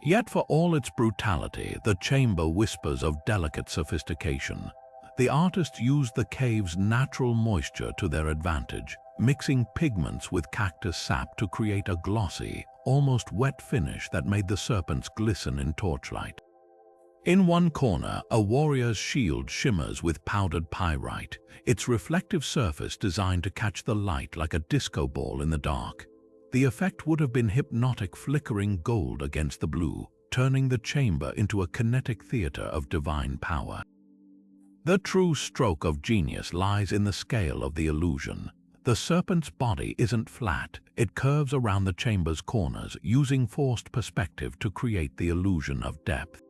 Yet for all its brutality, the chamber whispers of delicate sophistication. The artists used the cave's natural moisture to their advantage, mixing pigments with cactus sap to create a glossy, almost wet finish that made the serpents glisten in torchlight. In one corner, a warrior's shield shimmers with powdered pyrite, its reflective surface designed to catch the light like a disco ball in the dark. The effect would have been hypnotic, flickering gold against the blue, turning the chamber into a kinetic theater of divine power. The true stroke of genius lies in the scale of the illusion. The serpent's body isn't flat, it curves around the chamber's corners, using forced perspective to create the illusion of depth.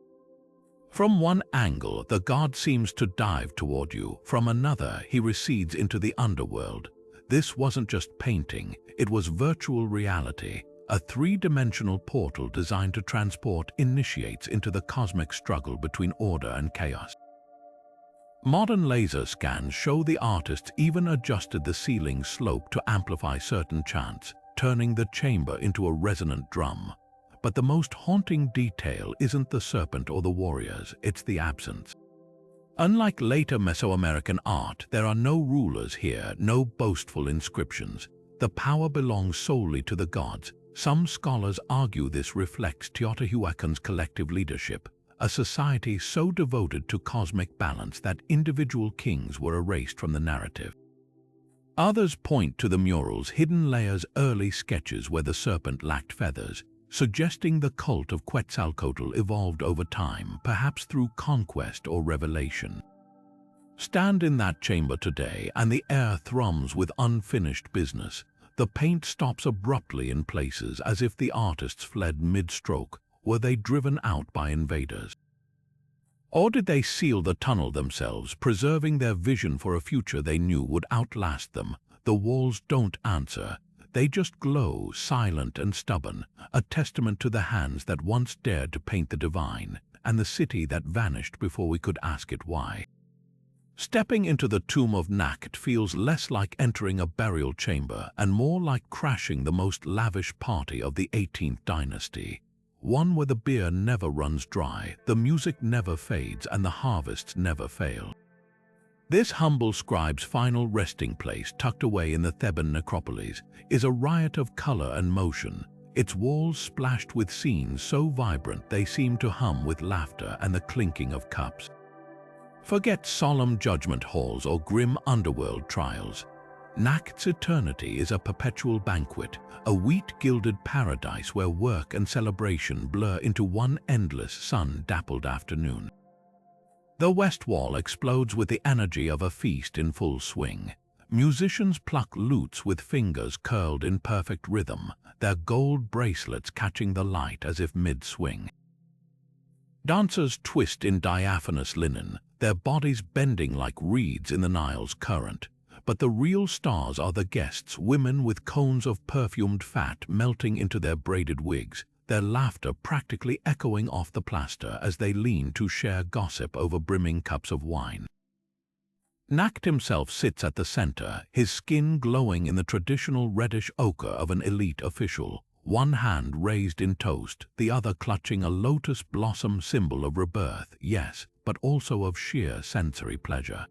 From one angle, the god seems to dive toward you. From another, he recedes into the underworld. This wasn't just painting, it was virtual reality, a three-dimensional portal designed to transport initiates into the cosmic struggle between order and chaos. Modern laser scans show the artists even adjusted the ceiling slope to amplify certain chants, turning the chamber into a resonant drum. But the most haunting detail isn't the serpent or the warriors, it's the absence. Unlike later Mesoamerican art, there are no rulers here, no boastful inscriptions. The power belongs solely to the gods. Some scholars argue this reflects Teotihuacan's collective leadership, a society so devoted to cosmic balance that individual kings were erased from the narrative. Others point to the mural's hidden layers, early sketches where the serpent lacked feathers, suggesting the cult of Quetzalcoatl evolved over time, perhaps through conquest or revelation. Stand in that chamber today and the air thrums with unfinished business. The paint stops abruptly in places as if the artists fled mid-stroke. Were they driven out by invaders? Or did they seal the tunnel themselves, preserving their vision for a future they knew would outlast them? The walls don't answer. They just glow, silent and stubborn, a testament to the hands that once dared to paint the divine, and the city that vanished before we could ask it why. Stepping into the tomb of Nakht feels less like entering a burial chamber and more like crashing the most lavish party of the 18th dynasty. One where the beer never runs dry, the music never fades, and the harvests never fail. This humble scribe's final resting place, tucked away in the Theban necropolis, is a riot of color and motion, its walls splashed with scenes so vibrant they seem to hum with laughter and the clinking of cups. Forget solemn judgment halls or grim underworld trials. Nakht's eternity is a perpetual banquet, a wheat-gilded paradise where work and celebration blur into one endless sun-dappled afternoon. The west wall explodes with the energy of a feast in full swing. Musicians pluck lutes with fingers curled in perfect rhythm, their gold bracelets catching the light as if mid-swing. Dancers twist in diaphanous linen, their bodies bending like reeds in the Nile's current. But the real stars are the guests, women with cones of perfumed fat melting into their braided wigs, their laughter practically echoing off the plaster as they lean to share gossip over brimming cups of wine. Nakht himself sits at the center, his skin glowing in the traditional reddish ochre of an elite official, one hand raised in toast, the other clutching a lotus blossom, symbol of rebirth, yes, but also of sheer sensory pleasure.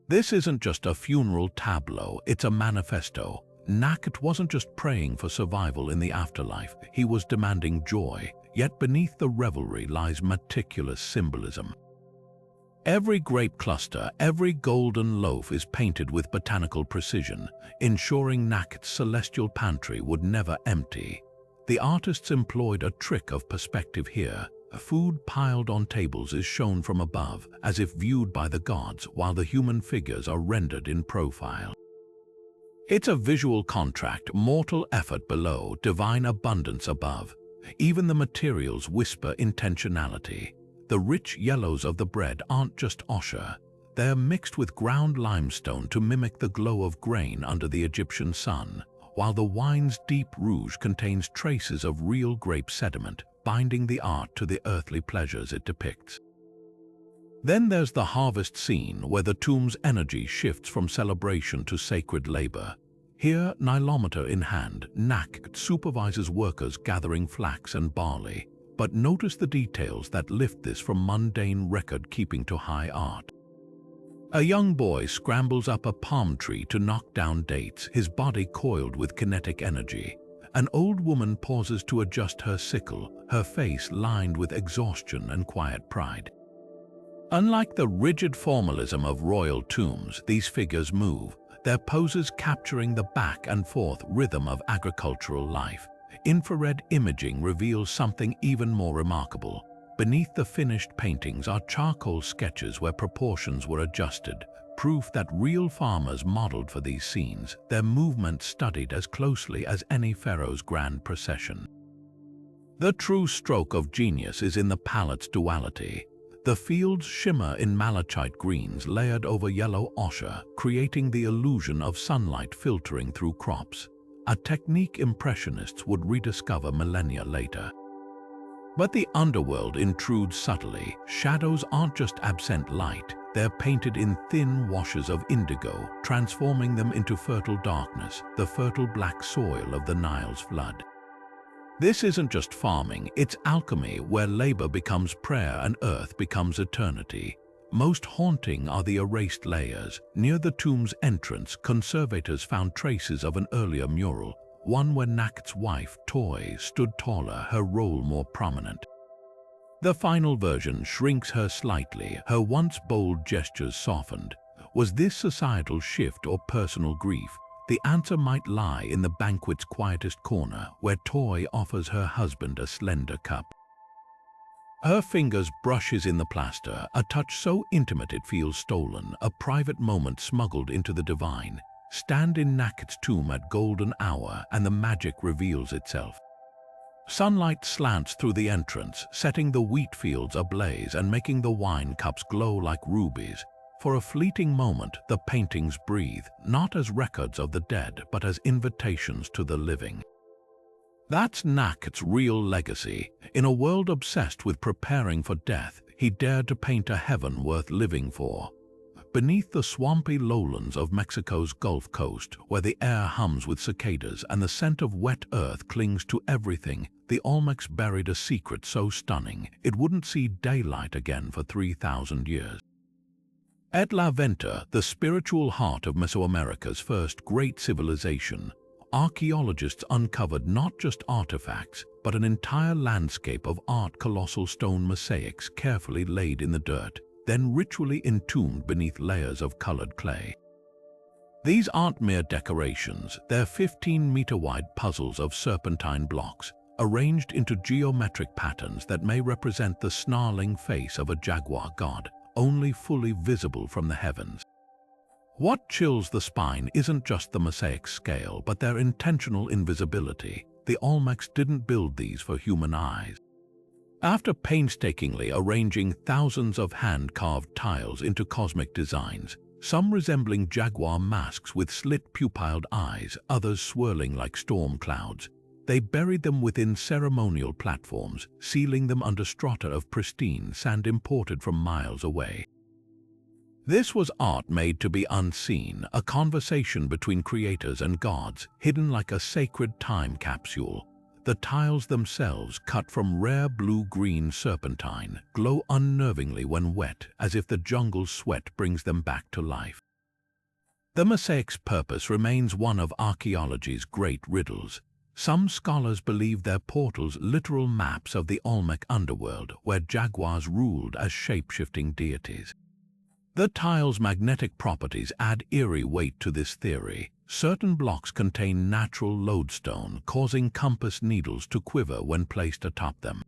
This isn't just a funeral tableau, it's a manifesto. Nakht wasn't just praying for survival in the afterlife, he was demanding joy, yet beneath the revelry lies meticulous symbolism. Every grape cluster, every golden loaf is painted with botanical precision, ensuring Nakht's celestial pantry would never empty. The artists employed a trick of perspective here. Food piled on tables is shown from above, as if viewed by the gods, while the human figures are rendered in profile. It's a visual contract, mortal effort below, divine abundance above. Even the materials whisper intentionality. The rich yellows of the bread aren't just ochre. They're mixed with ground limestone to mimic the glow of grain under the Egyptian sun, while the wine's deep rouge contains traces of real grape sediment, binding the art to the earthly pleasures it depicts. Then there's the harvest scene, where the tomb's energy shifts from celebration to sacred labor. Here, nilometer in hand, Nakht supervises workers gathering flax and barley, but notice the details that lift this from mundane record-keeping to high art. A young boy scrambles up a palm tree to knock down dates, his body coiled with kinetic energy. An old woman pauses to adjust her sickle, her face lined with exhaustion and quiet pride. Unlike the rigid formalism of royal tombs, these figures move, their poses capturing the back and forth rhythm of agricultural life. Infrared imaging reveals something even more remarkable. Beneath the finished paintings are charcoal sketches where proportions were adjusted, proof that real farmers modeled for these scenes, their movements studied as closely as any pharaoh's grand procession. The true stroke of genius is in the palette's duality. The fields shimmer in malachite greens layered over yellow ochre, creating the illusion of sunlight filtering through crops, a technique impressionists would rediscover millennia later. But the underworld intrudes subtly. Shadows aren't just absent light, they're painted in thin washes of indigo, transforming them into fertile darkness, the fertile black soil of the Nile's flood. This isn't just farming, it's alchemy where labor becomes prayer and earth becomes eternity. Most haunting are the erased layers. Near the tomb's entrance, conservators found traces of an earlier mural, one where Nakht's wife, Toy, stood taller, her role more prominent. The final version shrinks her slightly, her once bold gestures softened. Was this societal shift or personal grief? The answer might lie in the banquet's quietest corner, where Toy offers her husband a slender cup. Her fingers brushes in the plaster, a touch so intimate it feels stolen, a private moment smuggled into the divine. Stand in Nakht's tomb at golden hour and the magic reveals itself. Sunlight slants through the entrance, setting the wheat fields ablaze and making the wine cups glow like rubies. For a fleeting moment, the paintings breathe, not as records of the dead, but as invitations to the living. That's Nakht's real legacy. In a world obsessed with preparing for death, he dared to paint a heaven worth living for. Beneath the swampy lowlands of Mexico's Gulf Coast, where the air hums with cicadas and the scent of wet earth clings to everything, the Olmecs buried a secret so stunning it wouldn't see daylight again for 3,000 years. At La Venta, the spiritual heart of Mesoamerica's first great civilization, archaeologists uncovered not just artifacts, but an entire landscape of colossal stone mosaics carefully laid in the dirt, then ritually entombed beneath layers of colored clay. These aren't mere decorations, they're 15-meter-wide puzzles of serpentine blocks, arranged into geometric patterns that may represent the snarling face of a jaguar god, only fully visible from the heavens. What chills the spine isn't just the mosaic's scale, but their intentional invisibility. The Olmecs didn't build these for human eyes. After painstakingly arranging thousands of hand-carved tiles into cosmic designs, some resembling jaguar masks with slit pupilled eyes, others swirling like storm clouds, they buried them within ceremonial platforms, sealing them under strata of pristine sand imported from miles away. This was art made to be unseen, a conversation between creators and gods, hidden like a sacred time capsule. The tiles themselves, cut from rare blue-green serpentine, glow unnervingly when wet, as if the jungle's sweat brings them back to life. The mosaic's purpose remains one of archaeology's great riddles. Some scholars believe they're portals, literal maps of the Olmec underworld, where jaguars ruled as shape-shifting deities. The tiles' magnetic properties add eerie weight to this theory. Certain blocks contain natural lodestone, causing compass needles to quiver when placed atop them.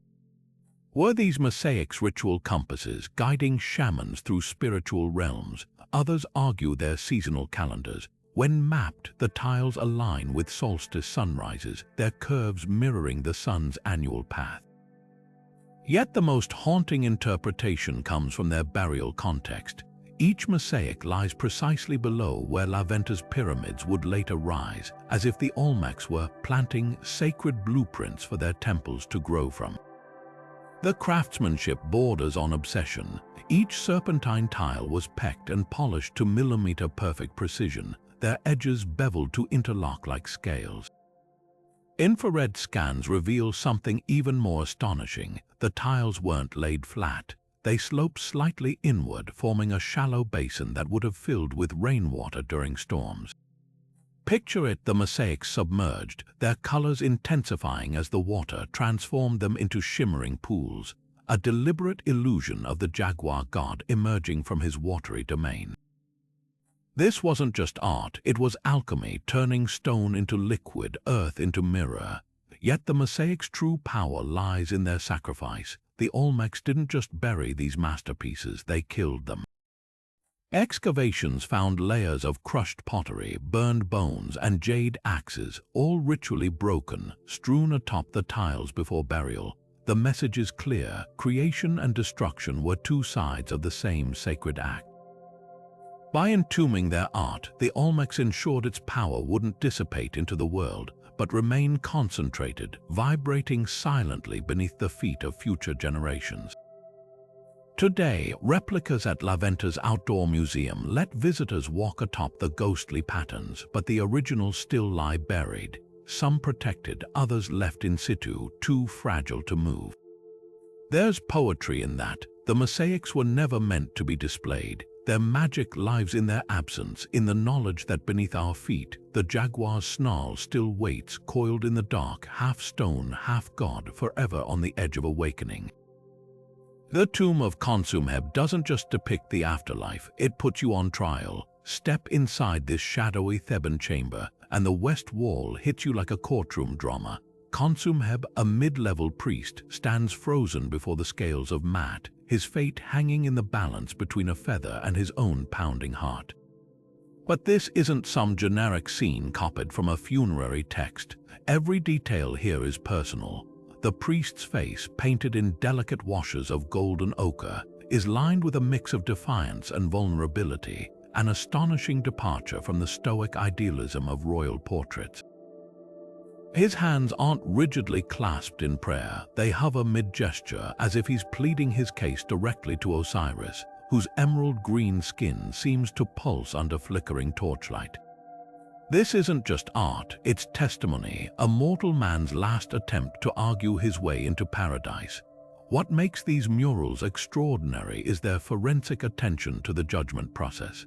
Were these mosaics ritual compasses, guiding shamans through spiritual realms? Others argue they're seasonal calendars. When mapped, the tiles align with solstice sunrises, their curves mirroring the sun's annual path. Yet the most haunting interpretation comes from their burial context. Each mosaic lies precisely below where La Venta's pyramids would later rise, as if the Olmecs were planting sacred blueprints for their temples to grow from. The craftsmanship borders on obsession. Each serpentine tile was pecked and polished to millimeter-perfect precision, their edges beveled to interlock like scales. Infrared scans reveal something even more astonishing. The tiles weren't laid flat. They sloped slightly inward, forming a shallow basin that would have filled with rainwater during storms. Picture it, the mosaics submerged, their colors intensifying as the water transformed them into shimmering pools, a deliberate illusion of the jaguar god emerging from his watery domain. This wasn't just art, it was alchemy, turning stone into liquid, earth into mirror. Yet the mosaic's true power lies in their sacrifice. The Olmecs didn't just bury these masterpieces, they killed them. Excavations found layers of crushed pottery, burned bones, and jade axes, all ritually broken, strewn atop the tiles before burial. The message is clear: creation and destruction were two sides of the same sacred act. By entombing their art, the Olmecs ensured its power wouldn't dissipate into the world, but remain concentrated, vibrating silently beneath the feet of future generations. Today, replicas at La Venta's outdoor museum let visitors walk atop the ghostly patterns, but the originals still lie buried, some protected, others left in situ, too fragile to move. There's poetry in that. The mosaics were never meant to be displayed. Their magic lives in their absence, in the knowledge that beneath our feet, the jaguar's snarl still waits, coiled in the dark, half stone, half god, forever on the edge of awakening. The tomb of Konsumheb doesn't just depict the afterlife, it puts you on trial. Step inside this shadowy Theban chamber, and the west wall hits you like a courtroom drama. Konsumheb, a mid-level priest, stands frozen before the scales of Mat, his fate hanging in the balance between a feather and his own pounding heart. But this isn't some generic scene copied from a funerary text. Every detail here is personal. The priest's face, painted in delicate washes of golden ochre, is lined with a mix of defiance and vulnerability, an astonishing departure from the stoic idealism of royal portraits. His hands aren't rigidly clasped in prayer, they hover mid-gesture as if he's pleading his case directly to Osiris, whose emerald-green skin seems to pulse under flickering torchlight. This isn't just art, it's testimony, a mortal man's last attempt to argue his way into paradise. What makes these murals extraordinary is their forensic attention to the judgment process.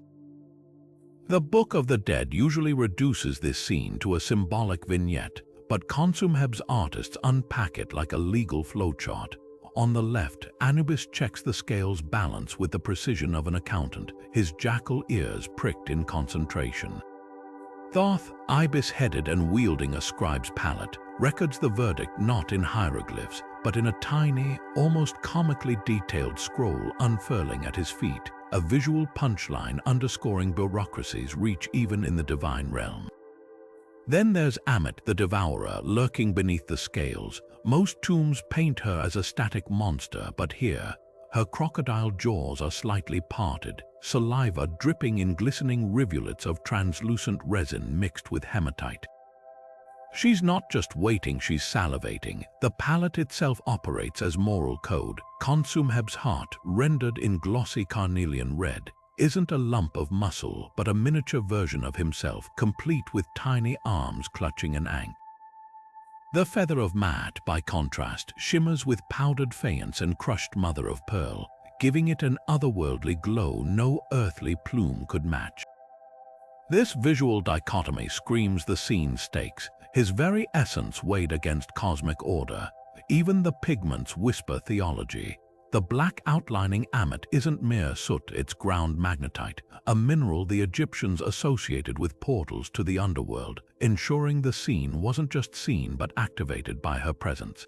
The Book of the Dead usually reduces this scene to a symbolic vignette, but Konsumheb's artists unpack it like a legal flowchart. On the left, Anubis checks the scales balance with the precision of an accountant, his jackal ears pricked in concentration. Thoth, ibis-headed and wielding a scribe's palette, records the verdict not in hieroglyphs, but in a tiny, almost comically detailed scroll unfurling at his feet, a visual punchline underscoring bureaucracy's reach even in the divine realm. Then there's Ammit, the devourer, lurking beneath the scales. Most tombs paint her as a static monster, but here, her crocodile jaws are slightly parted, saliva dripping in glistening rivulets of translucent resin mixed with hematite. She's not just waiting, she's salivating. The palette itself operates as moral code. Konsumheb's heart, rendered in glossy carnelian red, isn't a lump of muscle, but a miniature version of himself, complete with tiny arms clutching an ankh. The feather of Mat, by contrast, shimmers with powdered faience and crushed mother of pearl, giving it an otherworldly glow no earthly plume could match. This visual dichotomy screams the scene's stakes, his very essence weighed against cosmic order. Even the pigments whisper theology. The black outlining Ammit isn't mere soot, it's ground magnetite, a mineral the Egyptians associated with portals to the underworld, ensuring the scene wasn't just seen but activated by her presence.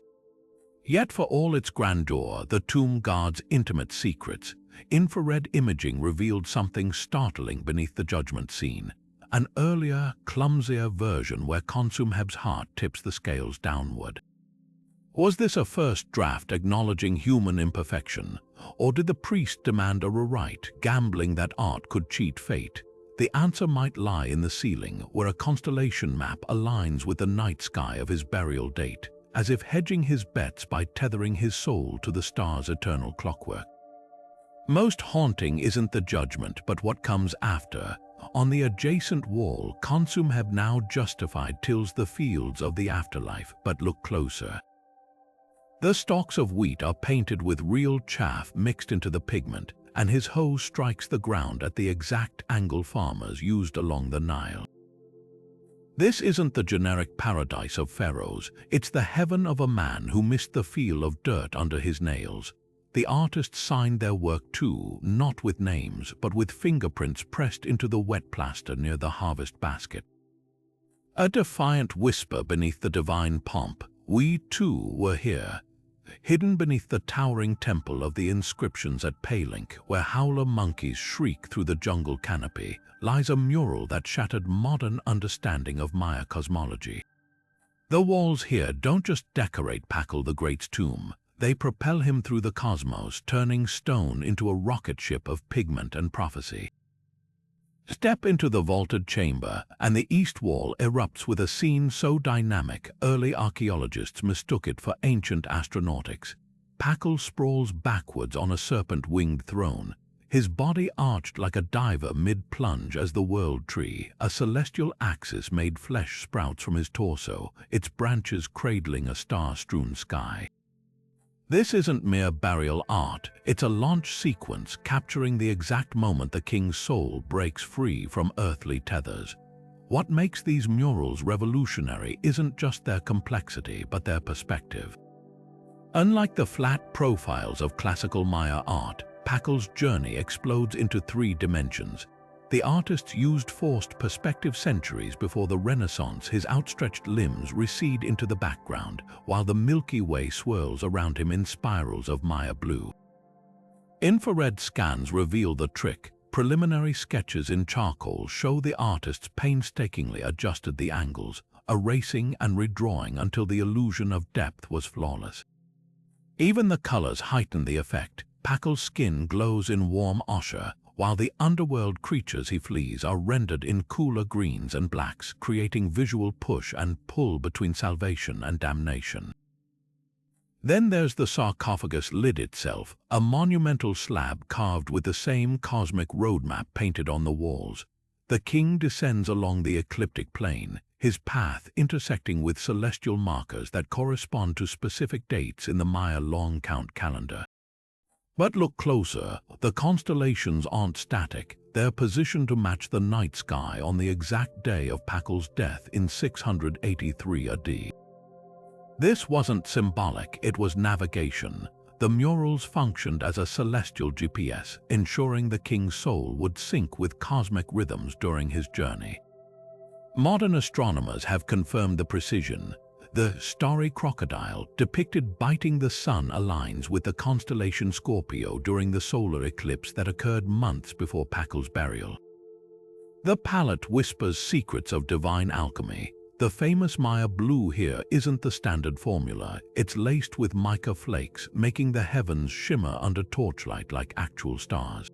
Yet for all its grandeur, the tomb guards intimate secrets. Infrared imaging revealed something startling beneath the judgment scene, an earlier, clumsier version where Konsumheb's heart tips the scales downward. Was this a first draft acknowledging human imperfection, or did the priest demand a rewrite, gambling that art could cheat fate? The answer might lie in the ceiling, where a constellation map aligns with the night sky of his burial date, as if hedging his bets by tethering his soul to the stars' eternal clockwork. Most haunting isn't the judgment, but what comes after. On the adjacent wall, Consum have now justified tills the fields of the afterlife, but look closer. The stalks of wheat are painted with real chaff mixed into the pigment, and his hoe strikes the ground at the exact angle farmers used along the Nile. This isn't the generic paradise of pharaohs, it's the heaven of a man who missed the feel of dirt under his nails. The artists signed their work too, not with names, but with fingerprints pressed into the wet plaster near the harvest basket. A defiant whisper beneath the divine pomp, "We too were here." Hidden beneath the towering temple of the inscriptions at Palenque, where howler monkeys shriek through the jungle canopy, lies a mural that shattered modern understanding of Maya cosmology. The walls here don't just decorate Pakal the Great's tomb, they propel him through the cosmos, turning stone into a rocket ship of pigment and prophecy. Step into the vaulted chamber, and the east wall erupts with a scene so dynamic, early archaeologists mistook it for ancient astronautics. Pakal sprawls backwards on a serpent-winged throne, his body arched like a diver mid-plunge as the world tree, a celestial axis made flesh sprouts from his torso, its branches cradling a star-strewn sky. This isn't mere burial art, it's a launch sequence capturing the exact moment the king's soul breaks free from earthly tethers. What makes these murals revolutionary isn't just their complexity, but their perspective. Unlike the flat profiles of classical Maya art, Pakal's journey explodes into 3 dimensions. The artists used forced perspective centuries before the Renaissance. His outstretched limbs recede into the background, while the Milky Way swirls around him in spirals of Maya blue. Infrared scans reveal the trick. Preliminary sketches in charcoal show the artists painstakingly adjusted the angles, erasing and redrawing until the illusion of depth was flawless. Even the colors heighten the effect. Pakal's skin glows in warm ochre, while the underworld creatures he flees are rendered in cooler greens and blacks, creating visual push and pull between salvation and damnation. Then there's the sarcophagus lid itself, a monumental slab carved with the same cosmic roadmap painted on the walls. The king descends along the ecliptic plane, his path intersecting with celestial markers that correspond to specific dates in the Maya long count calendar. But look closer, the constellations aren't static, they're positioned to match the night sky on the exact day of Pakal's death in 683 AD. This wasn't symbolic, it was navigation. The murals functioned as a celestial GPS, ensuring the king's soul would sync with cosmic rhythms during his journey. Modern astronomers have confirmed the precision. The starry crocodile, depicted biting the sun, aligns with the constellation Scorpio during the solar eclipse that occurred months before Pakal's burial. The palette whispers secrets of divine alchemy. The famous Maya blue here isn't the standard formula, it's laced with mica flakes, making the heavens shimmer under torchlight like actual stars.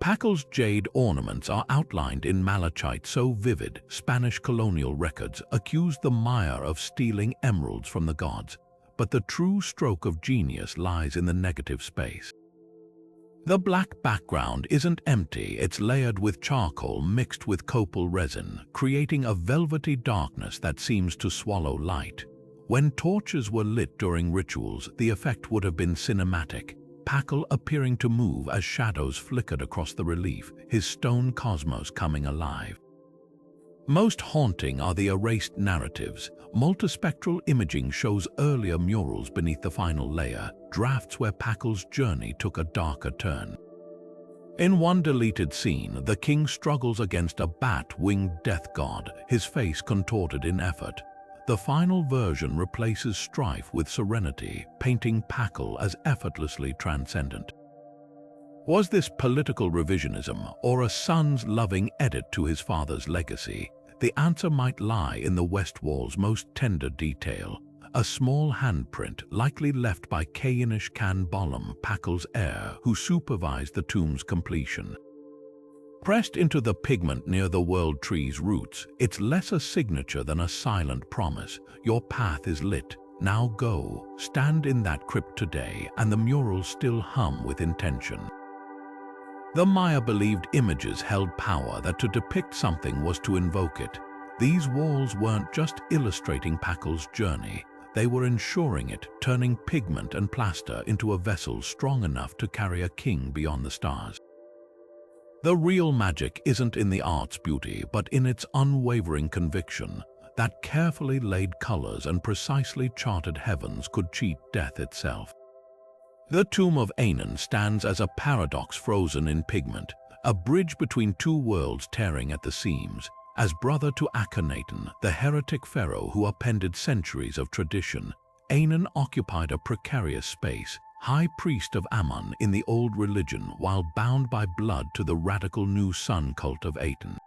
Pakal's jade ornaments are outlined in malachite so vivid, Spanish colonial records accused the Maya of stealing emeralds from the gods, but the true stroke of genius lies in the negative space. The black background isn't empty, it's layered with charcoal mixed with copal resin, creating a velvety darkness that seems to swallow light. When torches were lit during rituals, the effect would have been cinematic, Pakal appearing to move as shadows flickered across the relief, his stone cosmos coming alive. Most haunting are the erased narratives. Multispectral imaging shows earlier murals beneath the final layer, drafts where Pakal's journey took a darker turn. In one deleted scene, the king struggles against a bat-winged death god, his face contorted in effort. The final version replaces strife with serenity, painting Pakal as effortlessly transcendent. Was this political revisionism or a son's loving edit to his father's legacy? The answer might lie in the west wall's most tender detail, a small handprint likely left by Kayinish Khan Bolam, Pakal's heir, who supervised the tomb's completion. Pressed into the pigment near the world tree's roots, it's less a signature than a silent promise. Your path is lit. Now go, stand in that crypt today, and the murals still hum with intention. The Maya believed images held power, that to depict something was to invoke it. These walls weren't just illustrating Pakal's journey, they were ensuring it, turning pigment and plaster into a vessel strong enough to carry a king beyond the stars. The real magic isn't in the art's beauty, but in its unwavering conviction that carefully laid colors and precisely charted heavens could cheat death itself. The tomb of Anan stands as a paradox frozen in pigment, a bridge between two worlds tearing at the seams. As brother to Akhenaten, the heretic pharaoh who upended centuries of tradition, Anan occupied a precarious space, high priest of Amun in the old religion while bound by blood to the radical new sun cult of Aten.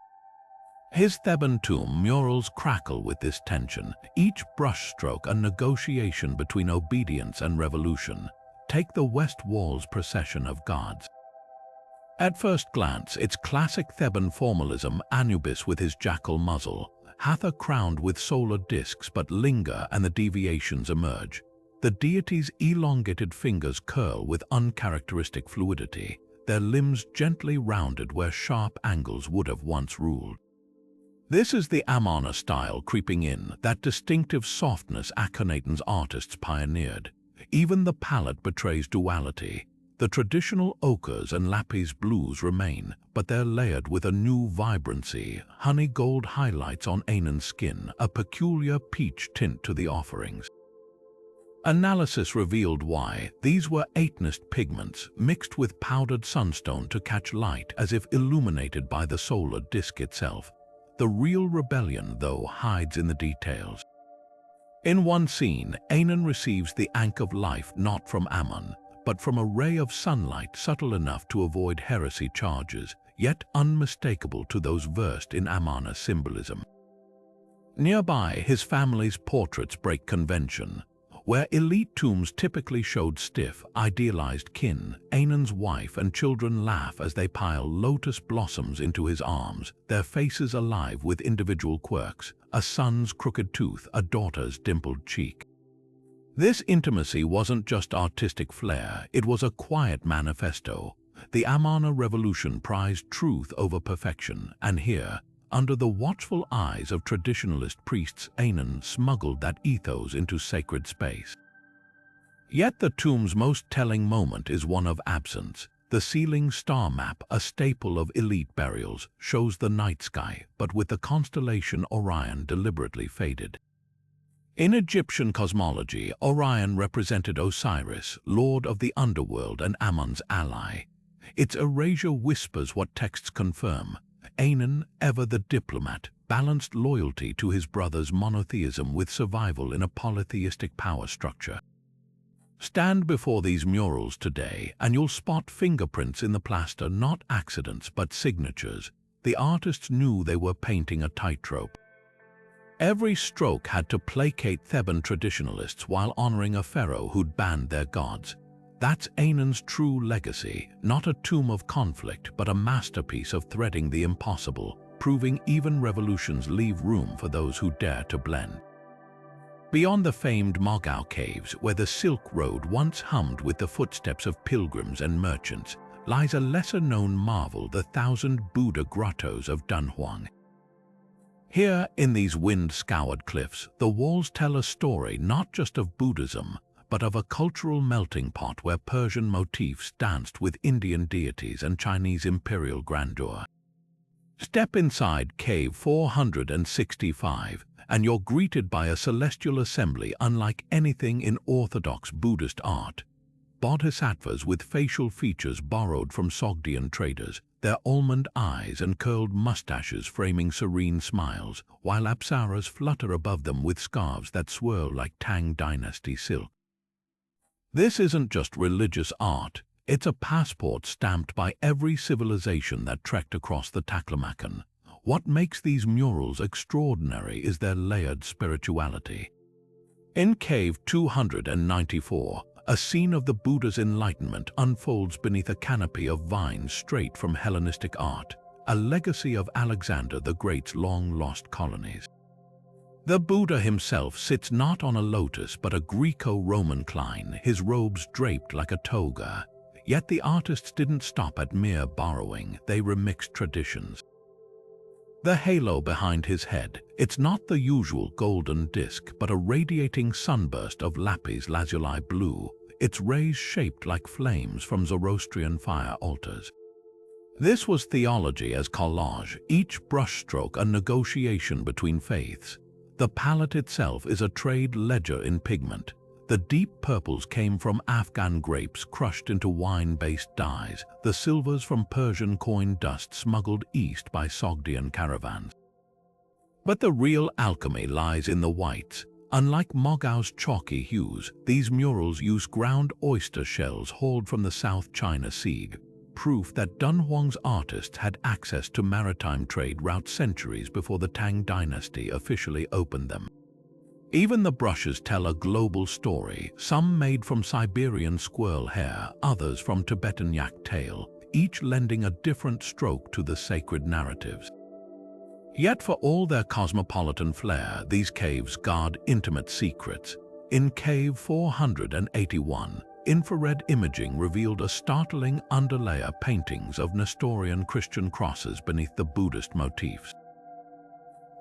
His Theban tomb murals crackle with this tension, each brushstroke a negotiation between obedience and revolution. Take the West Wall's procession of gods. At first glance, its classic Theban formalism, Anubis with his jackal muzzle, Hathor crowned with solar discs but linger and the deviations emerge. The deity's elongated fingers curl with uncharacteristic fluidity, their limbs gently rounded where sharp angles would have once ruled. This is the Amarna style creeping in, that distinctive softness Akhenaten's artists pioneered. Even the palette betrays duality. The traditional ochres and lapis blues remain, but they're layered with a new vibrancy, honey gold highlights on Anan's skin, a peculiar peach tint to the offerings. Analysis revealed why. These were Atenist pigments mixed with powdered sunstone to catch light as if illuminated by the solar disk itself. The real rebellion, though, hides in the details. In one scene, Anan receives the Ankh of life not from Amun, but from a ray of sunlight subtle enough to avoid heresy charges, yet unmistakable to those versed in Amarna symbolism. Nearby, his family's portraits break convention. Where elite tombs typically showed stiff, idealized kin, Anan's wife and children laugh as they pile lotus blossoms into his arms, their faces alive with individual quirks, a son's crooked tooth, a daughter's dimpled cheek. This intimacy wasn't just artistic flair, it was a quiet manifesto. The Amarna revolution prized truth over perfection, and here, under the watchful eyes of traditionalist priests, Anan smuggled that ethos into sacred space. Yet the tomb's most telling moment is one of absence. The ceiling star map, a staple of elite burials, shows the night sky, but with the constellation Orion deliberately faded. In Egyptian cosmology, Orion represented Osiris, lord of the underworld and Amun's ally. Its erasure whispers what texts confirm. Anan, ever the diplomat, balanced loyalty to his brother's monotheism with survival in a polytheistic power structure. Stand before these murals today and you'll spot fingerprints in the plaster, not accidents but signatures. The artists knew they were painting a tightrope. Every stroke had to placate Theban traditionalists while honoring a pharaoh who'd banned their gods. That's Anan's true legacy, not a tomb of conflict, but a masterpiece of threading the impossible, proving even revolutions leave room for those who dare to blend. Beyond the famed Mogao caves, where the Silk Road once hummed with the footsteps of pilgrims and merchants, lies a lesser-known marvel, the 1,000 Buddha grottos of Dunhuang. Here, in these wind-scoured cliffs, the walls tell a story not just of Buddhism, but of a cultural melting pot where Persian motifs danced with Indian deities and Chinese imperial grandeur. Step inside Cave 465, and you're greeted by a celestial assembly unlike anything in orthodox Buddhist art. Bodhisattvas with facial features borrowed from Sogdian traders, their almond eyes and curled mustaches framing serene smiles, while apsaras flutter above them with scarves that swirl like Tang dynasty silk. This isn't just religious art, it's a passport stamped by every civilization that trekked across the Taklamakan. What makes these murals extraordinary is their layered spirituality. In Cave 294, a scene of the Buddha's enlightenment unfolds beneath a canopy of vines straight from Hellenistic art, a legacy of Alexander the Great's long-lost colonies. The Buddha himself sits not on a lotus but a Greco-Roman cline, his robes draped like a toga. Yet the artists didn't stop at mere borrowing, they remixed traditions. The halo behind his head, it's not the usual golden disc, but a radiating sunburst of lapis lazuli blue, its rays shaped like flames from Zoroastrian fire altars. This was theology as collage, each brushstroke a negotiation between faiths. The palette itself is a trade ledger in pigment. The deep purples came from Afghan grapes crushed into wine-based dyes, the silvers from Persian coin dust smuggled east by Sogdian caravans. But the real alchemy lies in the whites. Unlike Mogao's chalky hues, these murals use ground oyster shells hauled from the South China Sea, proof that Dunhuang's artists had access to maritime trade routes centuries before the Tang dynasty officially opened them. Even the brushes tell a global story, some made from Siberian squirrel hair, others from Tibetan yak tail, each lending a different stroke to the sacred narratives. Yet for all their cosmopolitan flair, these caves guard intimate secrets. In Cave 481, infrared imaging revealed a startling underlayer paintings of Nestorian Christian crosses beneath the Buddhist motifs.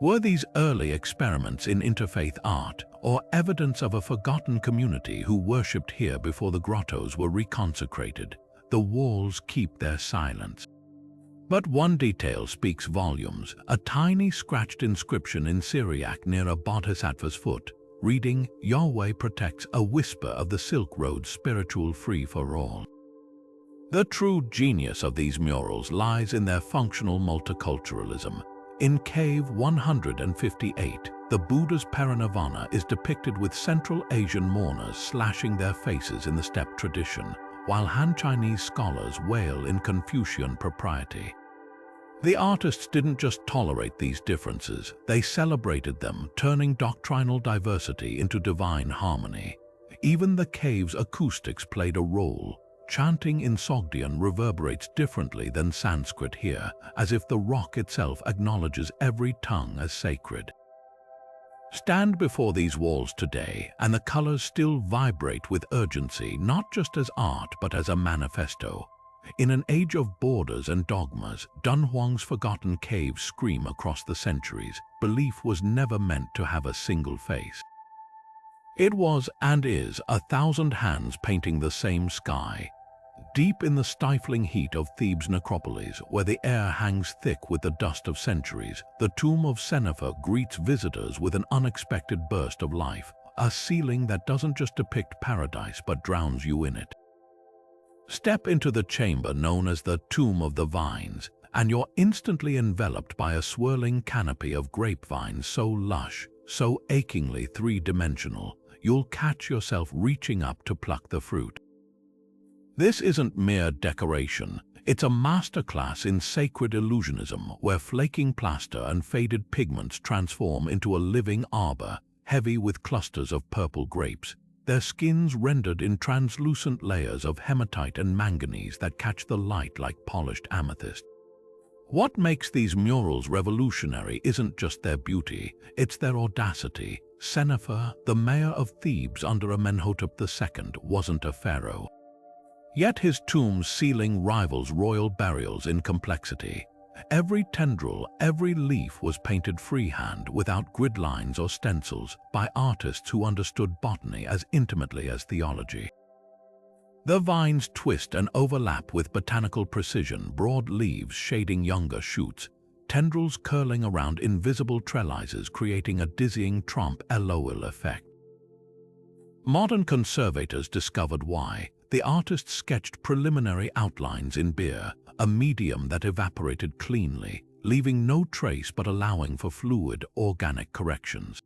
Were these early experiments in interfaith art, or evidence of a forgotten community who worshipped here before the grottos were reconsecrated? The walls keep their silence. But one detail speaks volumes, a tiny scratched inscription in Syriac near a bodhisattva's foot, reading, "Yahweh protects," a whisper of the Silk Road's spiritual free-for-all. The true genius of these murals lies in their functional multiculturalism. In Cave 158, the Buddha's parinirvana is depicted with Central Asian mourners slashing their faces in the steppe tradition, while Han Chinese scholars wail in Confucian propriety. The artists didn't just tolerate these differences, they celebrated them, turning doctrinal diversity into divine harmony. Even the cave's acoustics played a role. Chanting in Sogdian reverberates differently than Sanskrit here, as if the rock itself acknowledges every tongue as sacred. Stand before these walls today, and the colors still vibrate with urgency, not just as art but as a manifesto. In an age of borders and dogmas, Dunhuang's forgotten caves scream across the centuries. Belief was never meant to have a single face. It was, and is, 1,000 hands painting the same sky. Deep in the stifling heat of Thebes' necropolis, where the air hangs thick with the dust of centuries, the tomb of Senefer greets visitors with an unexpected burst of life, a ceiling that doesn't just depict paradise but drowns you in it. Step into the chamber known as the Tomb of the Vines, and you're instantly enveloped by a swirling canopy of grapevines so lush, so achingly three-dimensional, you'll catch yourself reaching up to pluck the fruit. This isn't mere decoration, it's a masterclass in sacred illusionism where flaking plaster and faded pigments transform into a living arbor, heavy with clusters of purple grapes, their skins rendered in translucent layers of hematite and manganese that catch the light like polished amethyst. What makes these murals revolutionary isn't just their beauty, it's their audacity. Senefer, the mayor of Thebes under Amenhotep II, wasn't a pharaoh. Yet his tomb's ceiling rivals royal burials in complexity. Every tendril, every leaf was painted freehand without grid lines or stencils by artists who understood botany as intimately as theology. The vines twist and overlap with botanical precision, broad leaves shading younger shoots, tendrils curling around invisible trellises creating a dizzying trompe-l'oeil effect. Modern conservators discovered why. The artists sketched preliminary outlines in beer, a medium that evaporated cleanly, leaving no trace but allowing for fluid, organic corrections.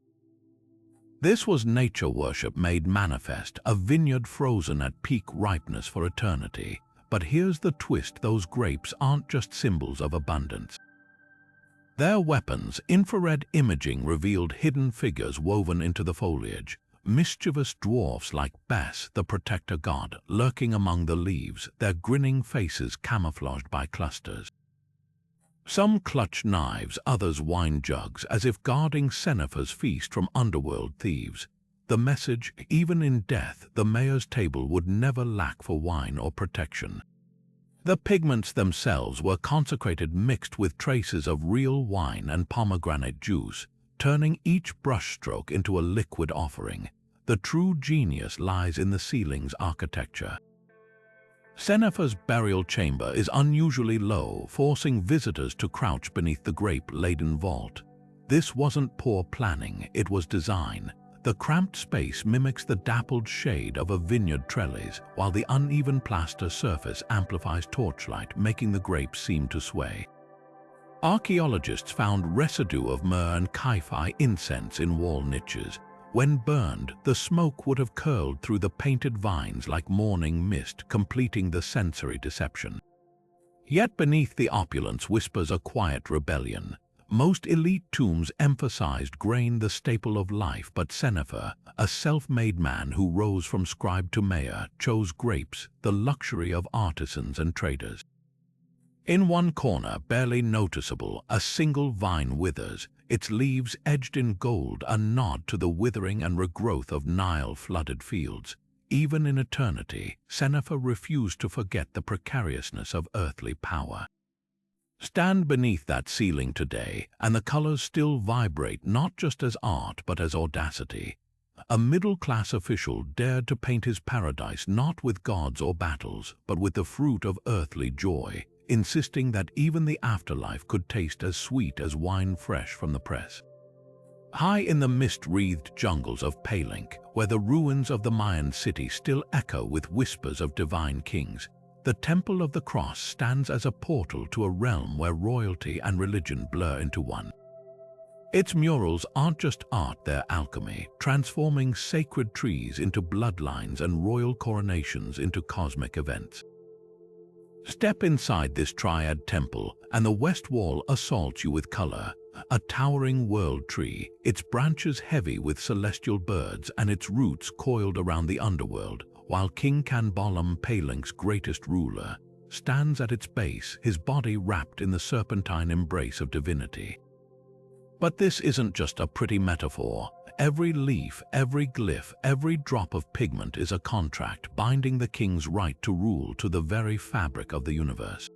This was nature worship made manifest, a vineyard frozen at peak ripeness for eternity. But here's the twist, those grapes aren't just symbols of abundance. Their weapons, infrared imaging revealed hidden figures woven into the foliage. Mischievous dwarfs like Bes, the protector god, lurking among the leaves, their grinning faces camouflaged by clusters. Some clutch knives, others wine jugs, as if guarding Senefer's feast from underworld thieves. The message, even in death, the mayor's table would never lack for wine or protection. The pigments themselves were consecrated, mixed with traces of real wine and pomegranate juice, turning each brushstroke into a liquid offering. The true genius lies in the ceiling's architecture. Senefer's burial chamber is unusually low, forcing visitors to crouch beneath the grape-laden vault. This wasn't poor planning, it was design. The cramped space mimics the dappled shade of a vineyard trellis, while the uneven plaster surface amplifies torchlight, making the grapes seem to sway. Archaeologists found residue of myrrh and Kai-Fi incense in wall niches. When burned, the smoke would have curled through the painted vines like morning mist, completing the sensory deception. Yet beneath the opulence whispers a quiet rebellion. Most elite tombs emphasized grain, the staple of life, but Senefer, a self-made man who rose from scribe to mayor, chose grapes, the luxury of artisans and traders. In one corner, barely noticeable, a single vine withers, its leaves edged in gold, a nod to the withering and regrowth of Nile-flooded fields. Even in eternity, Senefer refused to forget the precariousness of earthly power. Stand beneath that ceiling today, and the colors still vibrate not just as art but as audacity. A middle-class official dared to paint his paradise not with gods or battles, but with the fruit of earthly joy, insisting that even the afterlife could taste as sweet as wine fresh from the press. High in the mist-wreathed jungles of Palenque, where the ruins of the Mayan city still echo with whispers of divine kings, the Temple of the Cross stands as a portal to a realm where royalty and religion blur into one. Its murals aren't just art, they're alchemy, transforming sacred trees into bloodlines and royal coronations into cosmic events. Step inside this triad temple, and the west wall assaults you with color. A towering world tree, its branches heavy with celestial birds and its roots coiled around the underworld, while King Canbolam, Palenque's greatest ruler, stands at its base, his body wrapped in the serpentine embrace of divinity. But this isn't just a pretty metaphor. Every leaf, every glyph, every drop of pigment is a contract binding the king's right to rule to the very fabric of the universe.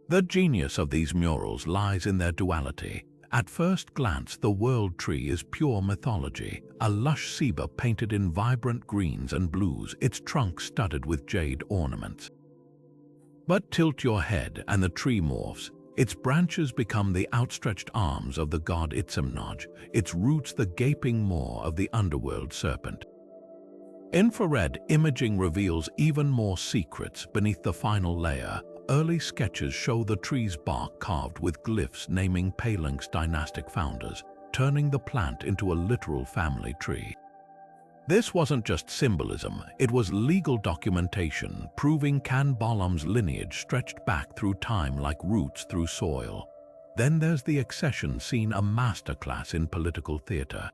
The genius of these murals lies in their duality. At first glance, the world tree is pure mythology, a lush ceiba painted in vibrant greens and blues, its trunk studded with jade ornaments. But tilt your head and the tree morphs. Its branches become the outstretched arms of the god Itzamnoj, its roots the gaping maw of the underworld serpent. Infrared imaging reveals even more secrets beneath the final layer. Early sketches show the tree's bark carved with glyphs naming Palenque's dynastic founders, turning the plant into a literal family tree. This wasn't just symbolism, it was legal documentation, proving Canbolam's lineage stretched back through time like roots through soil. Then there's the accession scene, a masterclass in political theater.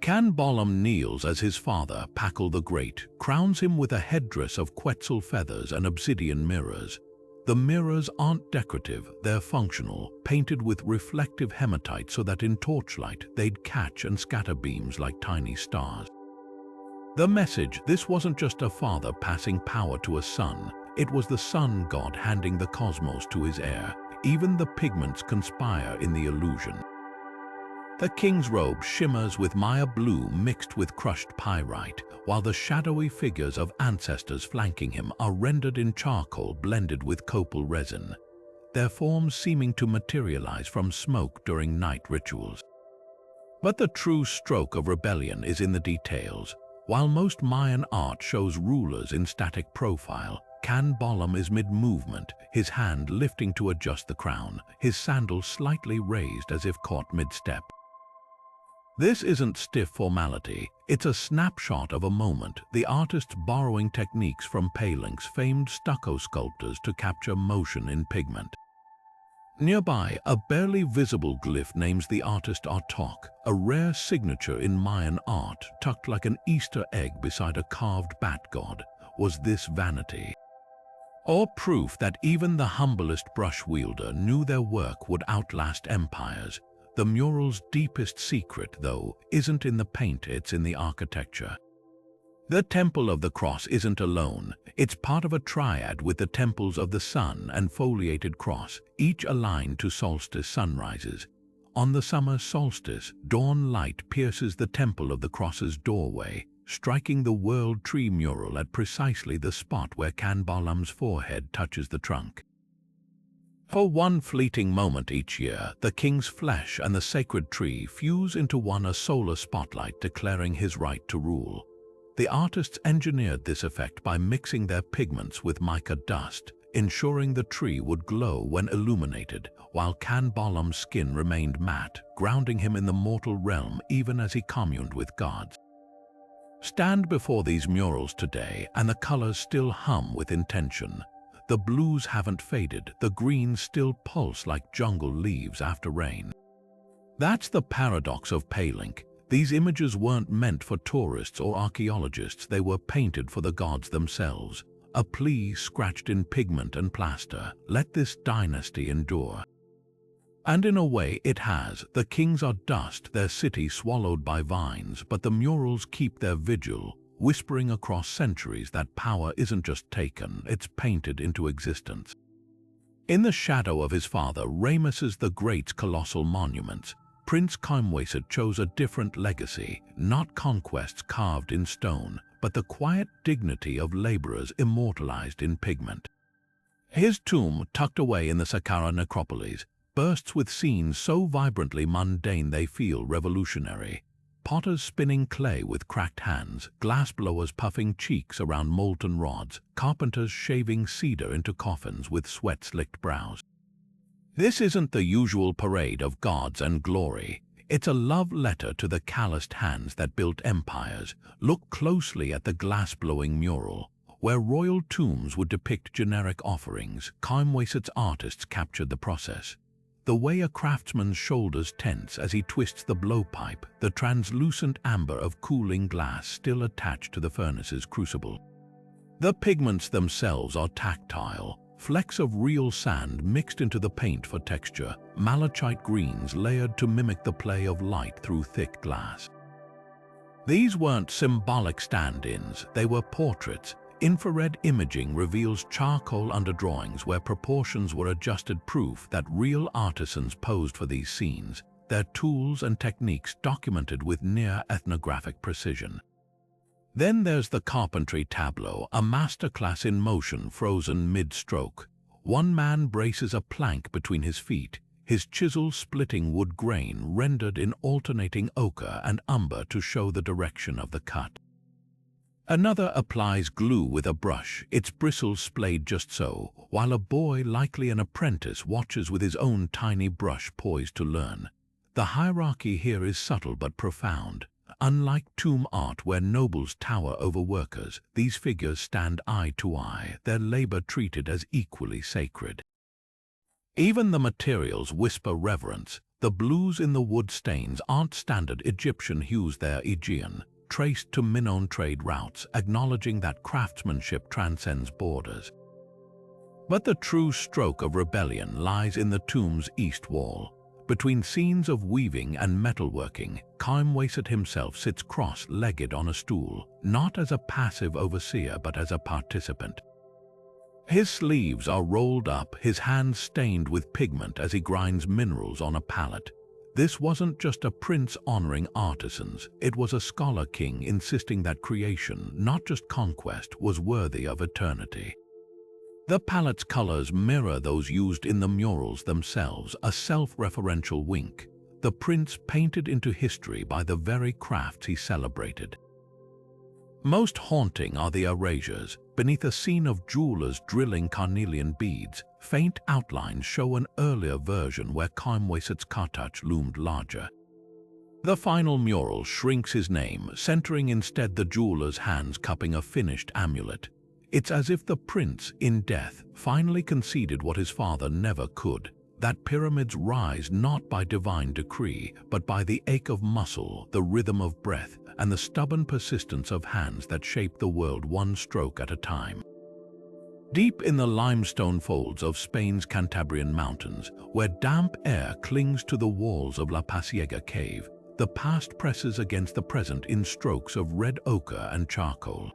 Canbolam kneels as his father, Pakal the Great, crowns him with a headdress of Quetzal feathers and obsidian mirrors. The mirrors aren't decorative, they're functional, painted with reflective hematite so that in torchlight they'd catch and scatter beams like tiny stars. The message: this wasn't just a father passing power to a son, it was the sun god handing the cosmos to his heir. Even the pigments conspire in the illusion. The king's robe shimmers with Maya blue mixed with crushed pyrite, while the shadowy figures of ancestors flanking him are rendered in charcoal blended with copal resin, their forms seeming to materialize from smoke during night rituals. But the true stroke of rebellion is in the details. While most Mayan art shows rulers in static profile, Canbolam is mid-movement, his hand lifting to adjust the crown, his sandals slightly raised as if caught mid-step. This isn't stiff formality, it's a snapshot of a moment, the artist borrowing techniques from Palenque's famed stucco sculptors to capture motion in pigment. Nearby, a barely visible glyph names the artist Artok, a rare signature in Mayan art tucked like an Easter egg beside a carved bat god. Was this vanity? Or proof that even the humblest brush wielder knew their work would outlast empires? The mural's deepest secret, though, isn't in the paint, it's in the architecture. The Temple of the Cross isn't alone. It's part of a triad with the temples of the sun and foliated cross, each aligned to solstice sunrises. On the summer solstice, dawn light pierces the Temple of the Cross's doorway, striking the World Tree mural at precisely the spot where Khanbalam's forehead touches the trunk. For one fleeting moment each year, the king's flesh and the sacred tree fuse into one, a solar spotlight declaring his right to rule. The artists engineered this effect by mixing their pigments with mica dust, ensuring the tree would glow when illuminated, while Khanbalam's skin remained matte, grounding him in the mortal realm even as he communed with gods. Stand before these murals today and the colors still hum with intention. The blues haven't faded, the greens still pulse like jungle leaves after rain. That's the paradox of painting. These images weren't meant for tourists or archaeologists, they were painted for the gods themselves. A plea scratched in pigment and plaster, let this dynasty endure. And in a way it has. The kings are dust, their city swallowed by vines, but the murals keep their vigil, whispering across centuries that power isn't just taken, it's painted into existence. In the shadow of his father Ramesses the Great's colossal monuments, Prince Khanbalam chose a different legacy, not conquests carved in stone, but the quiet dignity of laborers immortalized in pigment. His tomb, tucked away in the Saqqara necropolis, bursts with scenes so vibrantly mundane they feel revolutionary. Potters spinning clay with cracked hands, glassblowers puffing cheeks around molten rods, carpenters shaving cedar into coffins with sweat-slicked brows. This isn't the usual parade of gods and glory. It's a love letter to the calloused hands that built empires. Look closely at the glass-blowing mural. Where royal tombs would depict generic offerings, Khanbalam's artists captured the process. The way a craftsman's shoulders tense as he twists the blowpipe, the translucent amber of cooling glass still attached to the furnace's crucible. The pigments themselves are tactile, flecks of real sand mixed into the paint for texture, malachite greens layered to mimic the play of light through thick glass. These weren't symbolic stand-ins, they were portraits. Infrared imaging reveals charcoal underdrawings where proportions were adjusted, proof that real artisans posed for these scenes, their tools and techniques documented with near ethnographic precision. Then there's the carpentry tableau, a masterclass in motion frozen mid-stroke. One man braces a plank between his feet, his chisel splitting wood grain rendered in alternating ochre and umber to show the direction of the cut. Another applies glue with a brush, its bristles splayed just so, while a boy, likely an apprentice, watches with his own tiny brush poised to learn. The hierarchy here is subtle but profound. Unlike tomb art where nobles tower over workers, these figures stand eye to eye, their labor treated as equally sacred. Even the materials whisper reverence. The blues in the wood stains aren't standard Egyptian hues, they're Aegean, traced to Minoan trade routes, acknowledging that craftsmanship transcends borders. But the true stroke of rebellion lies in the tomb's east wall. Between scenes of weaving and metalworking, Khanbalam himself sits cross-legged on a stool, not as a passive overseer but as a participant. His sleeves are rolled up, his hands stained with pigment as he grinds minerals on a pallet. This wasn't just a prince honoring artisans, it was a scholar king insisting that creation, not just conquest, was worthy of eternity. The palette's colors mirror those used in the murals themselves, a self-referential wink. The prince painted into history by the very crafts he celebrated. Most haunting are the erasures. Beneath a scene of jewelers drilling carnelian beads, faint outlines show an earlier version where Khanbalam's cartouche loomed larger. The final mural shrinks his name, centering instead the jeweler's hands cupping a finished amulet. It's as if the prince, in death, finally conceded what his father never could, that pyramids rise not by divine decree, but by the ache of muscle, the rhythm of breath, and the stubborn persistence of hands that shape the world one stroke at a time. Deep in the limestone folds of Spain's Cantabrian mountains, where damp air clings to the walls of La Pasiega cave, the past presses against the present in strokes of red ochre and charcoal.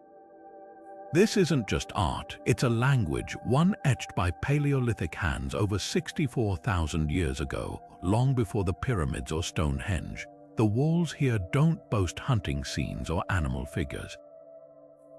This isn't just art, it's a language, one etched by Paleolithic hands over 64,000 years ago, long before the pyramids or Stonehenge. The walls here don't boast hunting scenes or animal figures.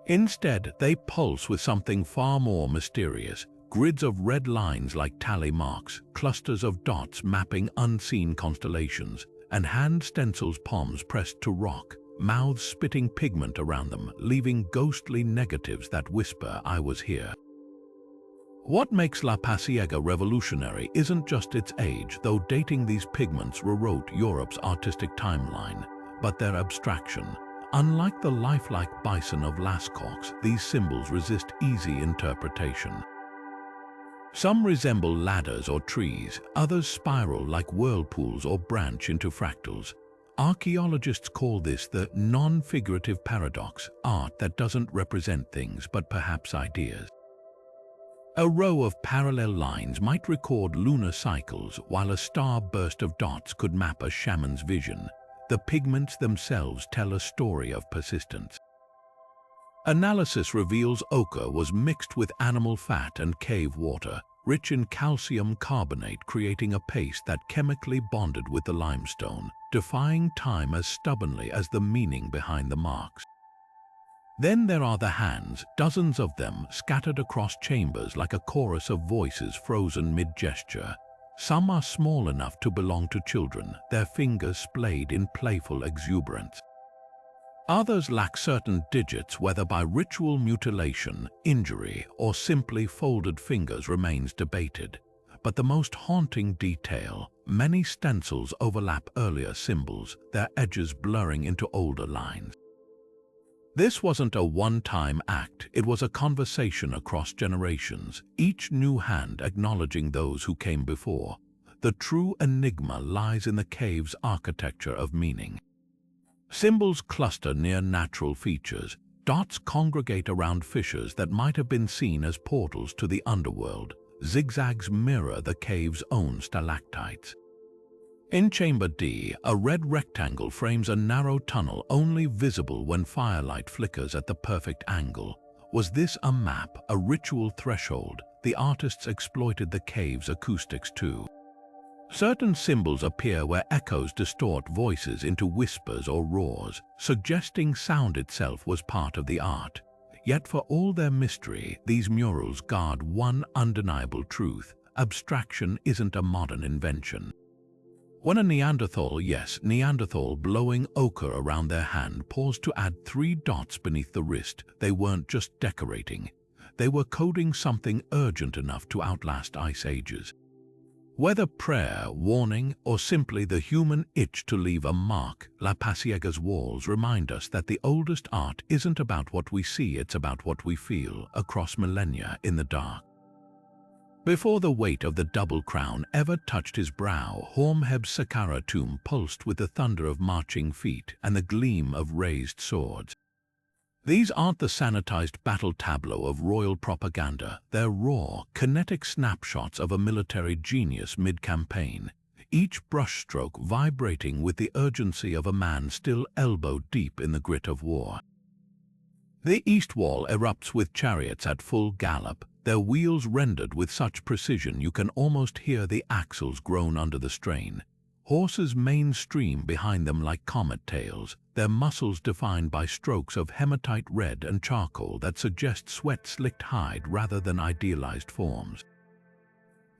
Instead, they pulse with something far more mysterious: grids of red lines like tally marks, clusters of dots mapping unseen constellations, and hand stencils, palms pressed to rock, mouths spitting pigment around them, leaving ghostly negatives that whisper, "I was here." What makes La Pasiega revolutionary isn't just its age, though dating these pigments rewrote Europe's artistic timeline, but their abstraction. Unlike the lifelike bison of Lascaux, these symbols resist easy interpretation. Some resemble ladders or trees, others spiral like whirlpools or branch into fractals. Archaeologists call this the non-figurative paradox, art that doesn't represent things but perhaps ideas. A row of parallel lines might record lunar cycles, while a star-burst of dots could map a shaman's vision. The pigments themselves tell a story of persistence. Analysis reveals ochre was mixed with animal fat and cave water, rich in calcium carbonate, creating a paste that chemically bonded with the limestone, defying time as stubbornly as the meaning behind the marks. Then there are the hands, dozens of them scattered across chambers like a chorus of voices frozen mid-gesture. Some are small enough to belong to children, their fingers splayed in playful exuberance. Others lack certain digits, whether by ritual mutilation, injury, or simply folded fingers, remains debated. But the most haunting detail: many stencils overlap earlier symbols, their edges blurring into older lines. This wasn't a one-time act, it was a conversation across generations, each new hand acknowledging those who came before. The true enigma lies in the cave's architecture of meaning. Symbols cluster near natural features. Dots congregate around fissures that might have been seen as portals to the underworld. Zigzags mirror the cave's own stalactites. In Chamber D, a red rectangle frames a narrow tunnel only visible when firelight flickers at the perfect angle. Was this a map, a ritual threshold? The artists exploited the cave's acoustics too. Certain symbols appear where echoes distort voices into whispers or roars, suggesting sound itself was part of the art. Yet for all their mystery, these murals guard one undeniable truth: abstraction isn't a modern invention. When a Neanderthal, yes, Neanderthal, blowing ochre around their hand, paused to add 3 dots beneath the wrist, they weren't just decorating. They were coding something urgent enough to outlast ice ages. Whether prayer, warning, or simply the human itch to leave a mark, La Pasiega's walls remind us that the oldest art isn't about what we see, it's about what we feel across millennia in the dark. Before the weight of the double crown ever touched his brow, Horemheb's Saqqara tomb pulsed with the thunder of marching feet and the gleam of raised swords. These aren't the sanitized battle tableau of royal propaganda, they're raw, kinetic snapshots of a military genius mid-campaign, each brushstroke vibrating with the urgency of a man still elbow-deep in the grit of war. The east wall erupts with chariots at full gallop, their wheels rendered with such precision you can almost hear the axles groan under the strain. Horses mainstream behind them like comet tails, their muscles defined by strokes of hematite red and charcoal that suggest sweat-slicked hide rather than idealized forms.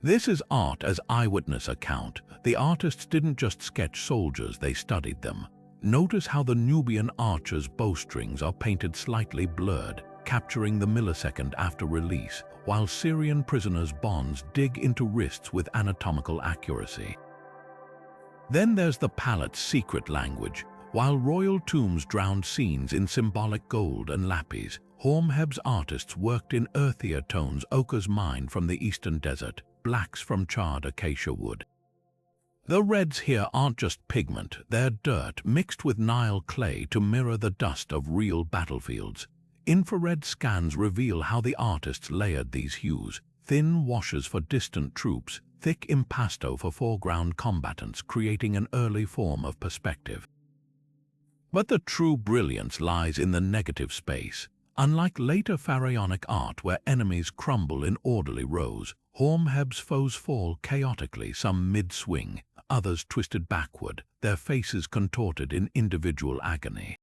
This is art as eyewitness account. The artists didn't just sketch soldiers, they studied them. Notice how the Nubian archers' bowstrings are painted slightly blurred, capturing the millisecond after release, while Syrian prisoners' bonds dig into wrists with anatomical accuracy. Then there's the palate's secret language. While royal tombs drowned scenes in symbolic gold and lapis, Horemheb's artists worked in earthier tones: ochre's mined from the eastern desert, blacks from charred acacia wood. The reds here aren't just pigment, they're dirt mixed with Nile clay to mirror the dust of real battlefields. Infrared scans reveal how the artists layered these hues: thin washes for distant troops, thick impasto for foreground combatants, creating an early form of perspective. But the true brilliance lies in the negative space. Unlike later pharaonic art where enemies crumble in orderly rows, Horemheb's foes fall chaotically, some mid-swing, others twisted backward, their faces contorted in individual agony.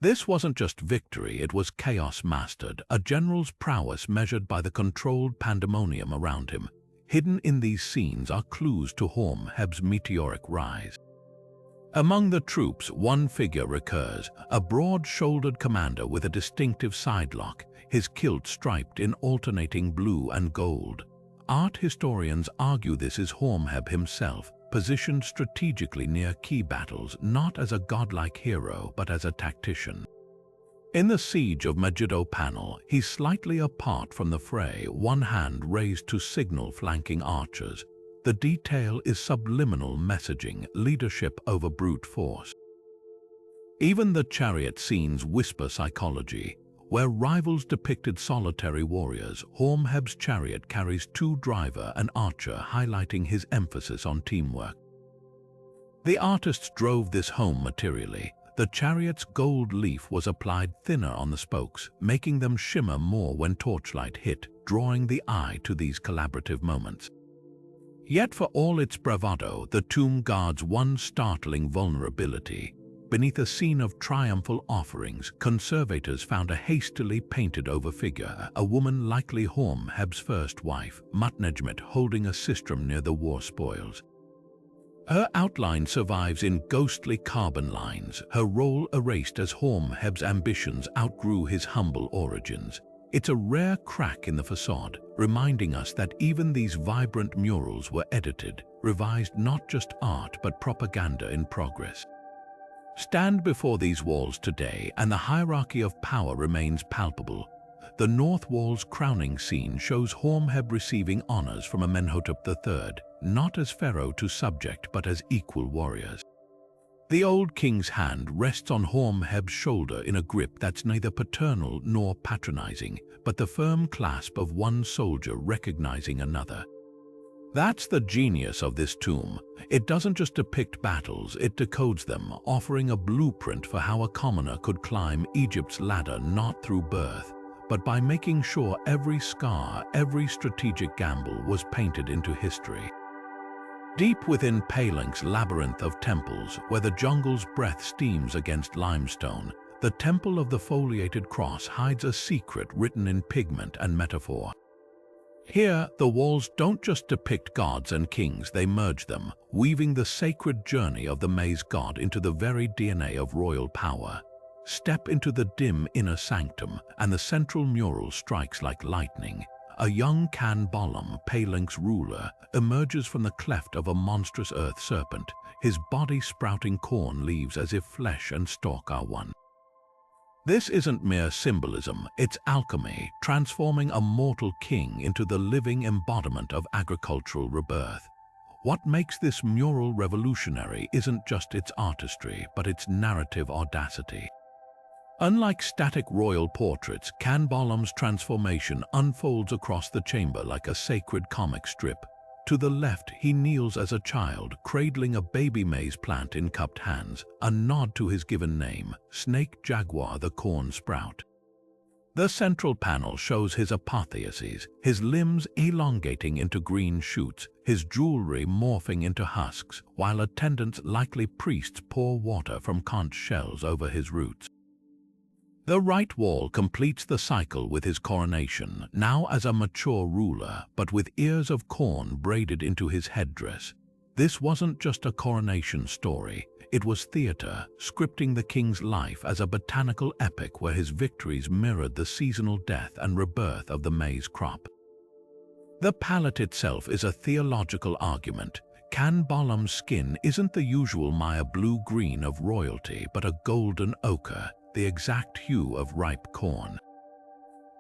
This wasn't just victory, it was chaos mastered, a general's prowess measured by the controlled pandemonium around him. Hidden in these scenes are clues to Horemheb's meteoric rise. Among the troops, one figure recurs, a broad-shouldered commander with a distinctive sidelock, his kilt striped in alternating blue and gold. Art historians argue this is Horemheb himself, positioned strategically near key battles, not as a godlike hero but as a tactician. In the Siege of Megiddo panel, he's slightly apart from the fray, one hand raised to signal flanking archers. The detail is subliminal messaging, leadership over brute force. Even the chariot scenes whisper psychology. Where rivals depicted solitary warriors, Horemheb's chariot carries two driver and archer, highlighting his emphasis on teamwork. The artists drove this home materially. The chariot's gold leaf was applied thinner on the spokes, making them shimmer more when torchlight hit, drawing the eye to these collaborative moments. Yet for all its bravado, the tomb guards one startling vulnerability. Beneath a scene of triumphal offerings, conservators found a hastily painted-over figure, a woman likely Horemheb's first wife, Mutnejmet, holding a sistrum near the war spoils. Her outline survives in ghostly carbon lines, her role erased as Horemheb's ambitions outgrew his humble origins. It's a rare crack in the facade, reminding us that even these vibrant murals were edited, revised, not just art but propaganda in progress. Stand before these walls today and the hierarchy of power remains palpable. The north wall's crowning scene shows Horemheb receiving honors from Amenhotep III, not as pharaoh to subject but as equal warriors. The old king's hand rests on Horemheb's shoulder in a grip that's neither paternal nor patronizing, but the firm clasp of one soldier recognizing another. That's the genius of this tomb. It doesn't just depict battles, it decodes them, offering a blueprint for how a commoner could climb Egypt's ladder not through birth, but by making sure every scar, every strategic gamble was painted into history. Deep within Palenque's labyrinth of temples, where the jungle's breath steams against limestone, the Temple of the Foliated Cross hides a secret written in pigment and metaphor. Here, the walls don't just depict gods and kings, they merge them, weaving the sacred journey of the maize god into the very DNA of royal power. Step into the dim inner sanctum, and the central mural strikes like lightning. A young Can Bolam, Palenque's ruler, emerges from the cleft of a monstrous earth serpent, his body sprouting corn leaves as if flesh and stalk are one. This isn't mere symbolism, it's alchemy, transforming a mortal king into the living embodiment of agricultural rebirth. What makes this mural revolutionary isn't just its artistry, but its narrative audacity. Unlike static royal portraits, Can Bolam's transformation unfolds across the chamber like a sacred comic strip. To the left, he kneels as a child, cradling a baby maize plant in cupped hands, a nod to his given name, Snake Jaguar the Corn Sprout. The central panel shows his apotheosis, his limbs elongating into green shoots, his jewelry morphing into husks, while attendants, likely priests, pour water from conch shells over his roots. The right wall completes the cycle with his coronation, now as a mature ruler, but with ears of corn braided into his headdress. This wasn't just a coronation story, it was theater, scripting the king's life as a botanical epic where his victories mirrored the seasonal death and rebirth of the maize crop. The palette itself is a theological argument. Can Bolam's skin isn't the usual Maya blue-green of royalty, but a golden ochre, the exact hue of ripe corn.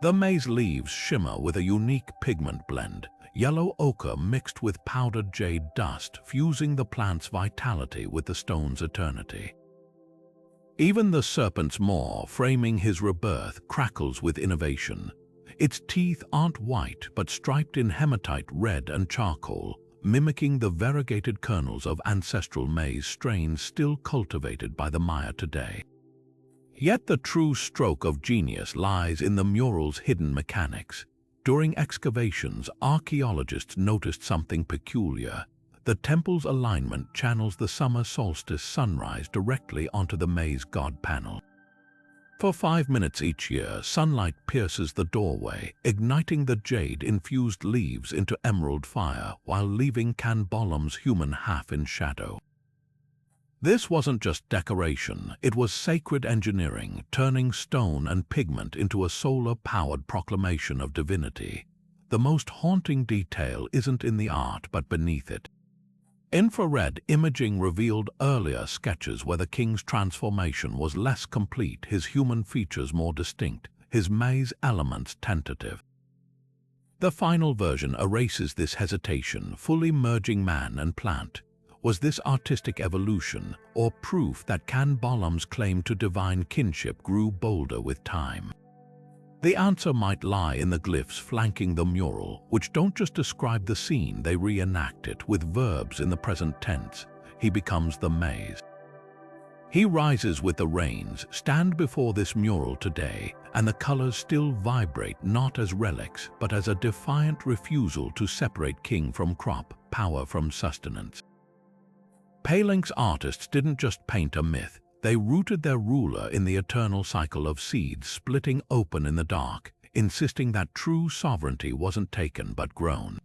The maize leaves shimmer with a unique pigment blend, yellow ochre mixed with powdered jade dust, fusing the plant's vitality with the stone's eternity. Even the serpent's maw framing his rebirth crackles with innovation. Its teeth aren't white but striped in hematite red and charcoal, mimicking the variegated kernels of ancestral maize strains still cultivated by the Maya today. Yet the true stroke of genius lies in the mural's hidden mechanics. During excavations, archaeologists noticed something peculiar. The temple's alignment channels the summer solstice sunrise directly onto the maize god panel. For 5 minutes each year, sunlight pierces the doorway, igniting the jade-infused leaves into emerald fire while leaving Canbolam's human half in shadow. This wasn't just decoration, it was sacred engineering, turning stone and pigment into a solar-powered proclamation of divinity. The most haunting detail isn't in the art but beneath it. Infrared imaging revealed earlier sketches where the king's transformation was less complete, his human features more distinct, his maize elements tentative. The final version erases this hesitation, fully merging man and plant. Was this artistic evolution, or proof that Canbolam's claim to divine kinship grew bolder with time? The answer might lie in the glyphs flanking the mural, which don't just describe the scene, they reenact it with verbs in the present tense. He becomes the maize. He rises with the rains. Stand before this mural today, and the colors still vibrate not as relics, but as a defiant refusal to separate king from crop, power from sustenance. Paleolithic artists didn't just paint a myth, they rooted their ruler in the eternal cycle of seeds splitting open in the dark, insisting that true sovereignty wasn't taken but grown.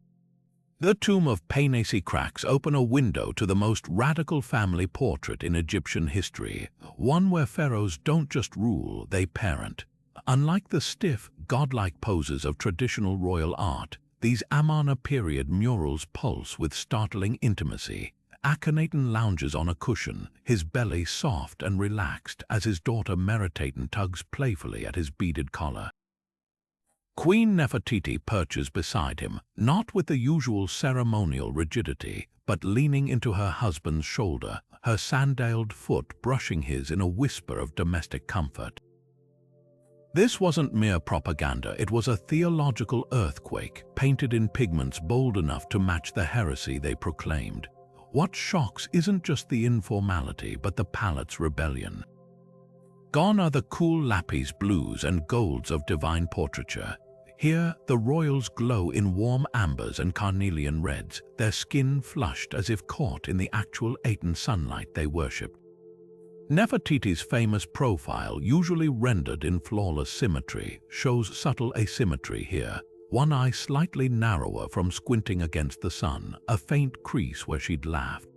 The tomb of Painesi cracks open a window to the most radical family portrait in Egyptian history, one where pharaohs don't just rule, they parent. Unlike the stiff, godlike poses of traditional royal art, these Amarna period murals pulse with startling intimacy. Akhenaten lounges on a cushion, his belly soft and relaxed as his daughter Meritaten tugs playfully at his beaded collar. Queen Nefertiti perches beside him, not with the usual ceremonial rigidity, but leaning into her husband's shoulder, her sandaled foot brushing his in a whisper of domestic comfort. This wasn't mere propaganda, it was a theological earthquake, painted in pigments bold enough to match the heresy they proclaimed. What shocks isn't just the informality, but the palate's rebellion. Gone are the cool lapis blues and golds of divine portraiture. Here, the royals glow in warm ambers and carnelian reds, their skin flushed as if caught in the actual Aten sunlight they worshipped. Nefertiti's famous profile, usually rendered in flawless symmetry, shows subtle asymmetry here. One eye slightly narrower from squinting against the sun, a faint crease where she'd laughed.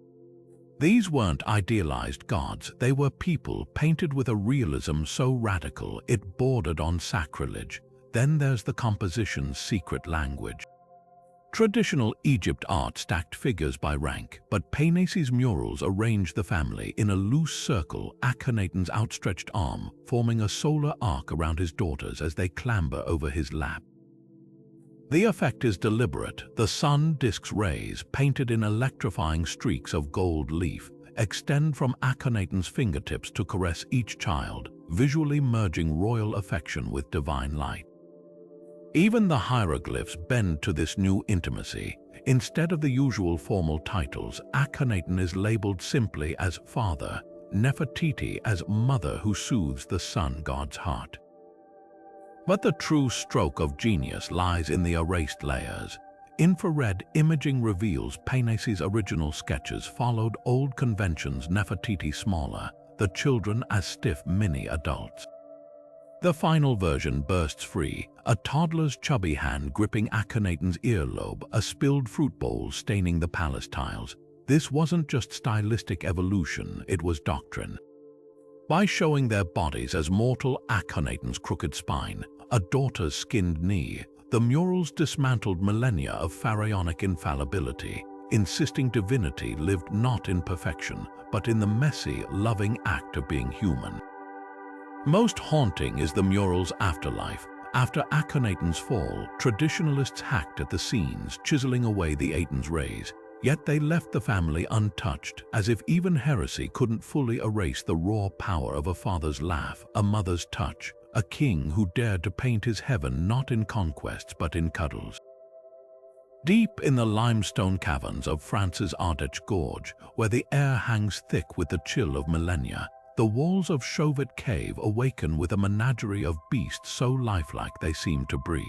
These weren't idealized gods, they were people painted with a realism so radical it bordered on sacrilege. Then there's the composition's secret language. Traditional Egypt art stacked figures by rank, but Painesi's murals arrange the family in a loose circle, Akhenaten's outstretched arm forming a solar arc around his daughters as they clamber over his lap. The effect is deliberate. The sun disk's rays, painted in electrifying streaks of gold leaf, extend from Akhenaten's fingertips to caress each child, visually merging royal affection with divine light. Even the hieroglyphs bend to this new intimacy. Instead of the usual formal titles, Akhenaten is labeled simply as Father, Nefertiti as Mother who soothes the sun god's heart. But the true stroke of genius lies in the erased layers. Infrared imaging reveals Painesi's original sketches followed old conventions, Nefertiti smaller, the children as stiff mini-adults. The final version bursts free, a toddler's chubby hand gripping Akhenaten's earlobe, a spilled fruit bowl staining the palace tiles. This wasn't just stylistic evolution, it was doctrine. By showing their bodies as mortal Akhenaten's crooked spine, a daughter's skinned knee, the murals dismantled millennia of pharaonic infallibility, insisting divinity lived not in perfection, but in the messy, loving act of being human. Most haunting is the mural's afterlife. After Akhenaten's fall, traditionalists hacked at the scenes, chiseling away the Aten's rays. Yet they left the family untouched, as if even heresy couldn't fully erase the raw power of a father's laugh, a mother's touch, a king who dared to paint his heaven not in conquests but in cuddles. Deep in the limestone caverns of France's Ardèche Gorge, where the air hangs thick with the chill of millennia, the walls of Chauvet Cave awaken with a menagerie of beasts so lifelike they seem to breathe.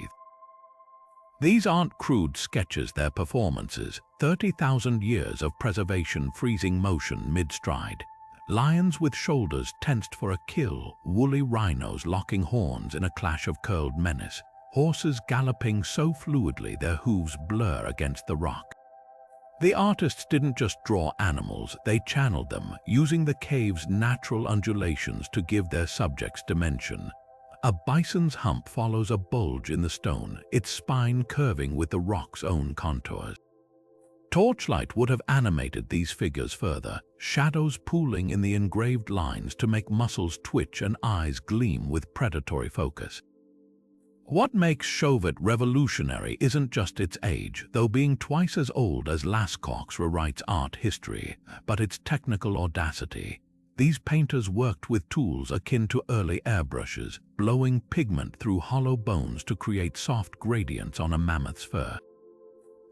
These aren't crude sketches, they're performances, 30,000 years of preservation freezing motion mid-stride. Lions with shoulders tensed for a kill, woolly rhinos locking horns in a clash of curled menace, horses galloping so fluidly their hooves blur against the rock. The artists didn't just draw animals, they channeled them, using the cave's natural undulations to give their subjects dimension. A bison's hump follows a bulge in the stone, its spine curving with the rock's own contours. Torchlight would have animated these figures further, shadows pooling in the engraved lines to make muscles twitch and eyes gleam with predatory focus. What makes Chauvet revolutionary isn't just its age, though being twice as old as Lascaux rewrites art history, but its technical audacity. These painters worked with tools akin to early airbrushes, blowing pigment through hollow bones to create soft gradients on a mammoth's fur.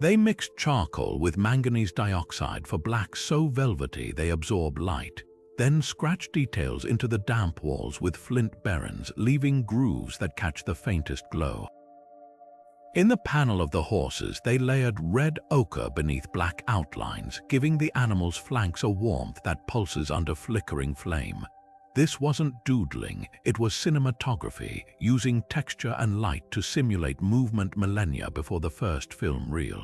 They mixed charcoal with manganese dioxide for blacks so velvety they absorb light, then scratched details into the damp walls with flint berens, leaving grooves that catch the faintest glow. In the panel of the horses, they layered red ochre beneath black outlines, giving the animals' flanks a warmth that pulses under flickering flame. This wasn't doodling, it was cinematography, using texture and light to simulate movement millennia before the first film reel.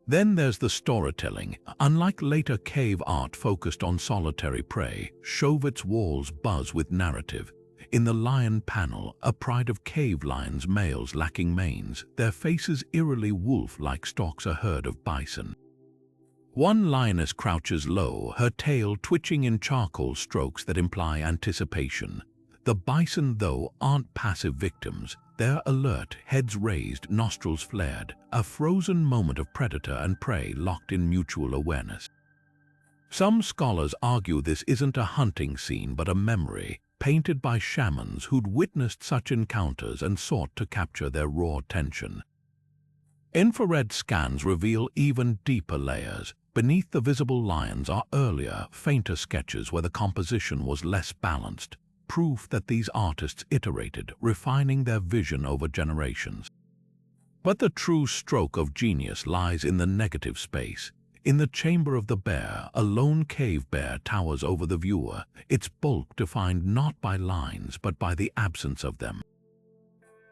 Then there's the storytelling. Unlike later cave art focused on solitary prey, Chauvet's walls buzz with narrative. In the lion panel, a pride of cave lions, males lacking manes, their faces eerily wolf-like stalks a herd of bison. One lioness crouches low, her tail twitching in charcoal strokes that imply anticipation. The bison, though, aren't passive victims. They're alert, heads raised, nostrils flared, a frozen moment of predator and prey locked in mutual awareness. Some scholars argue this isn't a hunting scene but a memory, painted by shamans who'd witnessed such encounters and sought to capture their raw tension. Infrared scans reveal even deeper layers. Beneath the visible lions are earlier, fainter sketches where the composition was less balanced, proof that these artists iterated, refining their vision over generations. But the true stroke of genius lies in the negative space. In the chamber of the bear, a lone cave bear towers over the viewer, its bulk defined not by lines but by the absence of them.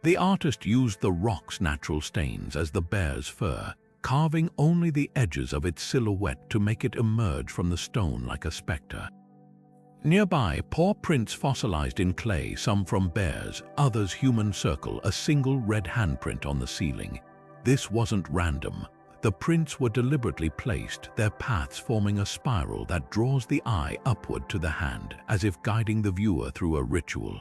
The artist used the rock's natural stains as the bear's fur, carving only the edges of its silhouette to make it emerge from the stone like a spectre. Nearby, paw prints fossilized in clay, some from bears, others human, circle a single red handprint on the ceiling. This wasn't random. The prints were deliberately placed, their paths forming a spiral that draws the eye upward to the hand, as if guiding the viewer through a ritual.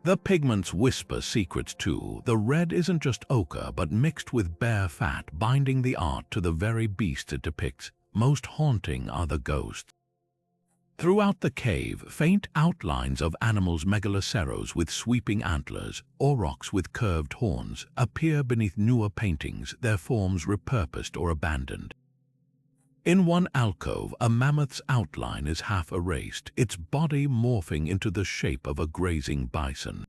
The pigments whisper secrets too. The red isn't just ochre but mixed with bear fat, binding the art to the very beasts it depicts. Most haunting are the ghosts. Throughout the cave, faint outlines of animals, megaloceros with sweeping antlers, aurochs with curved horns, appear beneath newer paintings, their forms repurposed or abandoned. In one alcove, a mammoth's outline is half erased, its body morphing into the shape of a grazing bison.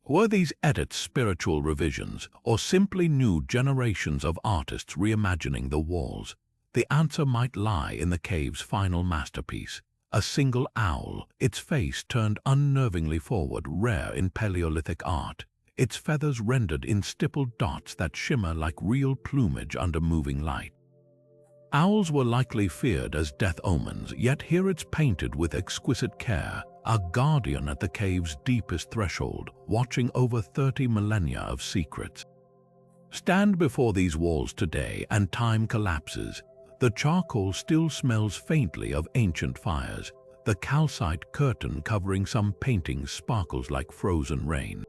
Were these edits spiritual revisions, or simply new generations of artists reimagining the walls? The answer might lie in the cave's final masterpiece, a single owl, its face turned unnervingly forward, rare in Paleolithic art, its feathers rendered in stippled dots that shimmer like real plumage under moving light. Owls were likely feared as death omens, yet here it's painted with exquisite care, a guardian at the cave's deepest threshold, watching over 30 millennia of secrets. Stand before these walls today and time collapses. The charcoal still smells faintly of ancient fires. The calcite curtain covering some paintings sparkles like frozen rain.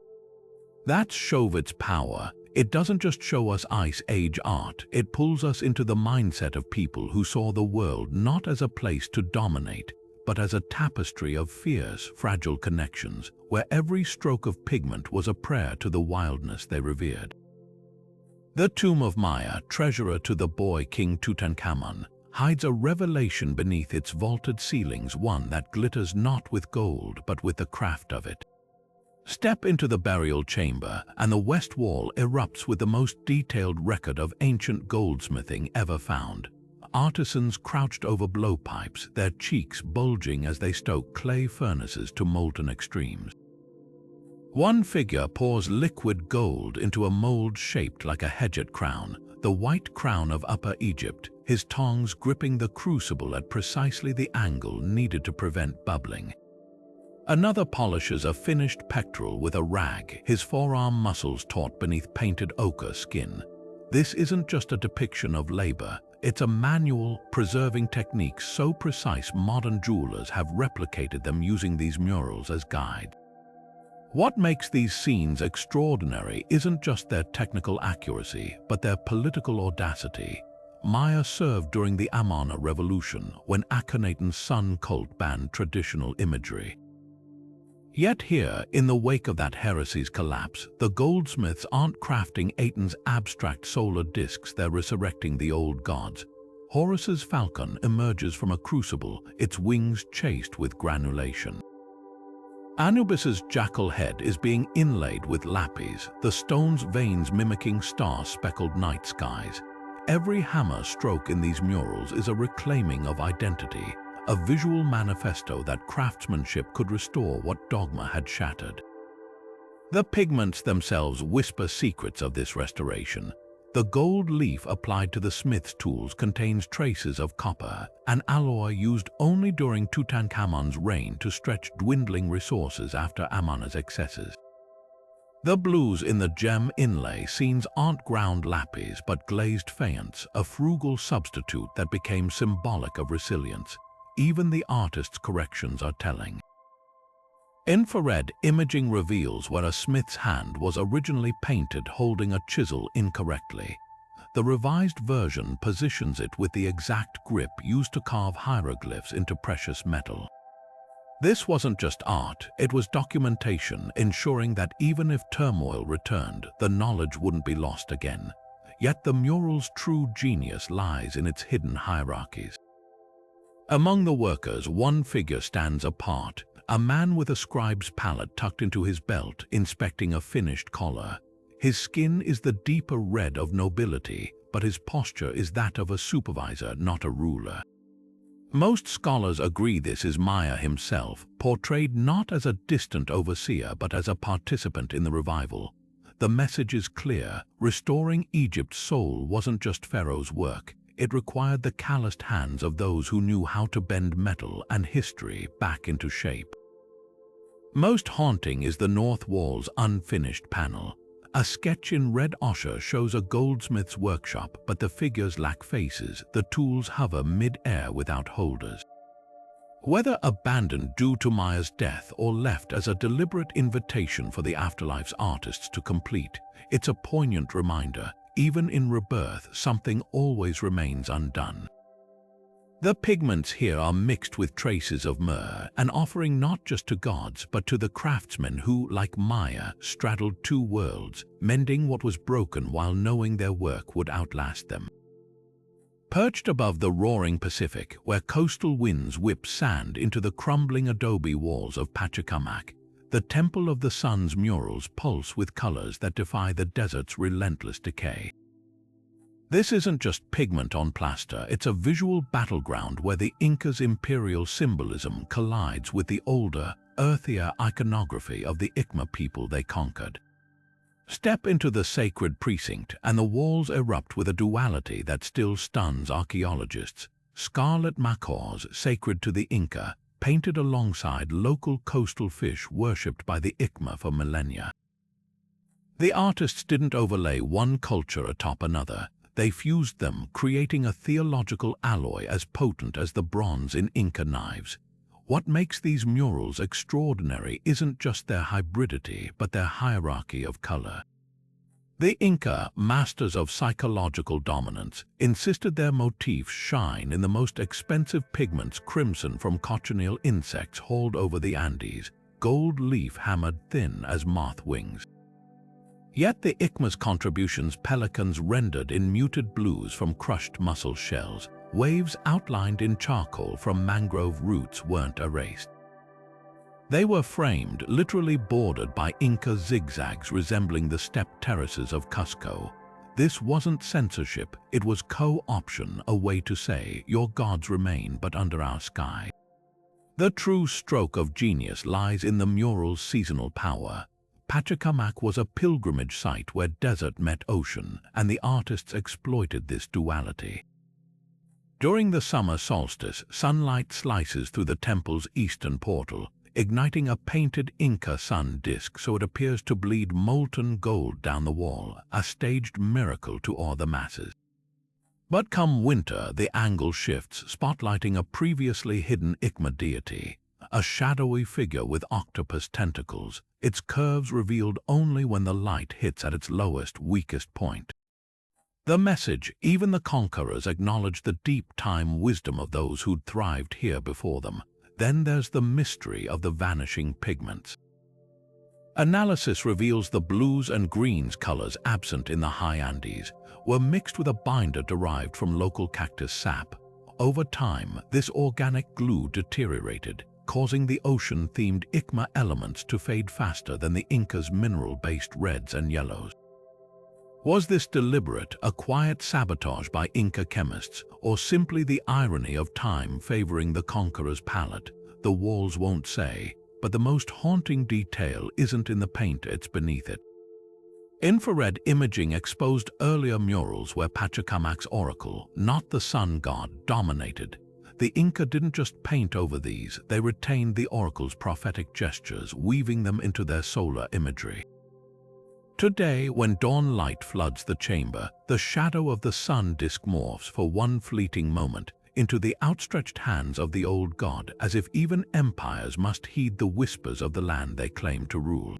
That's Chauvet's power. It doesn't just show us Ice Age art, it pulls us into the mindset of people who saw the world not as a place to dominate, but as a tapestry of fierce, fragile connections, where every stroke of pigment was a prayer to the wildness they revered. The tomb of Maya, treasurer to the boy King Tutankhamun, hides a revelation beneath its vaulted ceilings, one that glitters not with gold but with the craft of it. Step into the burial chamber, and the west wall erupts with the most detailed record of ancient goldsmithing ever found. Artisans crouched over blowpipes, their cheeks bulging as they stoke clay furnaces to molten extremes. One figure pours liquid gold into a mold shaped like a hedged crown, the white crown of Upper Egypt, his tongs gripping the crucible at precisely the angle needed to prevent bubbling. Another polishes a finished pectoral with a rag, his forearm muscles taut beneath painted ochre skin. This isn't just a depiction of labor, it's a manual, preserving techniques so precise modern jewelers have replicated them using these murals as guides. What makes these scenes extraordinary isn't just their technical accuracy, but their political audacity. Maya served during the Amarna Revolution, when Akhenaten's sun cult banned traditional imagery. Yet here, in the wake of that heresy's collapse, the goldsmiths aren't crafting Aten's abstract solar discs, they're resurrecting the old gods. Horus's falcon emerges from a crucible, its wings chased with granulation. Anubis's jackal head is being inlaid with lapis, the stone's veins mimicking star-speckled night skies. Every hammer stroke in these murals is a reclaiming of identity, a visual manifesto that craftsmanship could restore what dogma had shattered. The pigments themselves whisper secrets of this restoration. The gold leaf applied to the smith's tools contains traces of copper, an alloy used only during Tutankhamun's reign to stretch dwindling resources after Amarna's excesses. The blues in the gem inlay scenes aren't ground lapis but glazed faience, a frugal substitute that became symbolic of resilience. Even the artist's corrections are telling. Infrared imaging reveals where a smith's hand was originally painted holding a chisel incorrectly. The revised version positions it with the exact grip used to carve hieroglyphs into precious metal. This wasn't just art, it was documentation, ensuring that even if turmoil returned, the knowledge wouldn't be lost again. Yet the mural's true genius lies in its hidden hierarchies. Among the workers, one figure stands apart, a man with a scribe's palette tucked into his belt, inspecting a finished collar. His skin is the deeper red of nobility, but his posture is that of a supervisor, not a ruler. Most scholars agree this is Maya himself, portrayed not as a distant overseer but as a participant in the revival. The message is clear: restoring Egypt's soul wasn't just Pharaoh's work. It required the calloused hands of those who knew how to bend metal and history back into shape. Most haunting is the north wall's unfinished panel. A sketch in red ochre shows a goldsmith's workshop, but the figures lack faces, the tools hover mid-air without holders. Whether abandoned due to Maya's death or left as a deliberate invitation for the afterlife's artists to complete, it's a poignant reminder. Even in rebirth, something always remains undone. The pigments here are mixed with traces of myrrh, an offering not just to gods but to the craftsmen who, like Maya, straddled two worlds, mending what was broken while knowing their work would outlast them. Perched above the roaring Pacific, where coastal winds whip sand into the crumbling adobe walls of Pachacamac, the Temple of the Sun's murals pulse with colors that defy the desert's relentless decay. This isn't just pigment on plaster, it's a visual battleground where the Inca's imperial symbolism collides with the older, earthier iconography of the Ichma people they conquered. Step into the sacred precinct and the walls erupt with a duality that still stuns archaeologists. Scarlet macaws, sacred to the Inca, painted alongside local coastal fish worshipped by the Ichma for millennia. The artists didn't overlay one culture atop another. They fused them, creating a theological alloy as potent as the bronze in Inca knives. What makes these murals extraordinary isn't just their hybridity, but their hierarchy of color. The Inca, masters of psychological dominance, insisted their motifs shine in the most expensive pigments: crimson from cochineal insects hauled over the Andes, gold leaf hammered thin as moth wings. Yet the Icma's contributions: pelicans rendered in muted blues from crushed mussel shells, waves outlined in charcoal from mangrove roots, weren't erased. They were framed, literally bordered by Inca zigzags resembling the steppe terraces of Cusco. This wasn't censorship, it was co-option, a way to say, your gods remain but under our sky. The true stroke of genius lies in the mural's seasonal power. Cacaxtla was a pilgrimage site where desert met ocean, and the artists exploited this duality. During the summer solstice, sunlight slices through the temple's eastern portal, igniting a painted Inca sun disk so it appears to bleed molten gold down the wall, a staged miracle to awe the masses. But come winter, the angle shifts, spotlighting a previously hidden Icma deity, a shadowy figure with octopus tentacles, its curves revealed only when the light hits at its lowest, weakest point. The message: even the conquerors acknowledged the deep time wisdom of those who'd thrived here before them. Then there's the mystery of the vanishing pigments. Analysis reveals the blues and greens colors absent in the high Andes were mixed with a binder derived from local cactus sap. Over time, this organic glue deteriorated, causing the ocean-themed Icma elements to fade faster than the Inca's mineral-based reds and yellows. Was this deliberate, a quiet sabotage by Inca chemists, or simply the irony of time favoring the conqueror's palette? The walls won't say, but the most haunting detail isn't in the paint, it's beneath it. Infrared imaging exposed earlier murals where Cacaxtla's oracle, not the sun god, dominated. The Inca didn't just paint over these, they retained the oracle's prophetic gestures, weaving them into their solar imagery. Today, when dawn light floods the chamber, the shadow of the sun disk morphs for one fleeting moment into the outstretched hands of the old god, as if even empires must heed the whispers of the land they claim to rule.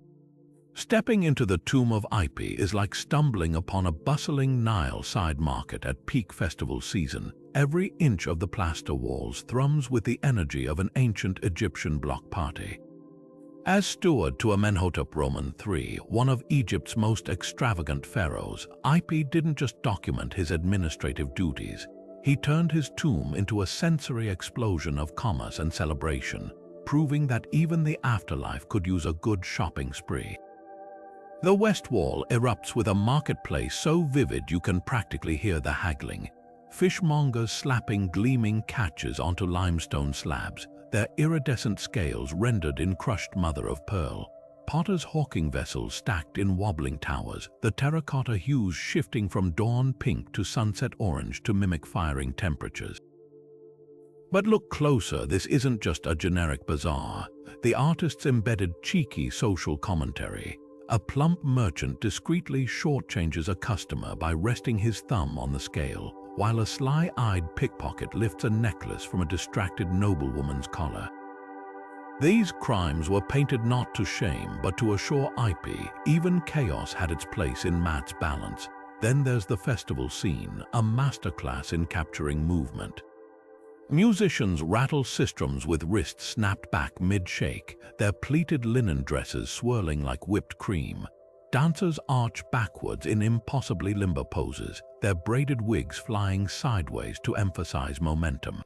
Stepping into the tomb of Ipi is like stumbling upon a bustling Nile side market at peak festival season. Every inch of the plaster walls thrums with the energy of an ancient Egyptian block party. As steward to Amenhotep III, one of Egypt's most extravagant pharaohs, Ipi didn't just document his administrative duties. He turned his tomb into a sensory explosion of commerce and celebration, proving that even the afterlife could use a good shopping spree. The west wall erupts with a marketplace so vivid you can practically hear the haggling. Fishmongers slapping gleaming catches onto limestone slabs, their iridescent scales rendered in crushed mother-of-pearl. Potters hawking vessels stacked in wobbling towers, the terracotta hues shifting from dawn pink to sunset orange to mimic firing temperatures. But look closer, this isn't just a generic bazaar. The artists embedded cheeky social commentary. A plump merchant discreetly shortchanges a customer by resting his thumb on the scale, while a sly-eyed pickpocket lifts a necklace from a distracted noblewoman's collar. These crimes were painted not to shame, but to assure Ipi even chaos had its place in Mat's balance. Then there's the festival scene, a masterclass in capturing movement. Musicians rattle sistrums with wrists snapped back mid-shake, their pleated linen dresses swirling like whipped cream. Dancers arch backwards in impossibly limber poses, their braided wigs flying sideways to emphasize momentum.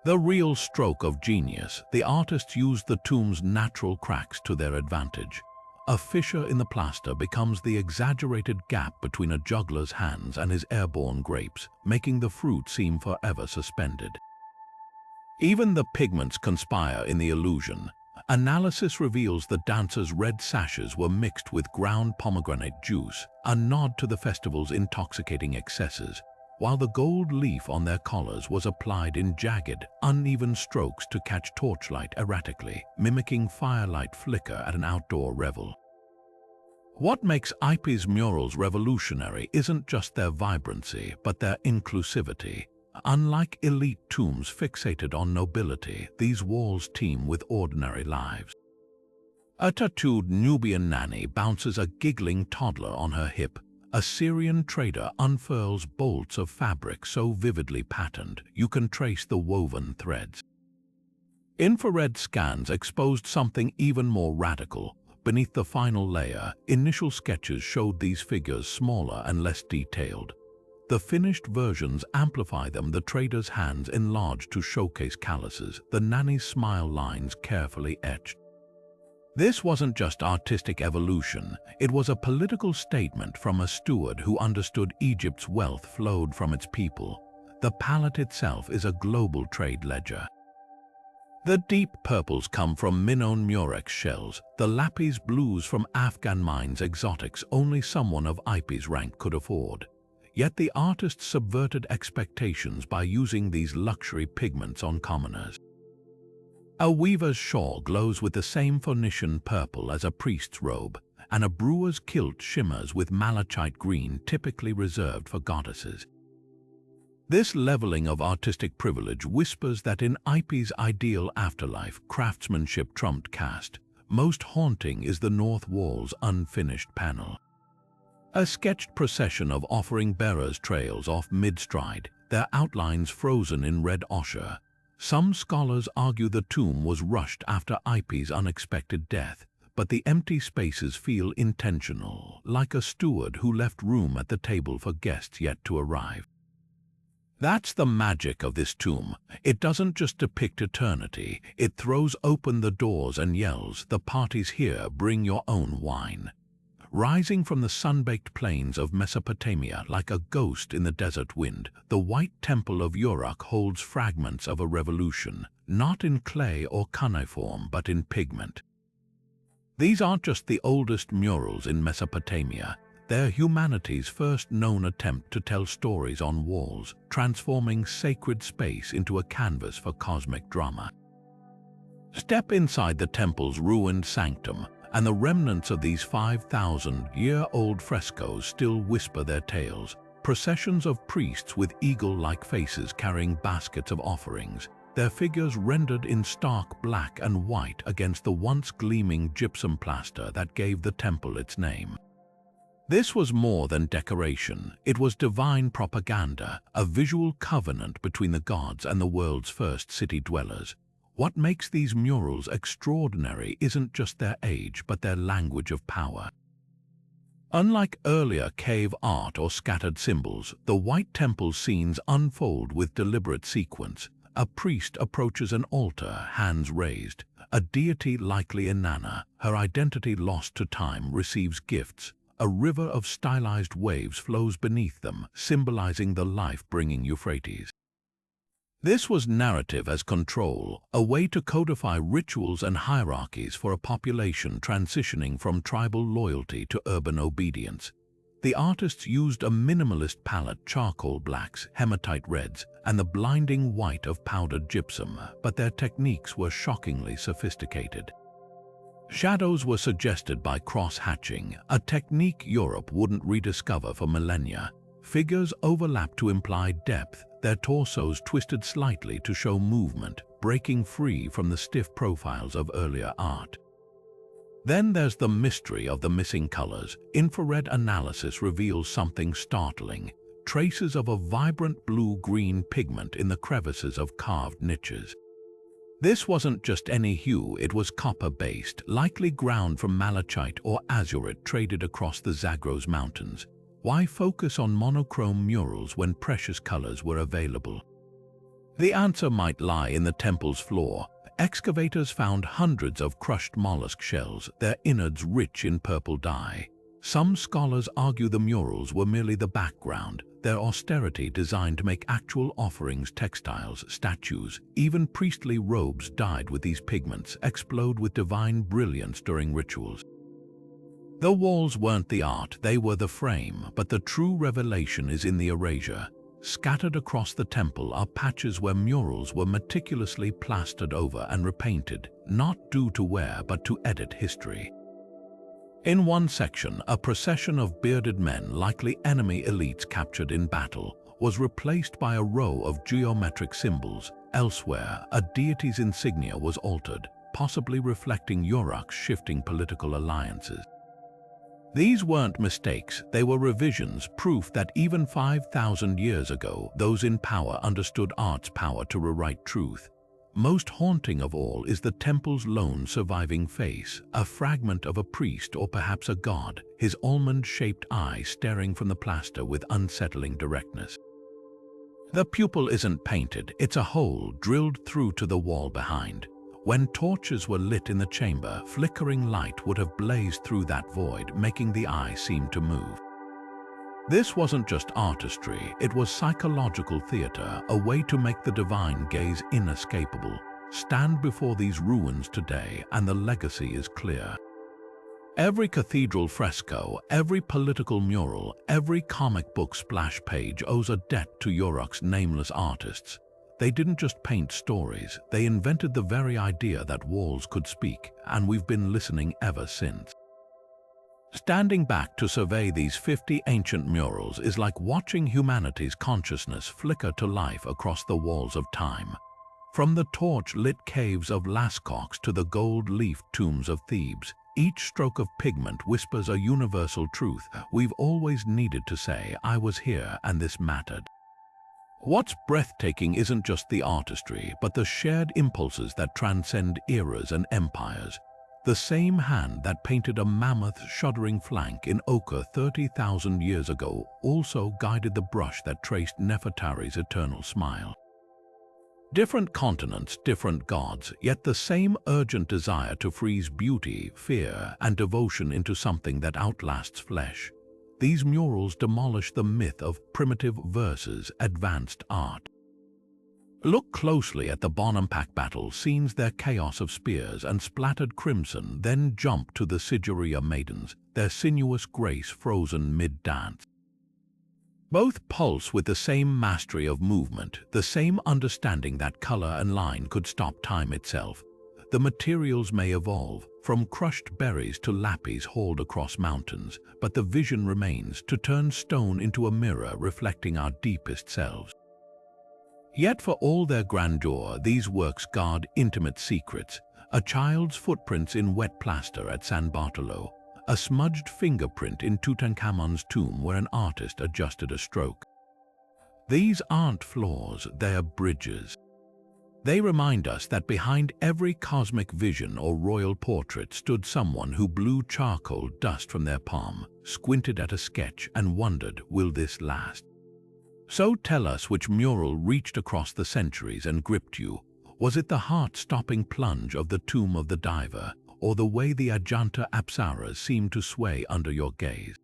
The real stroke of genius, the artists used the tomb's natural cracks to their advantage. A fissure in the plaster becomes the exaggerated gap between a juggler's hands and his airborne grapes, making the fruit seem forever suspended. Even the pigments conspire in the illusion. Analysis reveals the dancers' red sashes were mixed with ground pomegranate juice, a nod to the festival's intoxicating excesses, while the gold leaf on their collars was applied in jagged, uneven strokes to catch torchlight erratically, mimicking firelight flicker at an outdoor revel. What makes Ipi's murals revolutionary isn't just their vibrancy, but their inclusivity. Unlike elite tombs fixated on nobility, these walls teem with ordinary lives. A tattooed Nubian nanny bounces a giggling toddler on her hip. A Syrian trader unfurls bolts of fabric so vividly patterned you can trace the woven threads. Infrared scans exposed something even more radical. Beneath the final layer, initial sketches showed these figures smaller and less detailed. The finished versions amplify them, the trader's hands enlarged to showcase calluses, the nanny's smile lines carefully etched. This wasn't just artistic evolution, it was a political statement from a steward who understood Egypt's wealth flowed from its people. The palette itself is a global trade ledger. The deep purples come from Minoan murex shells, the lapis blues from Afghan mines, exotics only someone of IP's rank could afford. Yet the artists subverted expectations by using these luxury pigments on commoners. A weaver's shawl glows with the same Phoenician purple as a priest's robe, and a brewer's kilt shimmers with malachite green typically reserved for goddesses. This leveling of artistic privilege whispers that in IP's ideal afterlife, craftsmanship trumped caste. Most haunting is the north wall's unfinished panel. A sketched procession of offering bearers trails off mid-stride, their outlines frozen in red ochre. Some scholars argue the tomb was rushed after IP's unexpected death, but the empty spaces feel intentional, like a steward who left room at the table for guests yet to arrive. That's the magic of this tomb. It doesn't just depict eternity, it throws open the doors and yells, "The party's here, bring your own wine." Rising from the sun-baked plains of Mesopotamia like a ghost in the desert wind, the White Temple of Uruk holds fragments of a revolution, not in clay or cuneiform but in pigment. These aren't just the oldest murals in Mesopotamia, they're humanity's first known attempt to tell stories on walls, transforming sacred space into a canvas for cosmic drama. Step inside the temple's ruined sanctum, and the remnants of these 5,000-year-old frescoes still whisper their tales. Processions of priests with eagle-like faces carrying baskets of offerings, their figures rendered in stark black and white against the once gleaming gypsum plaster that gave the temple its name. This was more than decoration, it was divine propaganda, a visual covenant between the gods and the world's first city dwellers. What makes these murals extraordinary isn't just their age, but their language of power. Unlike earlier cave art or scattered symbols, the White Temple scenes unfold with deliberate sequence. A priest approaches an altar, hands raised. A deity, likely Inanna, her identity lost to time, receives gifts. A river of stylized waves flows beneath them, symbolizing the life-bringing Euphrates. This was narrative as control, a way to codify rituals and hierarchies for a population transitioning from tribal loyalty to urban obedience. The artists used a minimalist palette, charcoal blacks, hematite reds, and the blinding white of powdered gypsum, but their techniques were shockingly sophisticated. Shadows were suggested by cross-hatching, a technique Europe wouldn't rediscover for millennia. Figures overlap to imply depth, their torsos twisted slightly to show movement, breaking free from the stiff profiles of earlier art. Then there's the mystery of the missing colors. Infrared analysis reveals something startling, traces of a vibrant blue-green pigment in the crevices of carved niches. This wasn't just any hue, it was copper-based, likely ground from malachite or azurite traded across the Zagros Mountains. Why focus on monochrome murals when precious colors were available? The answer might lie in the temple's floor. Excavators found hundreds of crushed mollusk shells, their innards rich in purple dye. Some scholars argue the murals were merely the background, their austerity designed to make actual offerings, textiles, statues, even priestly robes dyed with these pigments explode with divine brilliance during rituals. The walls weren't the art, they were the frame, but the true revelation is in the erasure. Scattered across the temple are patches where murals were meticulously plastered over and repainted, not due to wear but to edit history. In one section, a procession of bearded men, likely enemy elites captured in battle, was replaced by a row of geometric symbols. Elsewhere, a deity's insignia was altered. possibly reflecting Uruk's shifting political alliances. These weren't mistakes, they were revisions, proof that even 5,000 years ago, those in power understood art's power to rewrite truth. Most haunting of all is the temple's lone surviving face, a fragment of a priest or perhaps a god, his almond-shaped eye staring from the plaster with unsettling directness. The pupil isn't painted, it's a hole drilled through to the wall behind. When torches were lit in the chamber, flickering light would have blazed through that void, making the eye seem to move. This wasn't just artistry, it was psychological theater, a way to make the divine gaze inescapable. Stand before these ruins today, and the legacy is clear. Every cathedral fresco, every political mural, every comic book splash page owes a debt to Uruk's nameless artists. They didn't just paint stories, they invented the very idea that walls could speak, and we've been listening ever since. Standing back to survey these 50 ancient murals is like watching humanity's consciousness flicker to life across the walls of time. From the torch-lit caves of Lascaux to the gold-leafed tombs of Thebes, each stroke of pigment whispers a universal truth. We've always needed to say, I was here and this mattered. What's breathtaking isn't just the artistry, but the shared impulses that transcend eras and empires. The same hand that painted a mammoth shuddering flank in ochre 30,000 years ago also guided the brush that traced Nefertari's eternal smile. Different continents, different gods, yet the same urgent desire to freeze beauty, fear, and devotion into something that outlasts flesh. These murals demolish the myth of primitive versus advanced art. Look closely at the Bonampak battle scenes, their chaos of spears and splattered crimson, then jump to the Sigiriya maidens, their sinuous grace frozen mid-dance. Both pulse with the same mastery of movement, the same understanding that color and line could stop time itself. The materials may evolve, from crushed berries to lapis hauled across mountains, but the vision remains to turn stone into a mirror reflecting our deepest selves. Yet for all their grandeur, these works guard intimate secrets. A child's footprints in wet plaster at San Bartolo, a smudged fingerprint in Tutankhamun's tomb where an artist adjusted a stroke. These aren't flaws, they're bridges. They remind us that behind every cosmic vision or royal portrait stood someone who blew charcoal dust from their palm, squinted at a sketch, and wondered, will this last? So tell us which mural reached across the centuries and gripped you. Was it the heart-stopping plunge of the tomb of the diver, or the way the Ajanta apsaras seemed to sway under your gaze?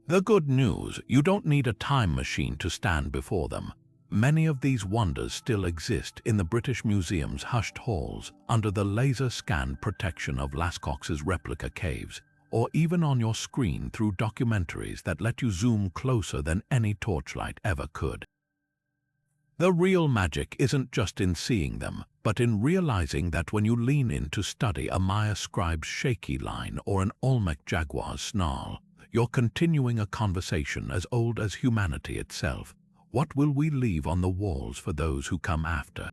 The good news, you don't need a time machine to stand before them. Many of these wonders still exist in the British Museum's hushed halls, under the laser scan protection of Lascaux's replica caves, or even on your screen through documentaries that let you zoom closer than any torchlight ever could. The real magic isn't just in seeing them, but in realizing that when you lean in to study a Maya scribe's shaky line or an Olmec jaguar's snarl, you're continuing a conversation as old as humanity itself. What will we leave on the walls for those who come after?